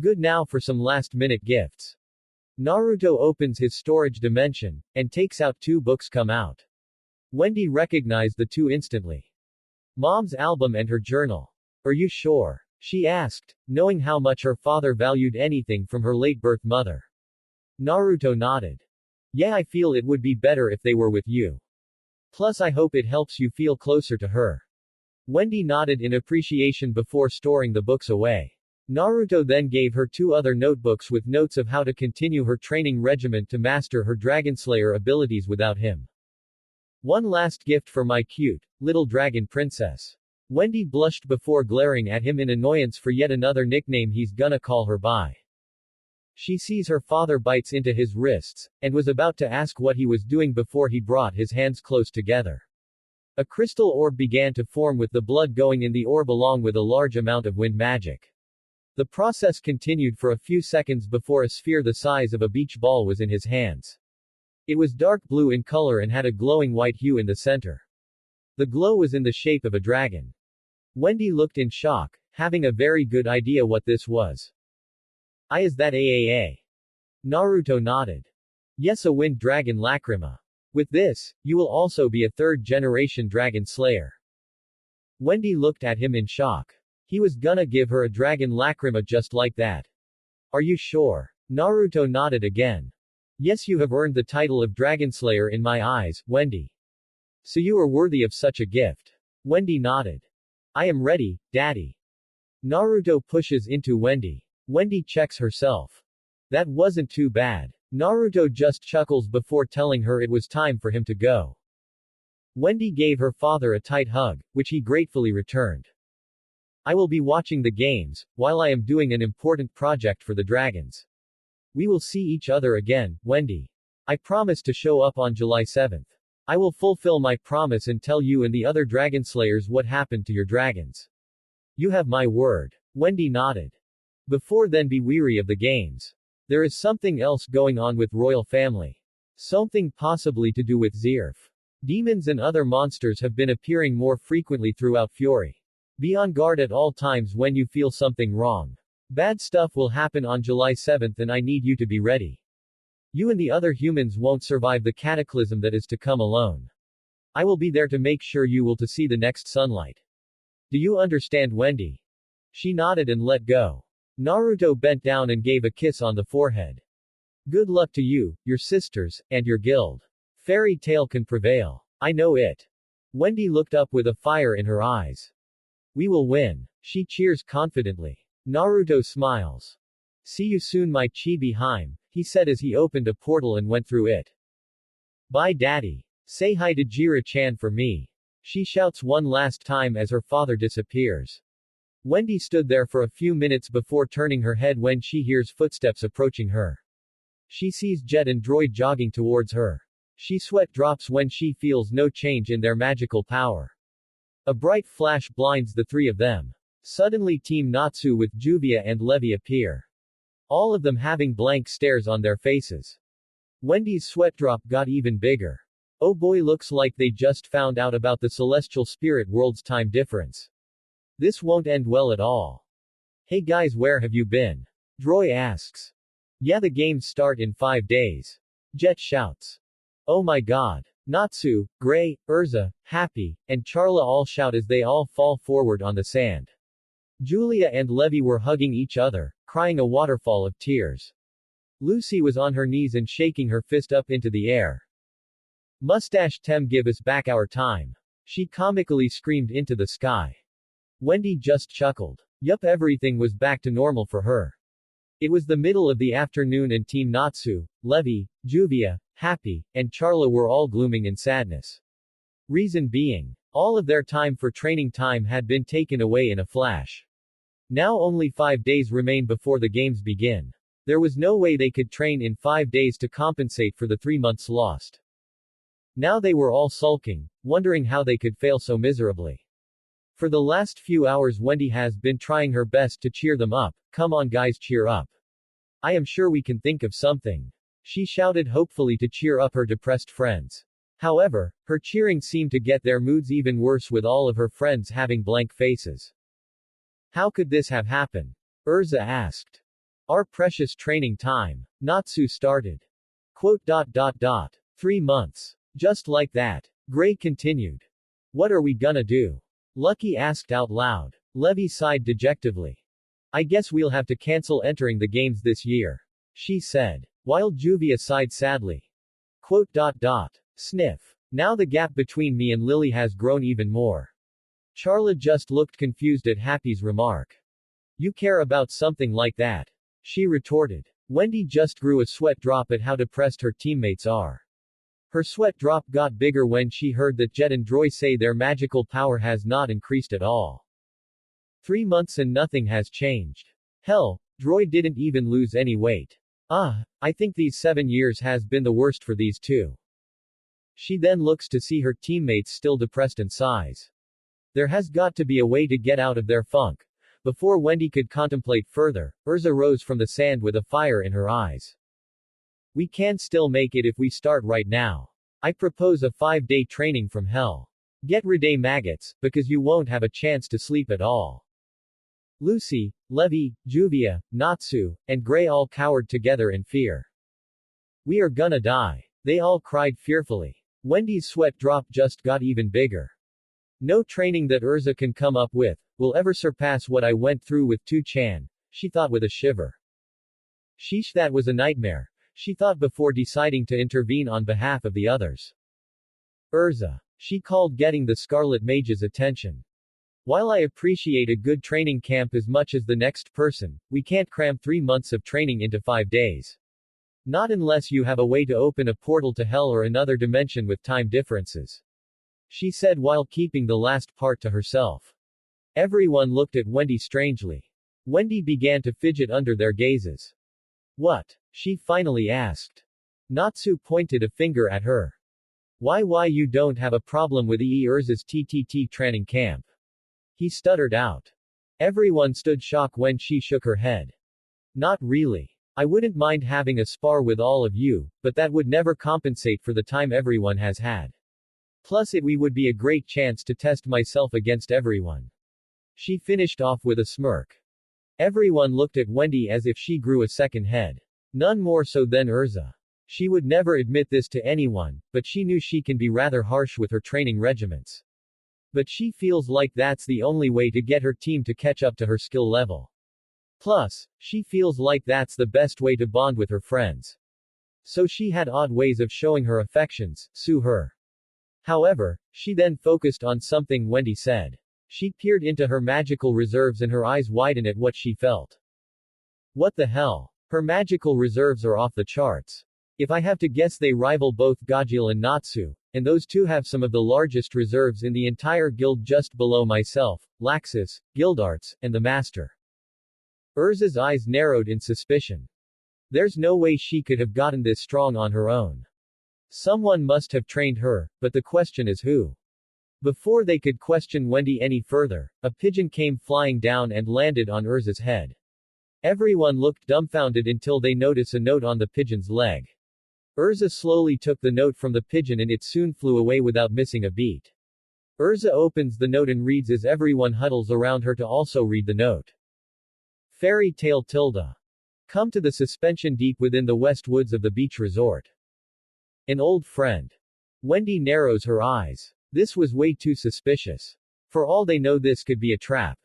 Good, now for some last-minute gifts. Naruto opens his storage dimension, and takes out two books come out. Wendy recognized the two instantly. Mom's album and her journal. Are you sure? She asked, knowing how much her father valued anything from her late birth mother. Naruto nodded. Yeah, I feel it would be better if they were with you. Plus I hope it helps you feel closer to her. Wendy nodded in appreciation before storing the books away. Naruto then gave her two other notebooks with notes of how to continue her training regimen to master her Dragonslayer abilities without him. One last gift for my cute, little dragon princess. Wendy blushed before glaring at him in annoyance for yet another nickname he's gonna call her by. She sees her father bites into his wrists, and was about to ask what he was doing before he brought his hands close together. A crystal orb began to form with the blood going in the orb along with a large amount of wind magic. The process continued for a few seconds before a sphere the size of a beach ball was in his hands. It was dark blue in color and had a glowing white hue in the center. The glow was in the shape of a dragon. Wendy looked in shock, having a very good idea what this was. Is that AAA? Naruto nodded. Yes, a wind dragon Lacrima. With this, you will also be a third-generation dragon slayer. Wendy looked at him in shock. He was gonna give her a dragon Lacrima just like that. Are you sure? Naruto nodded again. Yes, you have earned the title of Dragon Slayer in my eyes, Wendy. So you are worthy of such a gift. Wendy nodded. I am ready, Daddy. Naruto pushes into Wendy. Wendy checks herself. That wasn't too bad. Naruto just chuckles before telling her it was time for him to go. Wendy gave her father a tight hug, which he gratefully returned. I will be watching the games, while I am doing an important project for the dragons. We will see each other again, Wendy. I promise to show up on July 7th. I will fulfill my promise and tell you and the other dragon slayers what happened to your dragons. You have my word. Wendy nodded. Before then, be weary of the games. There is something else going on with royal family. Something possibly to do with Zerf. Demons and other monsters have been appearing more frequently throughout Fury. Be on guard at all times when you feel something wrong. Bad stuff will happen on July 7th and I need you to be ready. You and the other humans won't survive the cataclysm that is to come alone. I will be there to make sure you will to see the next sunlight. Do you understand, Wendy? She nodded and let go. Naruto bent down and gave a kiss on the forehead. Good luck to you, your sisters, and your guild. Fairy tale can prevail. I know it. Wendy looked up with a fire in her eyes. We will win. She cheers confidently. Naruto smiles. See you soon, my chibi-hime, he said as he opened a portal and went through it. Bye, Daddy. Say hi to Jira-chan for me. She shouts one last time as her father disappears. Wendy stood there for a few minutes before turning her head when she hears footsteps approaching her. She sees Jet and Droid jogging towards her. She sweat drops when she feels no change in their magical power. A bright flash blinds the three of them. Suddenly Team Natsu with Juvia and Levi appear. All of them having blank stares on their faces. Wendy's sweat drop got even bigger. Oh boy, looks like they just found out about the celestial spirit world's time difference. This won't end well at all. Hey guys, where have you been? Droid asks. Yeah, the games start in 5 days. Jet shouts. Oh my god. Natsu, Gray, Erza, Happy, and Charla all shout as they all fall forward on the sand. Julia and Levi were hugging each other, crying a waterfall of tears. Lucy was on her knees and shaking her fist up into the air. Mustache Tem, give us back our time. She comically screamed into the sky. Wendy just chuckled. Yup, everything was back to normal for her. It was the middle of the afternoon and Team Natsu, Levi, Juvia, Happy, and Charla were all glooming in sadness. Reason being, all of their time for training time had been taken away in a flash. Now only 5 days remain before the games begin. There was no way they could train in 5 days to compensate for the 3 months lost. Now they were all sulking, wondering how they could fail so miserably. For the last few hours Wendy has been trying her best to cheer them up. Come on guys, cheer up. I am sure we can think of something. She shouted hopefully to cheer up her depressed friends. However, her cheering seemed to get their moods even worse with all of her friends having blank faces. How could this have happened? Erza asked. Our precious training time. Natsu started. 3 months. Just like that. Gray continued. What are we gonna do? Lucky asked out loud. Levi sighed dejectively. I guess we'll have to cancel entering the games this year. She said. While Juvia sighed sadly. Sniff. Now the gap between me and Lily has grown even more. Charla just looked confused at Happy's remark. You care about something like that? She retorted. Wendy just grew a sweat drop at how depressed her teammates are. Her sweat drop got bigger when she heard that Jet and Droid say their magical power has not increased at all. 3 months and nothing has changed. Hell, Droid didn't even lose any weight. I think these 7 years has been the worst for these two. She then looks to see her teammates still depressed and sighs. There has got to be a way to get out of their funk. Before Wendy could contemplate further, Erza rose from the sand with a fire in her eyes. We can still make it if we start right now. I propose a 5-day training from hell. Get rid maggots, because you won't have a chance to sleep at all. Lucy, Levi, Juvia, Natsu, and Gray all cowered together in fear. We are gonna die. They all cried fearfully. Wendy's sweat drop just got even bigger. No training that Erza can come up with will ever surpass what I went through with Tu-chan, she thought with a shiver. Sheesh, that was a nightmare, she thought before deciding to intervene on behalf of the others. Erza. She called, getting the Scarlet Mage's attention. While I appreciate a good training camp as much as the next person, we can't cram 3 months of training into 5 days. Not unless you have a way to open a portal to hell or another dimension with time differences. She said while keeping the last part to herself. Everyone looked at Wendy strangely. Wendy began to fidget under their gazes. What? She finally asked. Natsu pointed a finger at her. Why you don't have a problem with Erza's TTT training camp? He stuttered out. Everyone stood shocked when she shook her head. Not really. I wouldn't mind having a spar with all of you, but that would never compensate for the time everyone has had. Plus we would be a great chance to test myself against everyone. She finished off with a smirk. Everyone looked at Wendy as if she grew a second head. None more so than Erza. She would never admit this to anyone, but she knew she can be rather harsh with her training regiments. But she feels like that's the only way to get her team to catch up to her skill level. Plus, she feels like that's the best way to bond with her friends. So she had odd ways of showing her affections, sue her. However, she then focused on something Wendy said. She peered into her magical reserves and her eyes widened at what she felt. What the hell? Her magical reserves are off the charts. If I have to guess, they rival both Gajil and Natsu, and those two have some of the largest reserves in the entire guild just below myself, Laxus, Guildarts, and the Master. Erza's eyes narrowed in suspicion. There's no way she could have gotten this strong on her own. Someone must have trained her, but the question is who? Before they could question Wendy any further, a pigeon came flying down and landed on Erza's head. Everyone looked dumbfounded until they noticed a note on the pigeon's leg. Erza slowly took the note from the pigeon and it soon flew away without missing a beat. Erza opens the note and reads as everyone huddles around her to also read the note. Fairy tale tilde. Come to the suspension deep within the west woods of the beach resort. An old friend. Wendy narrows her eyes. This was way too suspicious. For all they know, this could be a trap.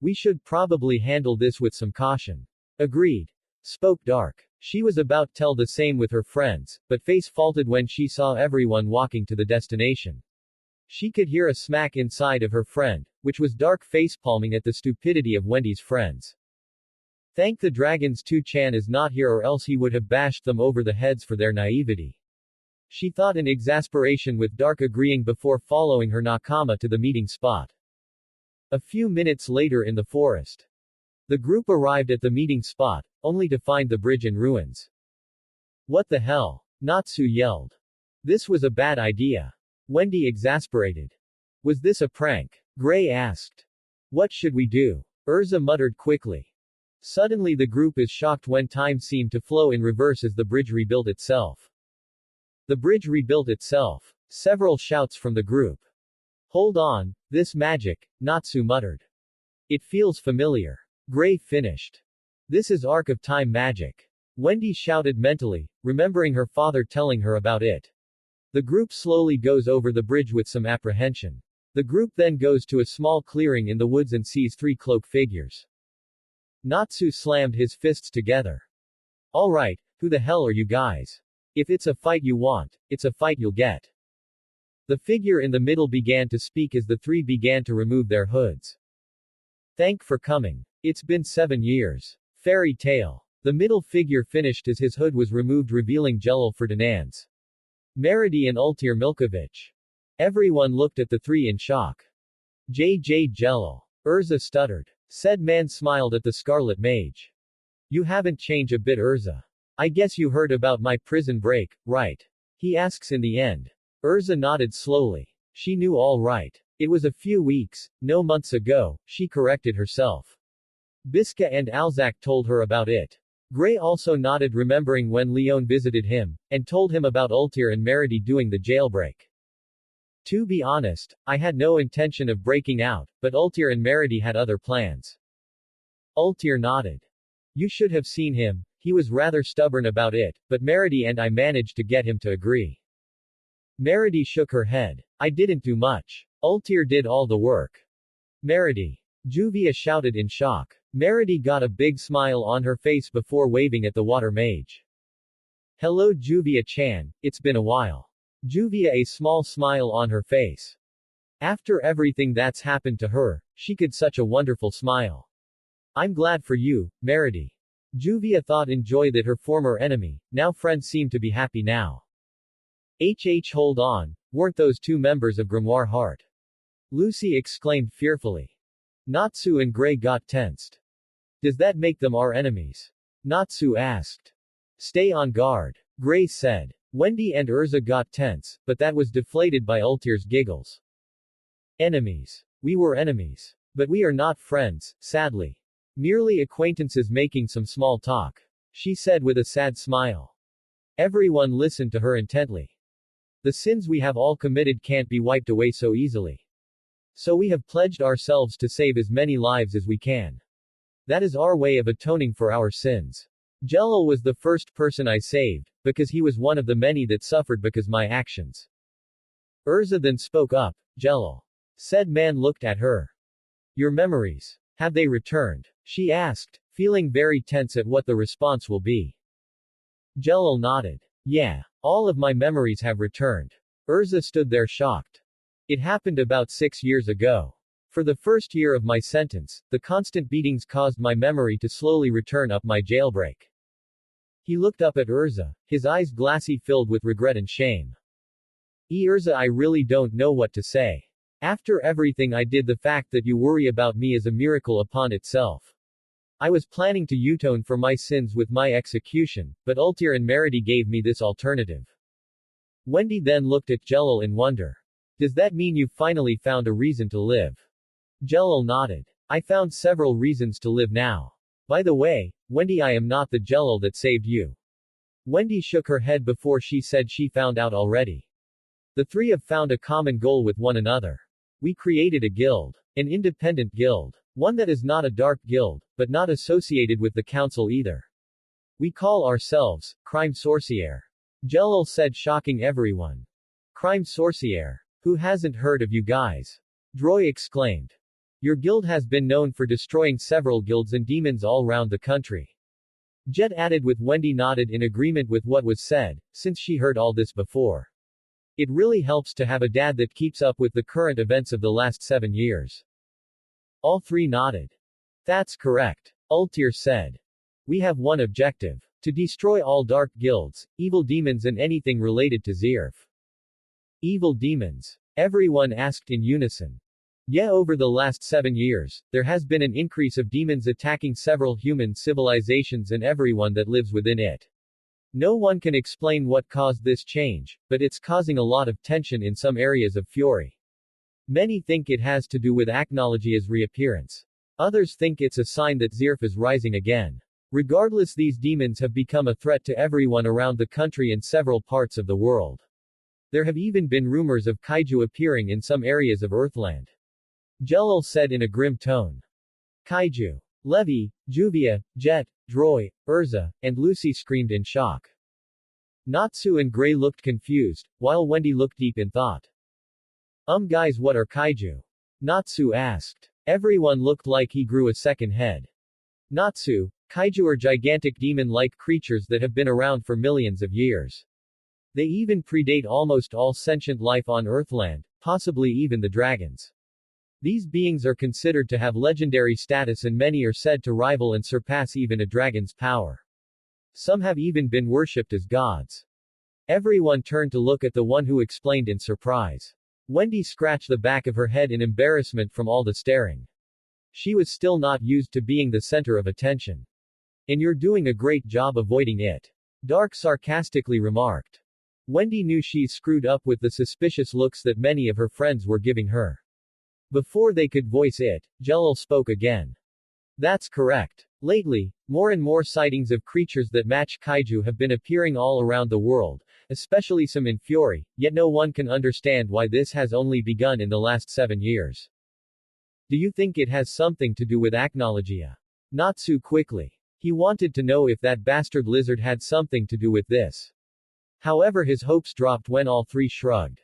We should probably handle this with some caution. Agreed. Spoke Dark. She was about to tell the same with her friends, but face faulted when she saw everyone walking to the destination. She could hear a smack inside of her friend, which was Dark facepalming at the stupidity of Wendy's friends. Thank the dragons Tu-chan is not here, or else he would have bashed them over the heads for their naivety. She thought in exasperation, with Dark agreeing before following her nakama to the meeting spot. A few minutes later in the forest. The group arrived at the meeting spot, only to find the bridge in ruins. What the hell? Natsu yelled. This was a bad idea. Wendy exasperated. Was this a prank? Gray asked. What should we do? Erza muttered quickly. Suddenly the group is shocked when time seemed to flow in reverse as the bridge rebuilt itself. The bridge rebuilt itself. Several shouts from the group. Hold on, this magic, Natsu muttered. It feels familiar. Gray finished. This is Arc of Time magic. Wendy shouted mentally, remembering her father telling her about it. The group slowly goes over the bridge with some apprehension. The group then goes to a small clearing in the woods and sees 3 cloak figures. Natsu slammed his fists together. Alright, who the hell are you guys? If it's a fight you want, it's a fight you'll get. The figure in the middle began to speak as the 3 began to remove their hoods. Thank for coming. It's been 7 years. Fairy tale. The middle figure finished as his hood was removed, revealing Jelil Ferdinand's. Meridi and Ultir Milkovich. Everyone looked at the 3 in shock. J.J. Jelil. Erza stuttered. Said man smiled at the Scarlet Mage. You haven't changed a bit, Erza. I guess you heard about my prison break, right? He asks in the end. Erza nodded slowly. She knew all right. It was a few weeks, no months ago, she corrected herself. Biska and Alzak told her about it. Gray also nodded, remembering when Leon visited him, and told him about Ultir and Merity doing the jailbreak. To be honest, I had no intention of breaking out, but Ultir and Merity had other plans. Ultir nodded. You should have seen him, he was rather stubborn about it, but Merity and I managed to get him to agree. Merity shook her head. I didn't do much. Ultir did all the work. Merity. Juvia shouted in shock. Merity got a big smile on her face before waving at the water mage. Hello Juvia-chan, it's been a while. Juvia a small smile on her face. After everything that's happened to her, she could such a wonderful smile. I'm glad for you, Merity. Juvia thought enjoy that her former enemy, now friend seemed to be happy now. Hold on, weren't those two members of Grimoire Heart? Lucy exclaimed fearfully. Natsu and Gray got tensed. Does that make them our enemies? Natsu asked. Stay on guard. Gray said. Wendy and Erza got tense, but that was deflated by Ultir's giggles. Enemies. We were enemies. But we are not friends, sadly. Merely acquaintances making some small talk. She said with a sad smile. Everyone listened to her intently. The sins we have all committed can't be wiped away so easily. So we have pledged ourselves to save as many lives as we can. That is our way of atoning for our sins. Jelil was the first person I saved, because he was one of the many that suffered because my actions. Erza then spoke up. Jelil. Said man looked at her. Your memories. Have they returned? She asked, feeling very tense at what the response will be. Jelil nodded. Yeah. All of my memories have returned. Erza stood there shocked. It happened about 6 years ago. For the first year of my sentence, the constant beatings caused my memory to slowly return up my jailbreak. He looked up at Erza, his eyes glassy filled with regret and shame. Erza, I really don't know what to say. After everything I did, the fact that you worry about me is a miracle upon itself. I was planning to atone for my sins with my execution, but Ultir and Merity gave me this alternative. Wendy then looked at Jelil in wonder. Does that mean you finally found a reason to live? Jelil nodded. I found several reasons to live now. By the way, Wendy, I am not the Jelil that saved you. Wendy shook her head before she said she found out already. The three have found a common goal with one another. We created a guild. An independent guild. One that is not a dark guild, but not associated with the council either. We call ourselves, Crime Sorcière. Jelil said, shocking everyone. Crime Sorcière. Who hasn't heard of you guys? Droy exclaimed. Your guild has been known for destroying several guilds and demons all round the country. Jet added with Wendy nodded in agreement with what was said, since she heard all this before. It really helps to have a dad that keeps up with the current events of the last 7 years. All three nodded. That's correct. Ultir said. We have one objective. To destroy all dark guilds, evil demons and anything related to Zerf. Evil demons. Everyone asked in unison. Yeah, over the last 7 years, there has been an increase of demons attacking several human civilizations and everyone that lives within it. No one can explain what caused this change, but it's causing a lot of tension in some areas of Fury. Many think it has to do with Acnology's reappearance. Others think it's a sign that Zerf is rising again. Regardless, these demons have become a threat to everyone around the country and several parts of the world. There have even been rumors of kaiju appearing in some areas of Earthland. Jelil said in a grim tone. Kaiju. Levi, Juvia, Jet, Droy, Erza, and Lucy screamed in shock. Natsu and Gray looked confused, while Wendy looked deep in thought. Guys, what are kaiju? Natsu asked. Everyone looked like he grew a second head. Natsu, kaiju are gigantic demon-like creatures that have been around for millions of years. They even predate almost all sentient life on Earthland, possibly even the dragons. These beings are considered to have legendary status and many are said to rival and surpass even a dragon's power. Some have even been worshipped as gods. Everyone turned to look at the one who explained in surprise. Wendy scratched the back of her head in embarrassment from all the staring. She was still not used to being the center of attention. And you're doing a great job avoiding it. Dark sarcastically remarked. Wendy knew she screwed up with the suspicious looks that many of her friends were giving her. Before they could voice it, Jelil spoke again. That's correct. Lately, more and more sightings of creatures that match kaiju have been appearing all around the world, especially some in fury, yet no one can understand why this has only begun in the last 7 years. Do you think it has something to do with acnologia? Natsu quickly. He wanted to know if that bastard lizard had something to do with this. However, his hopes dropped when all three shrugged.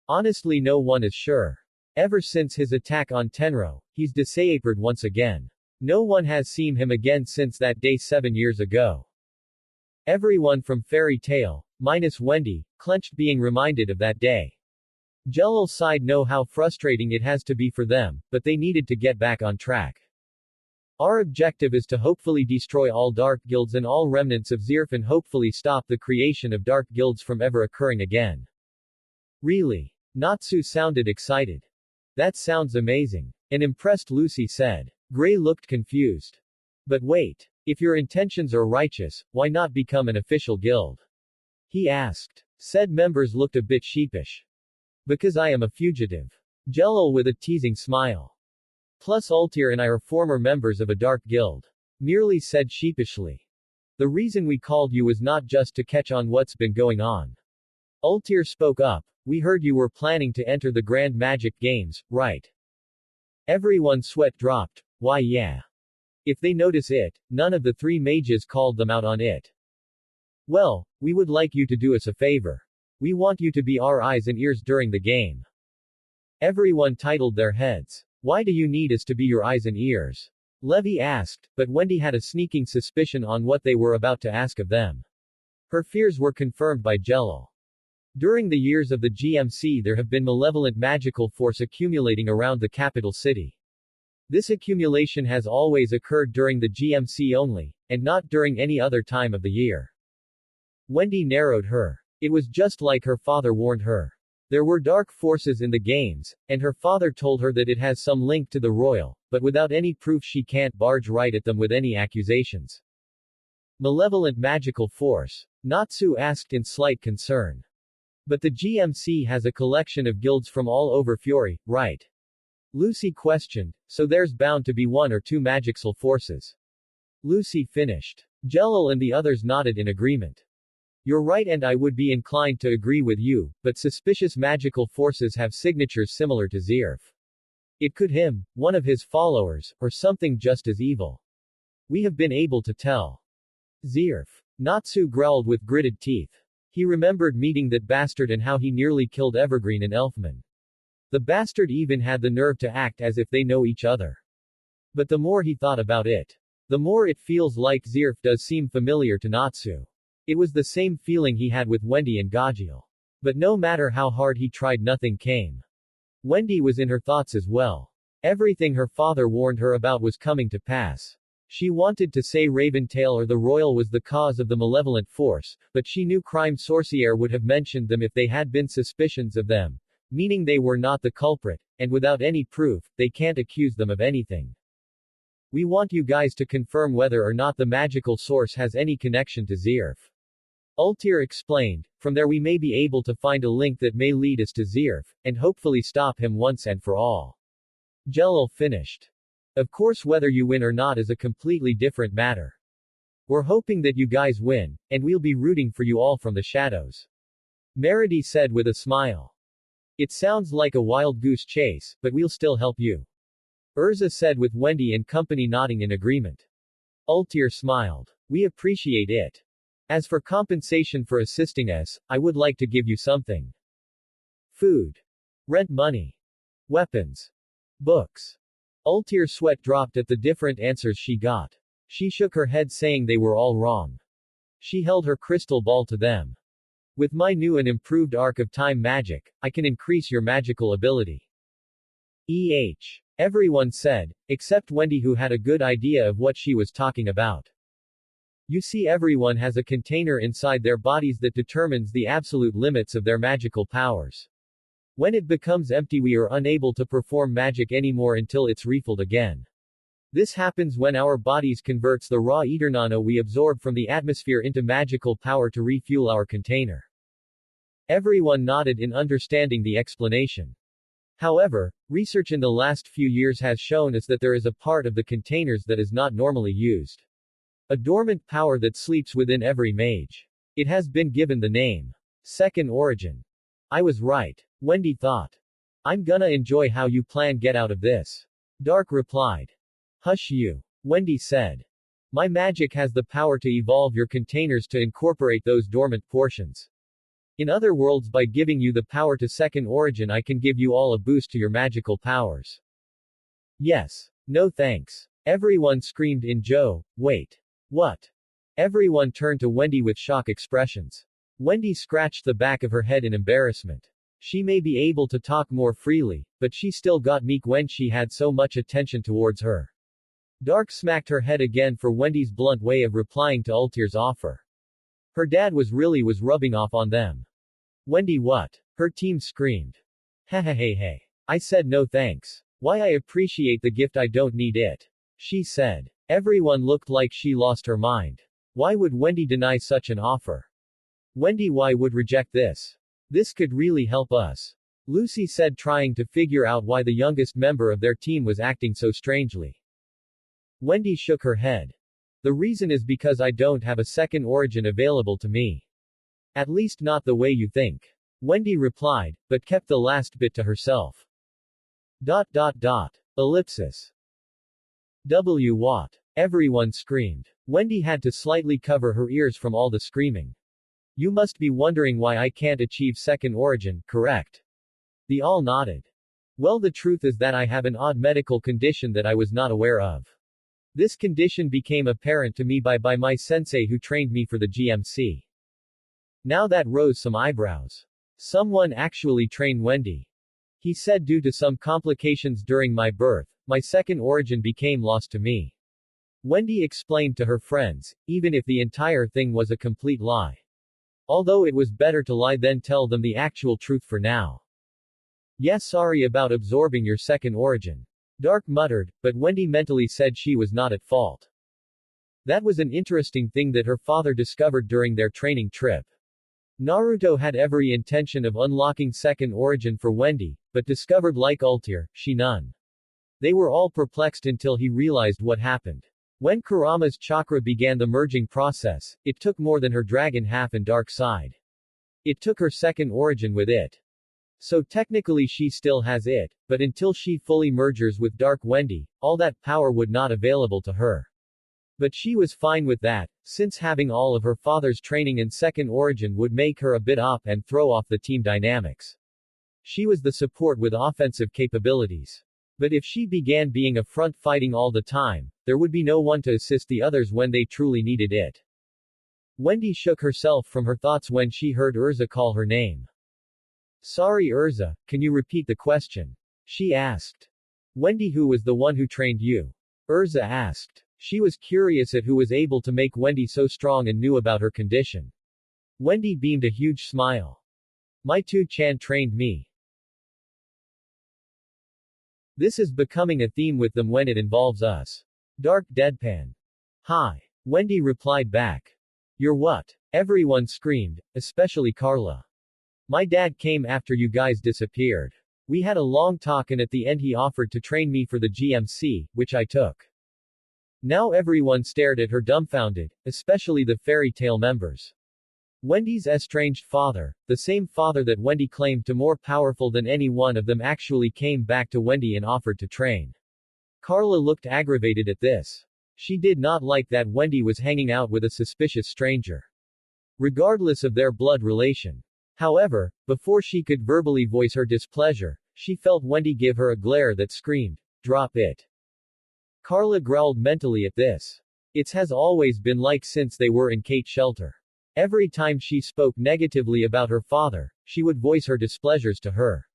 Honestly, no one is sure. Ever since his attack on Tenro, he's disappeared once again. No one has seen him again since that day 7 years ago. Everyone from Fairy Tail, minus Wendy, clenched being reminded of that day. Jelil's side know how frustrating it has to be for them, but they needed to get back on track. Our objective is to hopefully destroy all dark guilds and all remnants of Zirf and hopefully stop the creation of dark guilds from ever occurring again. Really? Natsu sounded excited. That sounds amazing. An impressed Lucy said. Gray looked confused. But wait. If your intentions are righteous, why not become an official guild? He asked. Said members looked a bit sheepish. Because I am a fugitive. Jelil with a teasing smile. Plus Altair and I are former members of a dark guild. Merely said sheepishly. The reason we called you was not just to catch on what's been going on. Altair spoke up. We heard you were planning to enter the Grand Magic Games, right? Everyone's sweat dropped. Why yeah. If they notice it, none of the 3 mages called them out on it. Well, we would like you to do us a favor. We want you to be our eyes and ears during the game. Everyone titled their heads. Why do you need us to be your eyes and ears? Levy asked, but Wendy had a sneaking suspicion on what they were about to ask of them. Her fears were confirmed by Jelil. During the years of the GMC there have been malevolent magical force accumulating around the capital city. This accumulation has always occurred during the GMC only, and not during any other time of the year. Wendy narrowed her. It was just like her father warned her. There were dark forces in the games, and her father told her that it has some link to the royal, but without any proof she can't barge right at them with any accusations. Malevolent magical force? Natsu asked in slight concern. But the GMC has a collection of guilds from all over Fury, right? Lucy questioned, so there's bound to be 1 or 2 magical forces. Lucy finished. Jelil and the others nodded in agreement. You're right and I would be inclined to agree with you, but suspicious magical forces have signatures similar to Zirf. It could him, one of his followers, or something just as evil. We have been able to tell. Zirf. Natsu growled with gritted teeth. He remembered meeting that bastard and how he nearly killed Evergreen and Elfman. The bastard even had the nerve to act as if they know each other. But the more he thought about it, the more it feels like Zirf does seem familiar to Natsu. It was the same feeling he had with Wendy and Gajil. But no matter how hard he tried, nothing came. Wendy was in her thoughts as well. Everything her father warned her about was coming to pass. She wanted to say Raventail or the Royal was the cause of the malevolent force, but she knew Crime Sorcier would have mentioned them if they had been suspicions of them, meaning they were not the culprit, and without any proof, they can't accuse them of anything. We want you guys to confirm whether or not the magical source has any connection to Zirf. Altair explained. From there we may be able to find a link that may lead us to Zirf, and hopefully stop him once and for all. Jelil finished. Of course whether you win or not is a completely different matter. We're hoping that you guys win, and we'll be rooting for you all from the shadows. Meredy said with a smile. It sounds like a wild goose chase, but we'll still help you. Erza said with Wendy and company nodding in agreement. Altair smiled. We appreciate it. As for compensation for assisting us, I would like to give you something. Food. Rent money. Weapons. Books. Altair's sweat dropped at the different answers she got. She shook her head saying they were all wrong. She held her crystal ball to them. With my new and improved Arc of Time magic, I can increase your magical ability. Everyone said, except Wendy who had a good idea of what she was talking about. You see, everyone has a container inside their bodies that determines the absolute limits of their magical powers. When it becomes empty we are unable to perform magic anymore until it's refilled again. This happens when our bodies converts the raw ether nano we absorb from the atmosphere into magical power to refuel our container. Everyone nodded in understanding the explanation. However, research in the last few years has shown us that there is a part of the containers that is not normally used. A dormant power that sleeps within every mage. It has been given the name Second Origin. I was right. Wendy thought. I'm gonna enjoy how you plan get out of this. Dark replied. Hush you. Wendy said. My magic has the power to evolve your containers to incorporate those dormant portions. In other worlds, by giving you the power to Second Origin, I can give you all a boost to your magical powers. Yes. No thanks. Everyone screamed in Joe. Wait. What? Everyone turned to Wendy with shock expressions. Wendy scratched the back of her head in embarrassment. She may be able to talk more freely, but she still got meek when she had so much attention towards her. Dark smacked her head again for Wendy's blunt way of replying to Ultir's offer. Her dad was rubbing off on them. Wendy what? Her team screamed. Hey. I said no thanks. Why, I appreciate the gift, I don't need it. She said. Everyone looked like she lost her mind. Why would Wendy deny such an offer? Wendy, why would reject this? This could really help us. Lucy said, trying to figure out why the youngest member of their team was acting so strangely. Wendy shook her head. The reason is because I don't have a Second Origin available to me. At least not the way you think. Wendy replied, but kept the last bit to herself. Ellipsis. What? Everyone screamed. Wendy had to slightly cover her ears from all the screaming. You must be wondering why I can't achieve Second Origin, correct? They all nodded. Well, the truth is that I have an odd medical condition that I was not aware of. This condition became apparent to me by my sensei who trained me for the GMC. Now that rose some eyebrows. Someone actually trained Wendy. He said due to some complications during my birth, my Second Origin became lost to me. Wendy explained to her friends, even if the entire thing was a complete lie. Although it was better to lie than tell them the actual truth for now. Yes, sorry about absorbing your Second Origin. Dark muttered, but Wendy mentally said she was not at fault. That was an interesting thing that her father discovered during their training trip. Naruto had every intention of unlocking Second Origin for Wendy, but discovered like Ultir, she none. They were all perplexed until he realized what happened. When Kurama's chakra began the merging process, it took more than her dragon half and dark side. It took her Second Origin with it. So technically she still has it, but until she fully merges with Dark Wendy, all that power would not available to her. But she was fine with that, since having all of her father's training in Second Origin would make her a bit op and throw off the team dynamics. She was the support with offensive capabilities. But if she began being a front fighting all the time, there would be no one to assist the others when they truly needed it. Wendy shook herself from her thoughts when she heard Erza call her name. Sorry Erza, can you repeat the question? She asked. Wendy, who was the one who trained you? Erza asked. She was curious at who was able to make Wendy so strong and knew about her condition. Wendy beamed a huge smile. My two-chan trained me. This is becoming a theme with them when it involves us. Dark deadpan. Hi. Wendy replied back. You're what? Everyone screamed, especially Carla. My dad came after you guys disappeared. We had a long talk and at the end he offered to train me for the GMC, which I took. Now everyone stared at her dumbfounded, especially the fairy tale members. Wendy's estranged father, the same father that Wendy claimed to more powerful than any one of them, actually came back to Wendy and offered to train. Carla looked aggravated at this. She did not like that Wendy was hanging out with a suspicious stranger. Regardless of their blood relation. However, before she could verbally voice her displeasure, she felt Wendy give her a glare that screamed, "Drop it." Carla growled mentally at this. It has always been like since they were in Kate's shelter. Every time she spoke negatively about her father, she would voice her displeasures to her.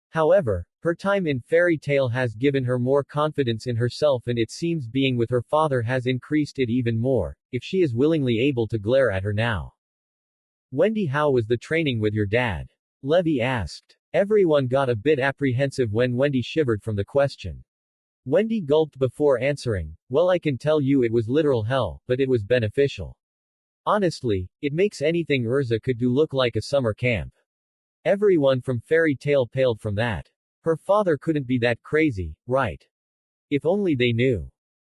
However, her time in Fairy Tail has given her more confidence in herself and it seems being with her father has increased it even more, if she is willingly able to glare at her now. Wendy, how was the training with your dad? Levy asked. Everyone got a bit apprehensive when Wendy shivered from the question. Wendy gulped before answering, well, I can tell you it was literal hell, but it was beneficial. Honestly, it makes anything Erza could do look like a summer camp. Everyone from Fairy Tale paled from that. Her father couldn't be that crazy, right? If only they knew.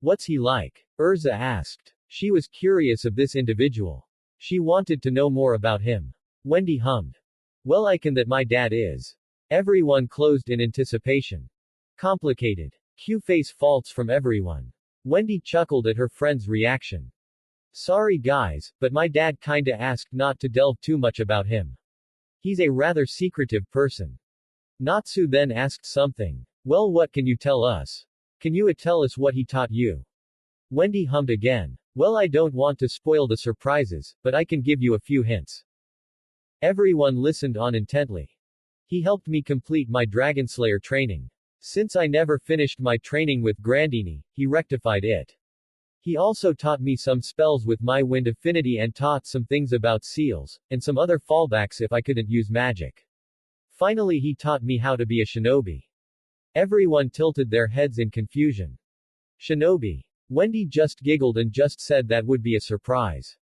What's he like? Erza asked. She was curious of this individual. She wanted to know more about him. Wendy hummed. Well, I can that my dad is. Everyone closed in anticipation. Complicated. Q-face faults from everyone. Wendy chuckled at her friend's reaction. Sorry guys, but my dad kinda asked not to delve too much about him. He's a rather secretive person. Natsu then asked something. Well, what can you tell us? Can you tell us what he taught you? Wendy hummed again. Well, I don't want to spoil the surprises, but I can give you a few hints. Everyone listened on intently. He helped me complete my Dragonslayer training. Since I never finished my training with Grandini, he rectified it. He also taught me some spells with my wind affinity and taught some things about seals, and some other fallbacks if I couldn't use magic. Finally, he taught me how to be a shinobi. Everyone tilted their heads in confusion. Shinobi. Wendy just giggled and just said that would be a surprise.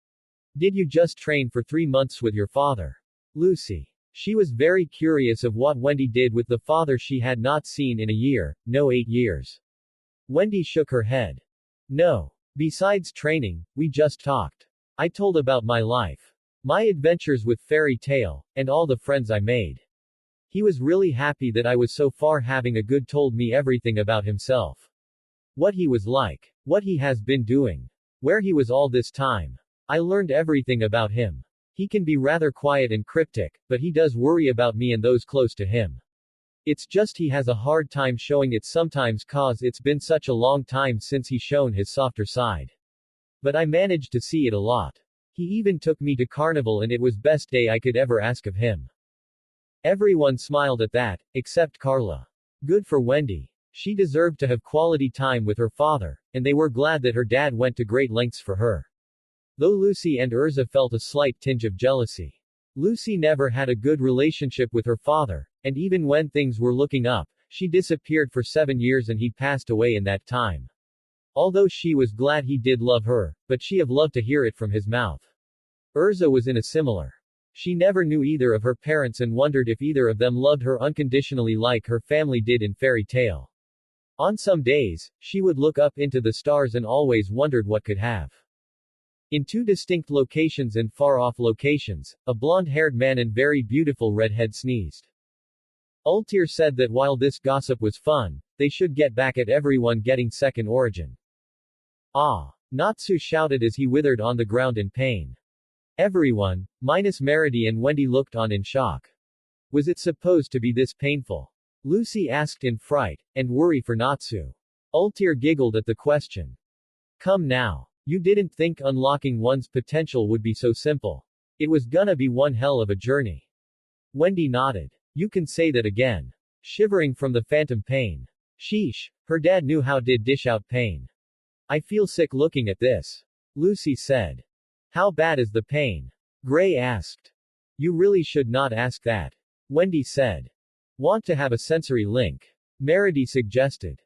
Did you just train for 3 months with your father? Lucy. She was very curious of what Wendy did with the father she had not seen in a year, no 8 years. Wendy shook her head. No. Besides training, we just talked. I told about my life. My adventures with Fairy Tale, and all the friends I made. He was really happy that I was so far having a good told me everything about himself. What he was like. What he has been doing. Where he was all this time. I learned everything about him. He can be rather quiet and cryptic, but he does worry about me and those close to him. It's just he has a hard time showing it sometimes cause it's been such a long time since he's shown his softer side. But I managed to see it a lot. He even took me to carnival and it was best day I could ever ask of him. Everyone smiled at that, except Carla. Good for Wendy. She deserved to have quality time with her father, and they were glad that her dad went to great lengths for her. Though Lucy and Erza felt a slight tinge of jealousy. Lucy never had a good relationship with her father, and even when things were looking up, she disappeared for 7 years and he passed away in that time. Although she was glad he did love her, but she have loved to hear it from his mouth. Erza was in a similar. She never knew either of her parents and wondered if either of them loved her unconditionally like her family did in Fairy Tale. On some days, she would look up into the stars and always wondered what could have. In 2 distinct locations and far-off locations, a blonde-haired man and very beautiful redhead sneezed. Ultir said that while this gossip was fun, they should get back at everyone getting second origin. Ah! Natsu shouted as he withered on the ground in pain. Everyone, minus Meredy and Wendy, looked on in shock. Was it supposed to be this painful? Lucy asked in fright, and worry for Natsu. Ultir giggled at the question. Come now. You didn't think unlocking one's potential would be so simple. It was gonna be one hell of a journey. Wendy nodded. You can say that again. Shivering from the phantom pain. Sheesh, her dad knew how to dish out pain. I feel sick looking at this. Lucy said. How bad is the pain? Gray asked. You really should not ask that. Wendy said. Want to have a sensory link? Meredy suggested.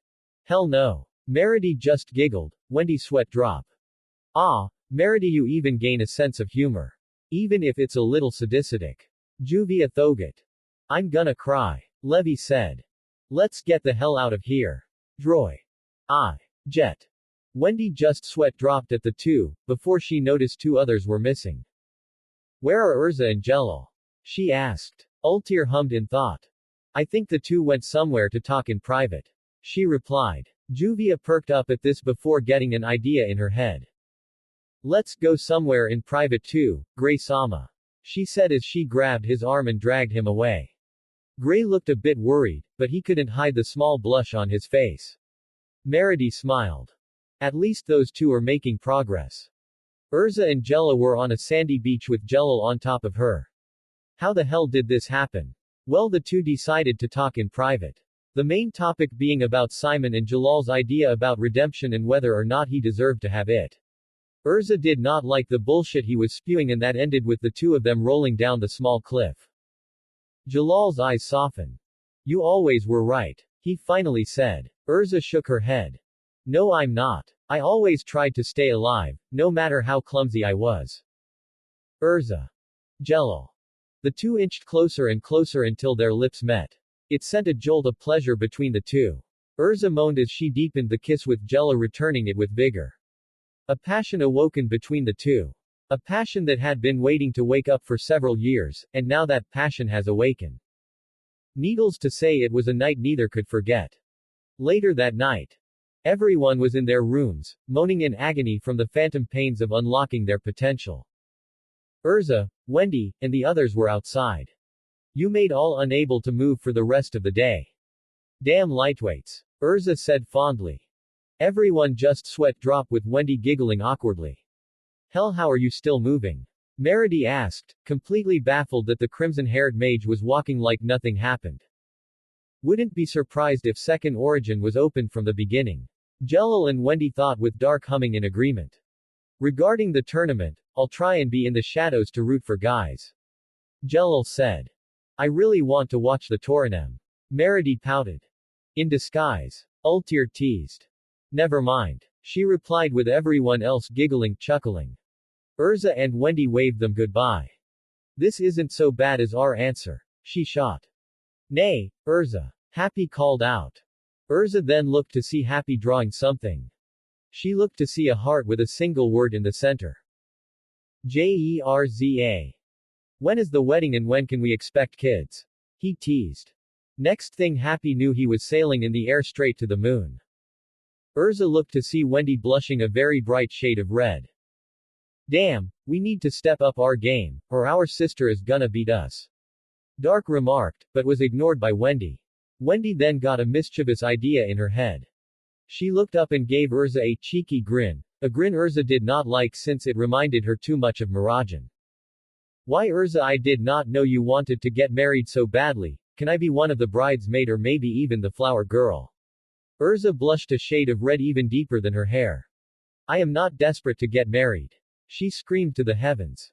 Hell no. Meredy just giggled. Wendy's sweat drop. Ah, Meredy, you even gain a sense of humor. Even if it's a little sadistic. Juvia Thogot. I'm gonna cry. Levy said. Let's get the hell out of here. Droy. Jet. Wendy just sweat dropped at the 2, before she noticed 2 others were missing. Where are Erza and Jelal? She asked. Ultir hummed in thought. I think the 2 went somewhere to talk in private. She replied. Juvia perked up at this before getting an idea in her head. Let's go somewhere in private too, Gray-sama. She said as she grabbed his arm and dragged him away. Gray looked a bit worried, but he couldn't hide the small blush on his face. Meredy smiled. At least those 2 are making progress. Erza and Jella were on a sandy beach with Jelal on top of her. How the hell did this happen? Well, the 2 decided to talk in private. The main topic being about Simon and Jalal's idea about redemption and whether or not he deserved to have it. Erza did not like the bullshit he was spewing, and that ended with the 2 of them rolling down the small cliff. Jalal's eyes softened. You always were right. he finally said. Erza shook her head. No, I'm not. I always tried to stay alive, no matter how clumsy I was. Erza. Jello. The two inched closer and closer until their lips met. It sent a jolt of pleasure between the two. Erza moaned as she deepened the kiss with Jello, returning it with vigor. A passion awoken between the two. A passion that had been waiting to wake up for several years, and now that passion has awakened. Needless to say, it was a night neither could forget. Later that night, everyone was in their rooms, moaning in agony from the phantom pains of unlocking their potential. Erza, Wendy, and the others were outside. You made all unable to move for the rest of the day. Damn lightweights, Erza said fondly. Everyone just sweat dropped with Wendy giggling awkwardly. Hell, how are you still moving? Meredy asked, completely baffled that the crimson-haired mage was walking like nothing happened. Wouldn't be surprised if Second Origin was opened from the beginning. Jello and Wendy thought with dark humming in agreement. Regarding the tournament, I'll try and be in the shadows to root for guys. Jello said. I really want to watch the tournament. Meredy pouted. In disguise. Ultir teased. Never mind. She replied with everyone else giggling, chuckling. Erza and Wendy waved them goodbye. This isn't so bad as our answer. She shot. Nay, Erza. Happy called out. Erza then looked to see Happy drawing something. She looked to see a heart with a single word in the center. Jerza. When is the wedding and when can we expect kids? He teased. Next thing Happy knew, he was sailing in the air straight to the moon. Erza looked to see Wendy blushing a very bright shade of red. Damn, we need to step up our game, or our sister is gonna beat us. Dark remarked, but was ignored by Wendy. Wendy then got a mischievous idea in her head. She looked up and gave Erza a cheeky grin, a grin Erza did not like since it reminded her too much of Mirajan. Why, Erza, I did not know you wanted to get married so badly. Can I be one of the bridesmaid or maybe even the flower girl? Erza blushed a shade of red even deeper than her hair. I am not desperate to get married. She screamed to the heavens.